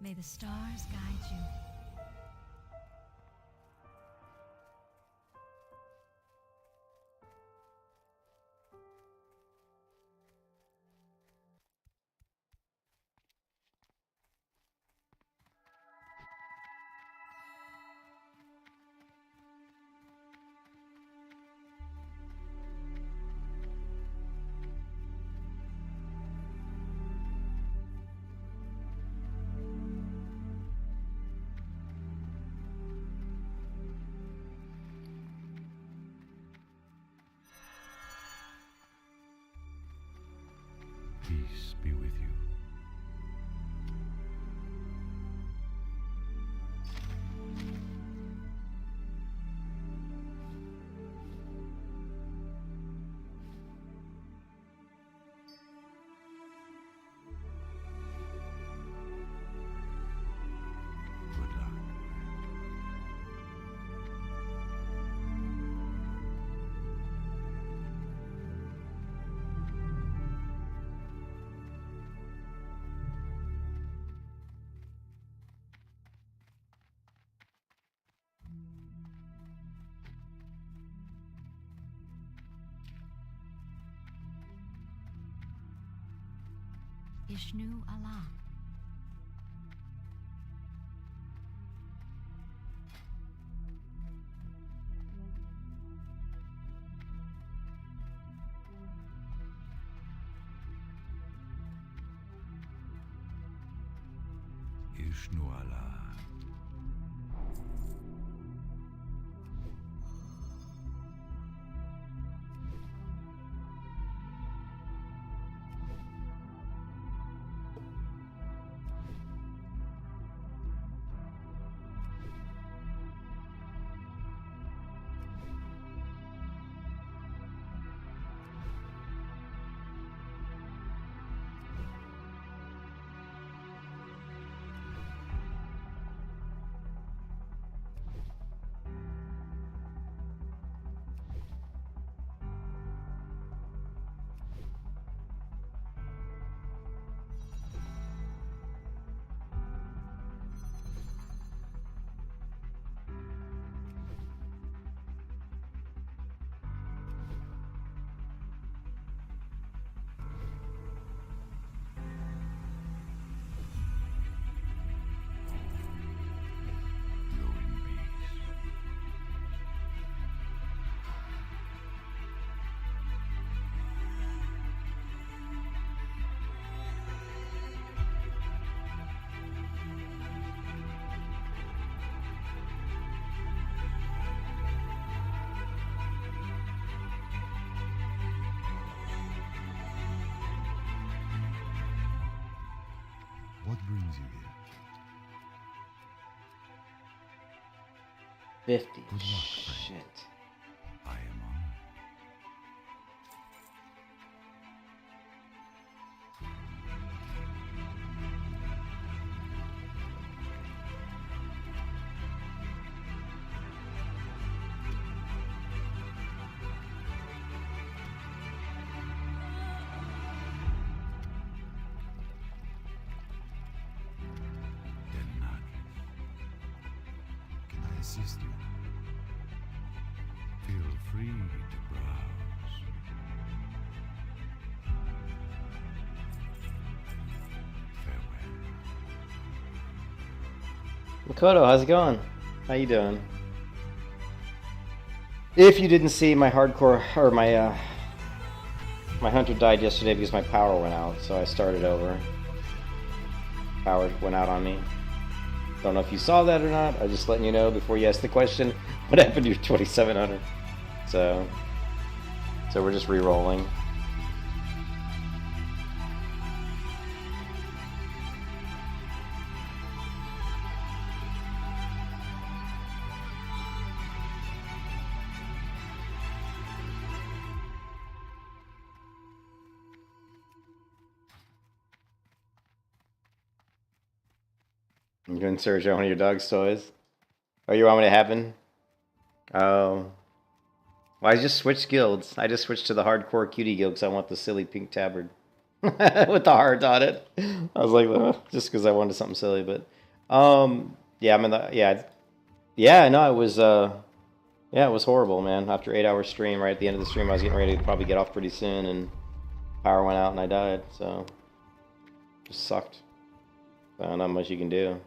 May the stars guide you. Peace be with you. Good luck. Ishnu Allah. Ishnu Allah. What brings you here? 50. Good luck, friend. Shit. I am honored. Can I assist you? Feel free to browse. Farewell. Makoto, how's it going? How you doing? If you didn't see, my hardcore or my my hunter died yesterday because my power went out, so I started over. Power went out on me. Don't know if you saw that or not. I'm just letting you know before you ask the question. What happened to your 2700? So we're just re-rolling. You can search on one of your dog's toys. Oh, you want me to happen? Oh. Well, I just switched guilds. I just switched to the hardcore cutie guild because I want the silly pink tabard with the heart on it. I was like, just because I wanted something silly, but yeah, I'm in the no, it was it was horrible, man. After 8-hour stream, right at the end of the stream, I was getting ready to probably get off pretty soon, and power went out and I died. So just sucked. So not much you can do.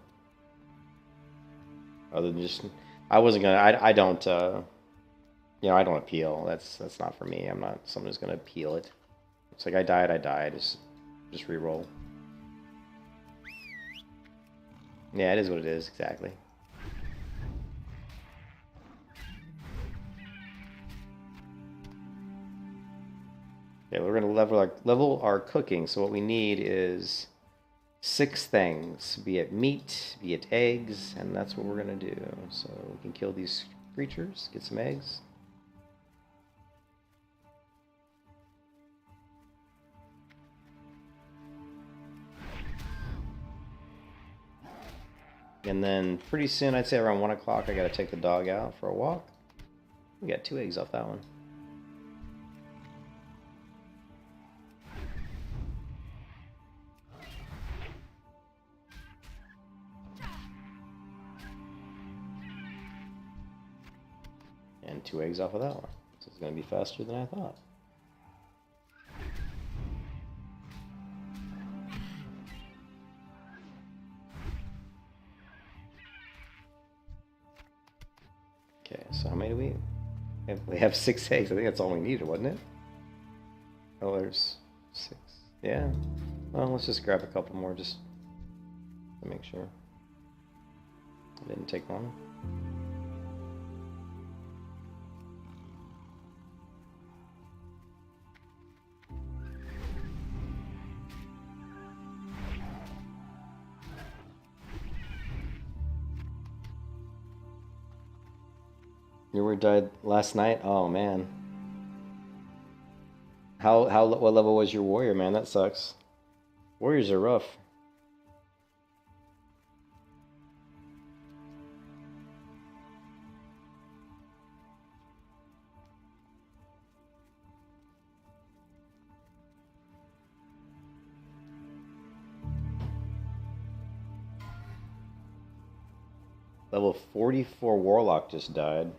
Other than just, I wasn't gonna. I don't. I don't appeal. That's not for me. I'm not someone who's gonna appeal it. It's like I died. Just re-roll. Yeah, it is what it is. Exactly. Okay, we're gonna level our cooking. So what we need is 6 things, be it meat, be it eggs, and that's what we're gonna do. So we can kill these creatures, get some eggs. And then pretty soon, I'd say around 1 o'clock, I gotta take the dog out for a walk. We got 2 eggs off that one. And 2 eggs off of that one. So it's going to be faster than I thought. Okay, so how many do we have? We have 6 eggs. I think that's all we needed, wasn't it? Oh, there's 6. Yeah. Well, let's just grab a couple more just to make sure. It didn't take long. Your word died last night? Oh man. What level was your warrior, man? That sucks. Warriors are rough. Level 44 warlock just died.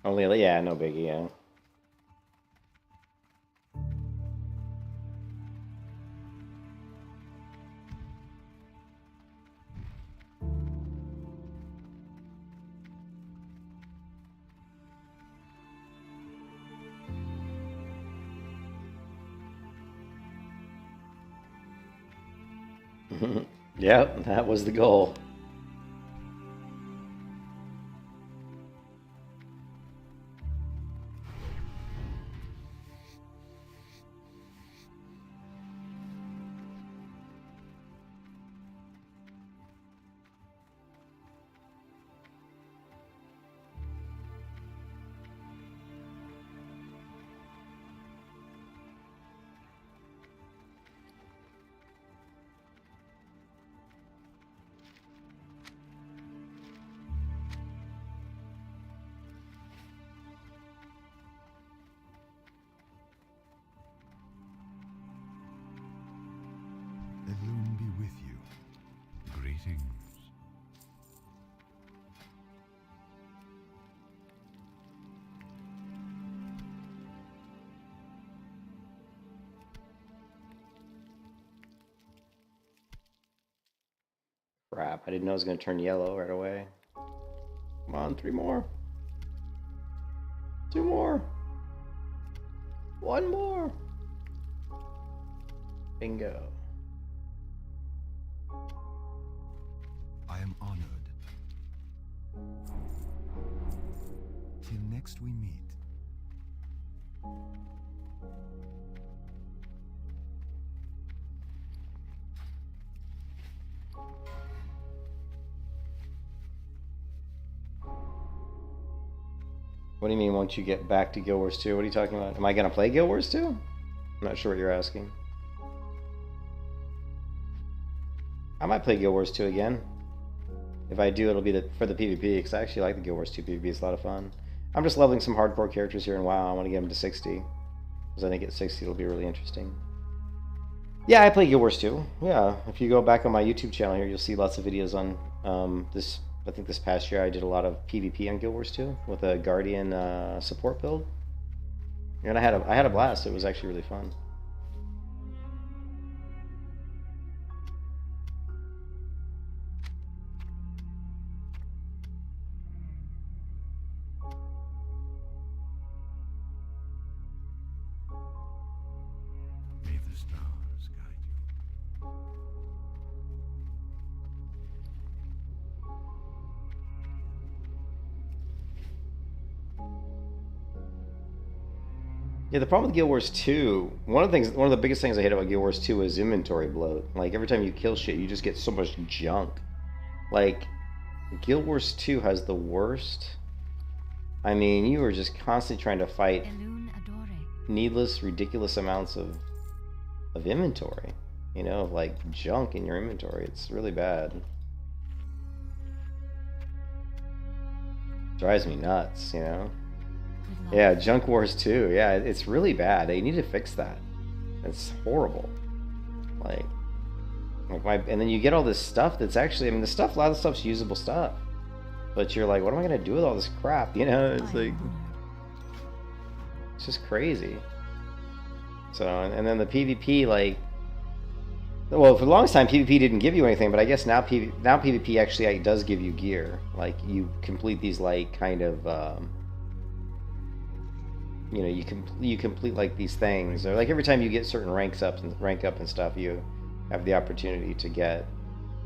Only, yeah, no biggie, yeah. Yep, that was the goal. Elune be with you. Greetings. Crap, I didn't know it was going to turn yellow right away. Come on, 3 more. 2 more. 1 more. Bingo. I am honored. Till next we meet. What do you mean once you get back to Guild Wars 2? What are you talking about? Am I going to play Guild Wars 2? I'm not sure what you're asking. I might play Guild Wars 2 again. If I do, it'll be for the PvP, because I actually like the Guild Wars 2 PvP. It's a lot of fun. I'm just leveling some hardcore characters here in WoW. I want to get them to 60. Because I think at 60 it'll be really interesting. Yeah, I play Guild Wars 2. Yeah, if you go back on my YouTube channel here, you'll see lots of videos on this. I think this past year I did a lot of PvP on Guild Wars 2 with a Guardian support build. And I had a blast. It was actually really fun. May the stars guide you. Yeah, the problem with Guild Wars 2, one of the biggest things I hate about Guild Wars 2 is inventory bloat. Like, every time you kill shit, you just get so much junk. Like, Guild Wars 2 has the worst. I mean, you are just constantly trying to fight needless, ridiculous amounts of inventory. You know, of, like, junk in your inventory. It's really bad. Drives me nuts, you know? Yeah, Junk Wars 2. Yeah, it's really bad. They need to fix that. It's horrible. Like and then you get all this stuff that's actually, I mean, a lot of the stuff's usable stuff. But you're like, what am I gonna do with all this crap? You know, it's like, it's just crazy. So, and then the PvP, like, well, for the longest time, PvP didn't give you anything, but I guess now PvP actually does give you gear. Like, you complete these, like, kind of, you know, you complete like these things, or like every time you get certain rank up and stuff, you have the opportunity to get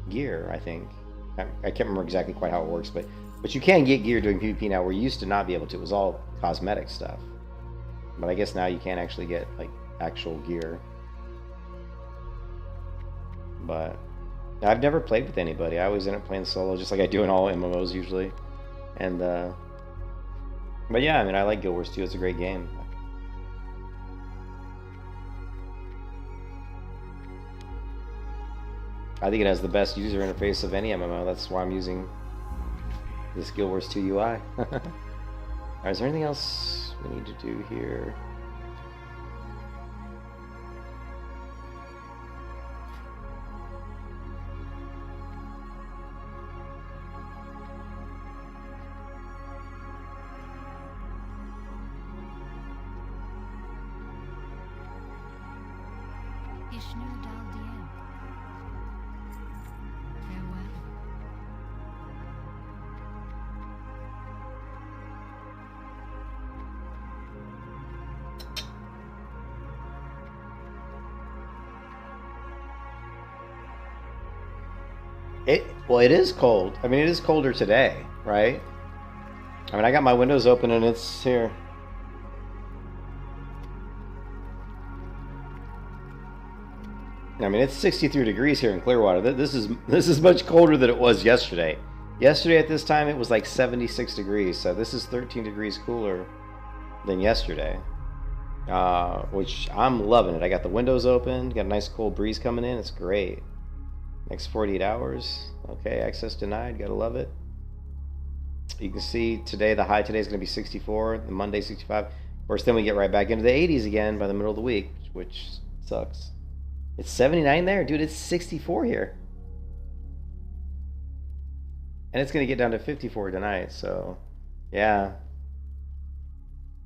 gear. I think I can't remember exactly quite how it works, but you can get gear doing PvP now, where you used to not be able to. It was all cosmetic stuff, but I guess now you can actually get like actual gear. But I've never played with anybody. I always end up playing solo, just like I do in all MMOs usually, and but yeah, I mean, I like Guild Wars 2. It's a great game. I think it has the best user interface of any MMO. That's why I'm using this Guild Wars 2 UI. Alright, is there anything else we need to do here? Well, it is cold. I mean, it is colder today, right? I mean, I got my windows open and it's here. I mean, it's 63 degrees here in Clearwater. This is much colder than it was yesterday. Yesterday at this time it was like 76 degrees, so this is 13 degrees cooler than yesterday, which I'm loving it. I got the windows open, got a nice cold breeze coming in. It's great. Next 48 hours. Okay, access denied. Gotta love it. You can see today, the high today is going to be 64, the Monday 65. Of course, then we get right back into the 80s again by the middle of the week, which sucks. It's 79 there? Dude, it's 64 here. And it's going to get down to 54 tonight, so yeah.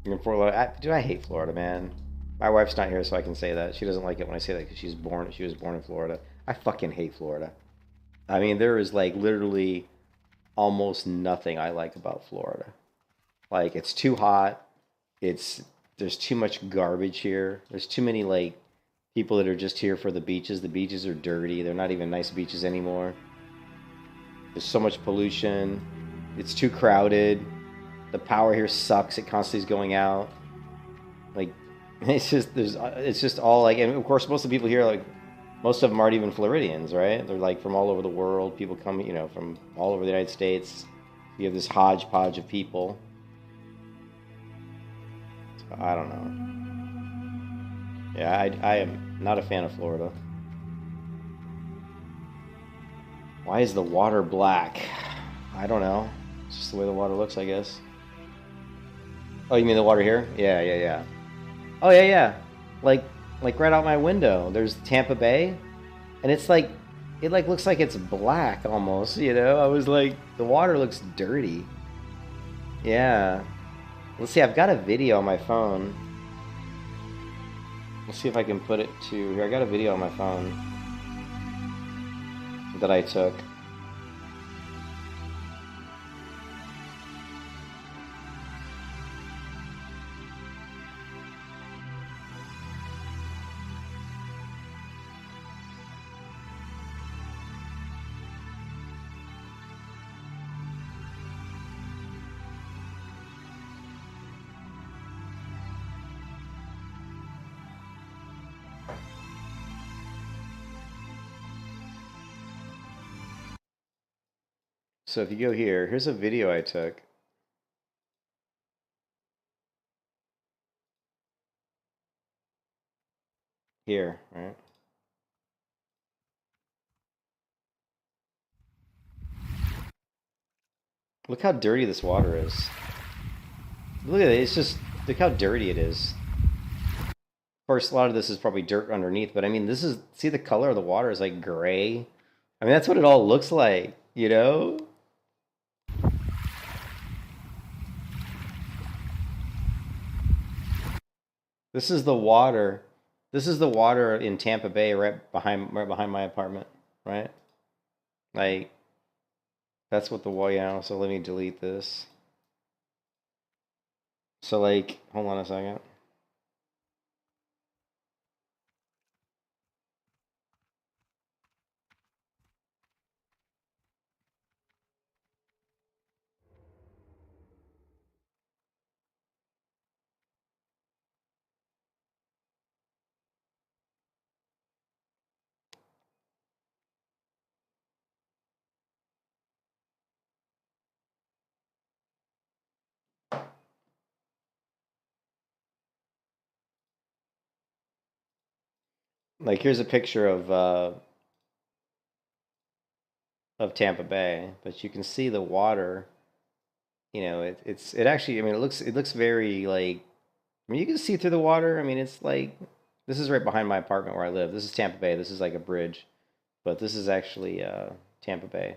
In Florida, dude, I hate Florida, man. My wife's not here, so I can say that. She doesn't like it when I say that because she was born in Florida. I fucking hate Florida. I mean, there is like literally almost nothing I like about Florida. Like, it's too hot. There's too much garbage here. There's too many like people that are just here for the beaches. The beaches are dirty. They're not even nice beaches anymore. There's so much pollution. It's too crowded. The power here sucks. It constantly is going out. Like, it's just all like, and of course most of the people here, like, most of them aren't even Floridians, right? They're like from all over the world. People come, you know, from all over the United States. You have this hodgepodge of people. So, I don't know. Yeah, I am not a fan of Florida. Why is the water black? I don't know. It's just the way the water looks, I guess. Oh, you mean the water here? Yeah. Oh, yeah. Like right out my window, there's Tampa Bay, and it's like, it like looks like it's black almost, you know? I was like, the water looks dirty. Yeah. Let's see, I've got a video on my phone. Let's see if I can put it to here. I got a video on my phone that I took. So if you go here, here's a video I took. Here, right? Look how dirty this water is. Look at it, it's just, look how dirty it is. Of course, a lot of this is probably dirt underneath, but I mean, this is, see the color of the water is like gray? I mean, that's what it all looks like, you know? This is the water. This is the water in Tampa Bay, right behind my apartment, right? Like, that's what the water. Yeah. So let me delete this. So like, hold on a second. Like, here's a picture of Tampa Bay, but you can see the water. You know, it actually. I mean, it looks very like. I mean, you can see through the water. I mean, it's like, this is right behind my apartment where I live. This is Tampa Bay. This is like a bridge, but this is actually Tampa Bay.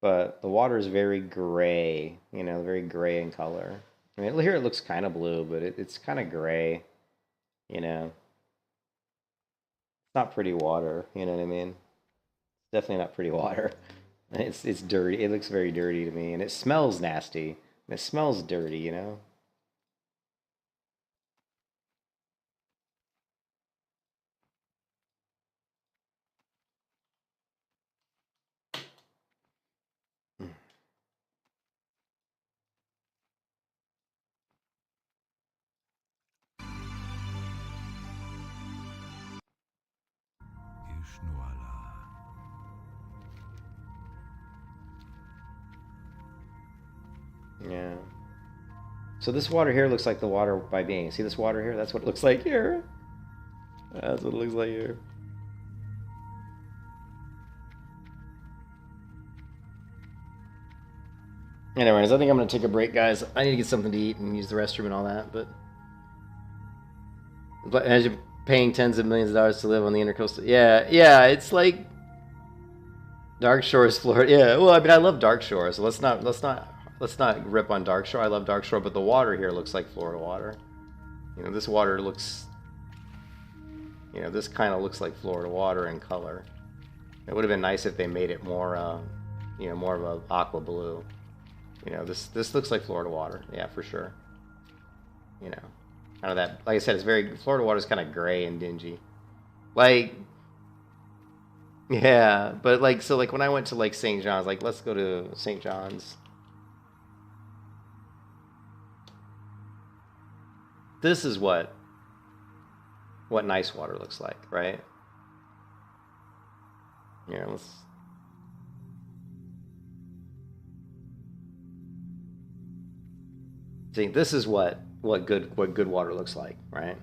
But the water is very gray. You know, very gray in color. I mean, here it looks kind of blue, but it's kind of gray. You know, it's not pretty water. You know what I mean? Definitely not pretty water. It's dirty. It looks very dirty to me, and it smells nasty. It smells dirty, you know. Shnuala. Yeah. So this water here looks like the water by me. See this water here? That's what it looks like here. That's what it looks like here. Anyways, I think I'm going to take a break, guys. I need to get something to eat and use the restroom and all that, but as you're paying tens of millions of dollars to live on the intercoastal... Yeah, it's like Dark Shores, Florida. Yeah, well, I mean, I love Dark Shore, so let's not rip on Dark Shore. I love Dark Shore, but the water here looks like Florida water. You know, this water looks... You know, this kind of looks like Florida water in color. It would have been nice if they made it more, you know, more of a aqua blue. You know, this looks like Florida water. Yeah, for sure. You know, kind of that, like I said, it's very, Florida water is kind of gray and dingy. Like, yeah, but like, so like when I went to like St. John's, like let's go to St. John's. This is what nice water looks like, right? Yeah, let's... See, this is what good water looks like, right?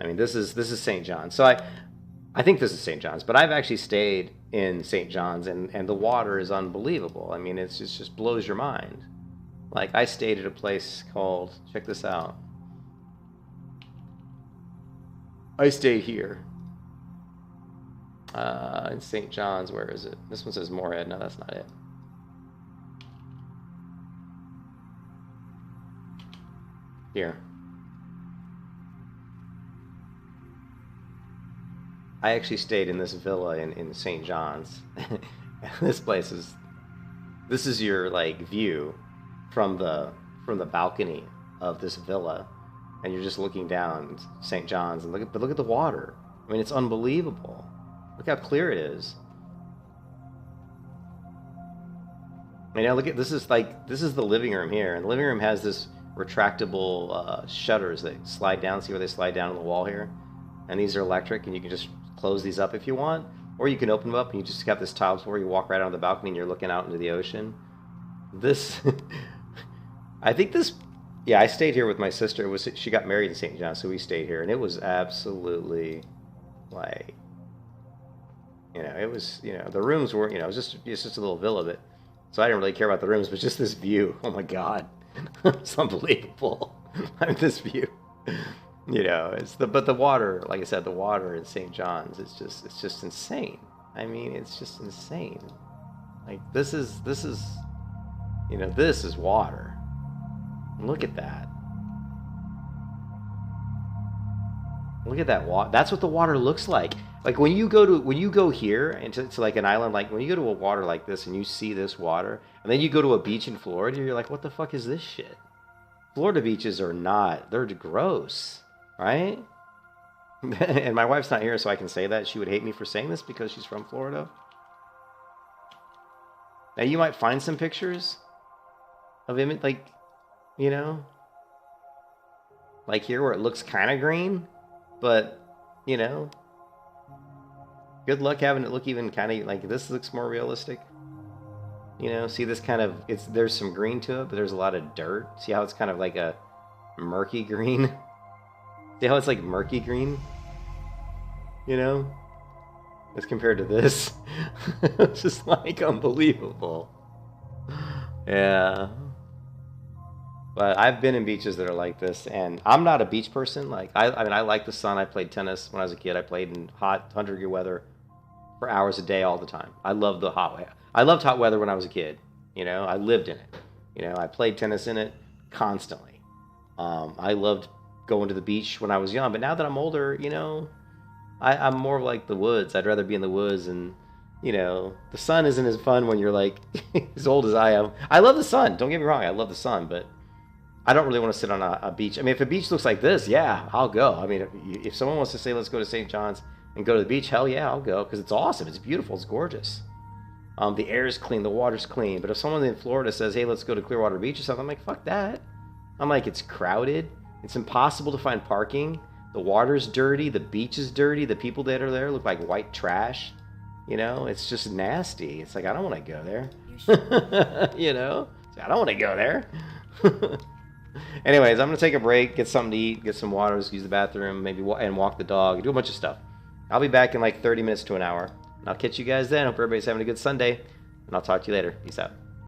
I mean, this is St. John's. So I think this is St. John's, but I've actually stayed in St. John's, and the water is unbelievable. I mean, it just blows your mind. Like, I stayed at a place called, check this out. I stayed here in St. John's. Where is it? This one says Moorhead. No, that's not it. Here. I actually stayed in this villa in St. John's. This place is... This is your like view from the balcony of this villa, and you're just looking down St. John's, and look at the water. I mean, it's unbelievable. Look how clear it is. I mean, now look at this is the living room here, and the living room has this retractable shutters that slide down. See where they slide down on the wall here? And these are electric, and you can just close these up if you want, or you can open them up and you just got this tile where you walk right on the balcony and you're looking out into the ocean. This, I think this, yeah, I stayed here with my sister. She got married in St. John, so we stayed here, and it was absolutely like, you know, it was, you know, the rooms were, you know, it's just a little villa, but so I didn't really care about the rooms, but just this view. Oh my God. It's unbelievable. I mean, this view, you know, but the water, like I said, the water in St. John's, it's just insane. I mean, it's just insane. Like this is, you know, this is water. Look at that. Look at that water. That's what the water looks like. Like when you go here into like an island, like when you go to a water like this and you see this water, and then you go to a beach in Florida, you're like, what the fuck is this shit? Florida beaches are not, they're gross, right? And my wife's not here, so I can say that. She would hate me for saying this because she's from Florida. Now you might find some pictures of him, like, you know, like here where it looks kind of green, but, you know, good luck having it look even kind of like this. Looks more realistic. You know, see this kind of, there's some green to it, but there's a lot of dirt. See how it's kind of like a murky green? See how it's like murky green? You know? As compared to this. It's just like unbelievable. Yeah. But I've been in beaches that are like this, and I'm not a beach person. Like I mean, I like the sun. I played tennis when I was a kid. I played in hot 100-degree weather for hours a day all the time. I loved the hot weather. I loved hot weather when I was a kid. You know, I lived in it. You know, I played tennis in it constantly. I loved going to the beach when I was young, but now that I'm older, you know, I'm more like the woods. I'd rather be in the woods, and you know, the sun isn't as fun when you're like as old as I am. I love the sun. Don't get me wrong. I love the sun, but I don't really want to sit on a beach. I mean, if a beach looks like this, yeah, I'll go. I mean, if someone wants to say, let's go to St. John's and go to the beach, hell yeah, I'll go, because it's awesome. It's beautiful. It's gorgeous. The air is clean. The water's clean. But if someone in Florida says, hey, let's go to Clearwater Beach or something, I'm like, fuck that. I'm like, it's crowded. It's impossible to find parking. The water's dirty. The beach is dirty. The people that are there look like white trash. You know, it's just nasty. It's like, I don't want to go there. You know? I don't want to go there. Anyways, I'm going to take a break, get something to eat, get some water, use the bathroom, maybe and walk the dog, do a bunch of stuff. I'll be back in like 30 minutes to an hour. And I'll catch you guys then. Hope everybody's having a good Sunday. And I'll talk to you later. Peace out.